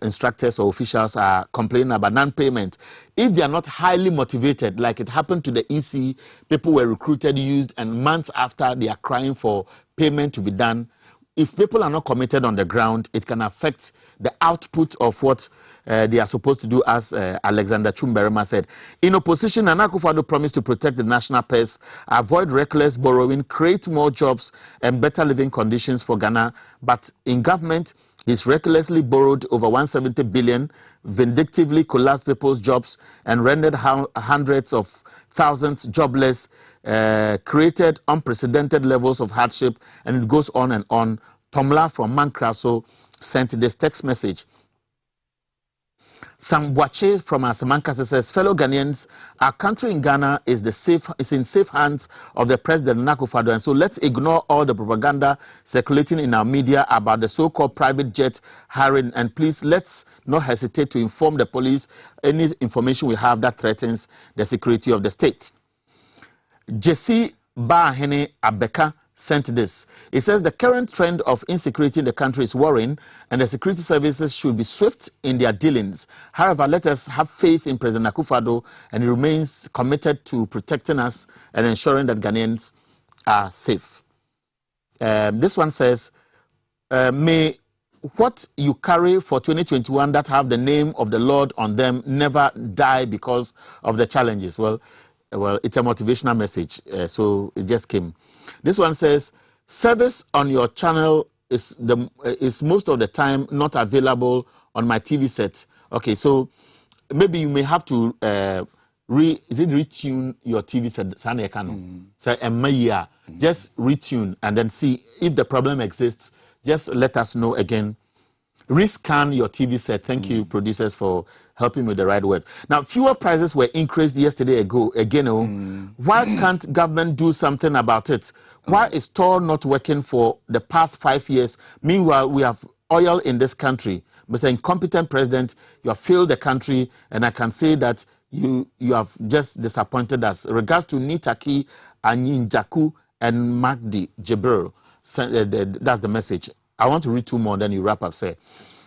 instructors or officials are complaining about non-payment. If they are not highly motivated, like it happened to the EC, people were recruited, used, and months after they are crying for payment to be done. If people are not committed on the ground, it can affect the output of what they are supposed to do, as Alexander Chumberema said. In opposition, Nana Akufo-Addo promised to protect the national purse, avoid reckless borrowing, create more jobs and better living conditions for Ghana. But in government, he's recklessly borrowed over 170 billion, vindictively collapsed people's jobs and rendered hundreds of thousands jobless, created unprecedented levels of hardship, and it goes on and on. Tomla from Mankraso sent this text message. Sam Boache from Asamanka says, fellow Ghanaians, our country in Ghana is in safe hands of the President Akufo-Addo, and so let's ignore all the propaganda circulating in our media about the so-called private jet hiring, and please let's not hesitate to inform the police any information we have that threatens the security of the state. Jesse Bahene Abeka sent this. It says the current trend of insecurity in the country is worrying and the security services should be swift in their dealings. However, let us have faith in President Akufo-Addo, and he remains committed to protecting us and ensuring that Ghanaians are safe. This one says, may what you carry for 2021 that have the name of the Lord on them never die because of the challenges. Well, it's a motivational message, so it just came. This one says, service on your channel is most of the time not available on my TV set. Okay, so maybe you may have to retune your TV set. So just retune and then see if the problem exists. Just let us know again. Rescan your TV set. Thank you, producers, for helping with the right word. Now, fuel prices were increased yesterday again. Why can't government do something about it? Why is Tor not working for the past 5 years? Meanwhile, we have oil in this country. Mr. Incompetent President, you have failed the country, and I can say that you have just disappointed us. Regards to Nitaki, Anyinjaku, and Magdi Jibril. That's the message. I want to read two more, then you wrap up, say.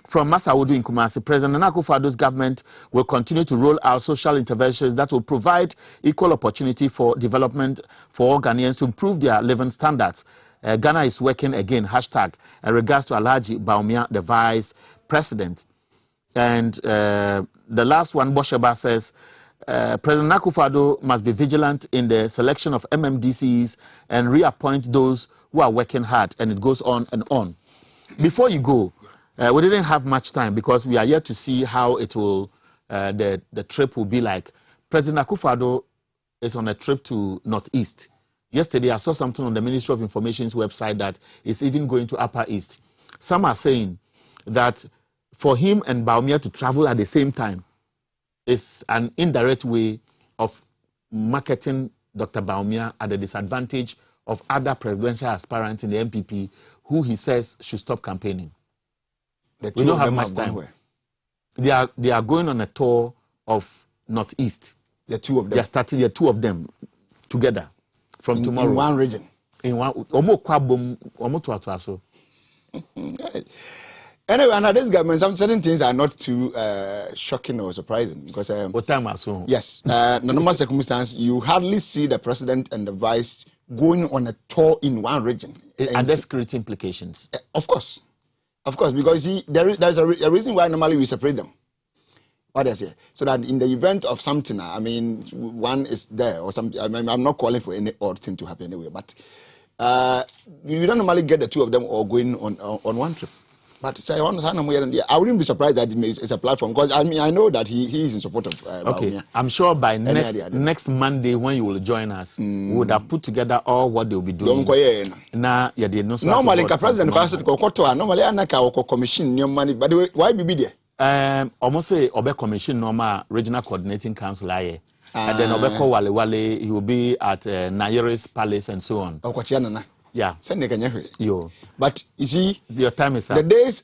From Masaudu in Kumasi, President Akufo-Addo's government will continue to roll out social interventions that will provide equal opportunity for development for all Ghanaians to improve their living standards. Ghana is working again, hashtag, in regards to Alhaji Baumia, the Vice President. And the last one, Bosheba says, President Akufo-Addo must be vigilant in the selection of MMDCs and reappoint those who are working hard, and it goes on and on. Before you go, we didn't have much time because we are yet to see how it will, the trip will be like. President Akufo-Addo is on a trip to Northeast. Yesterday, I saw something on the Ministry of Information's website that is even going to Upper East. Some are saying that for him and Baumia to travel at the same time is an indirect way of marketing Dr. Baumia at the disadvantage of other presidential aspirants in the MPP who he says should stop campaigning. We don't have much time. They are going on a tour of Northeast. The two of them. They are starting the two of them together from tomorrow. In one region. In one. Anyway, under this government, some certain things are not too shocking or surprising because what time as well? Yes, in normal circumstance, you hardly see the president and the vice going on a tour in one region. And there's security implications. Of course, because see, there's a reason why normally we separate them. What I say, so that in the event of something, I mean, one is there or something. I mean, I'm not calling for any odd thing to happen anyway, but you don't normally get the two of them all going on one trip. But say, I wouldn't be surprised that it's a platform because I mean I know that he is in support of. Okay, Baumia. I'm sure by next Monday when you will join us, we would have put together all what they will be doing. Now, yeah, they know. Normally, the president normally I commission new money, but why be there? Almost say Obe Commission normal regional coordinating council and then Obe Wale he will be at Nairobi's Palace and so on. Yeah. Yo. But you see, your time is up. The days.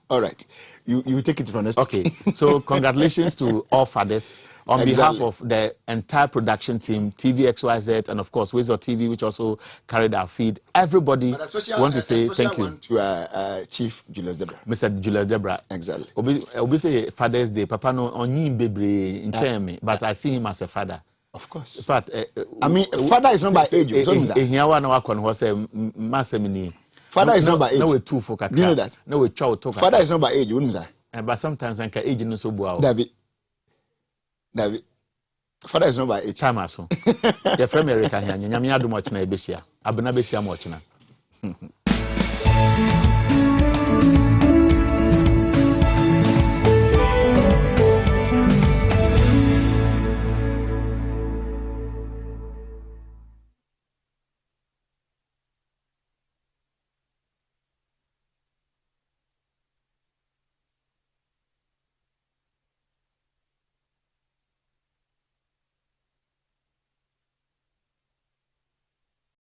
All right. You take it from us. Okay. So congratulations to all fathers on behalf of the entire production team, TV XYZ, and of course Xyz TV, which also carried our feed. Everybody want to say thank you to Chief Julius Debra. Mr. Julius Debra. Exactly. Obi say Father's Day. Papa no only baby in Chemi, but I see him as a father. Of course. In fact, I mean, father is not by age. Father is not by age. No, we two for do you know that? No, we chow talk. Father is not by age. But sometimes I can age no so bow. David. Father is not by age. Time aso. Your friend America here. Nyamia do much na ebesia. Abena besia much na.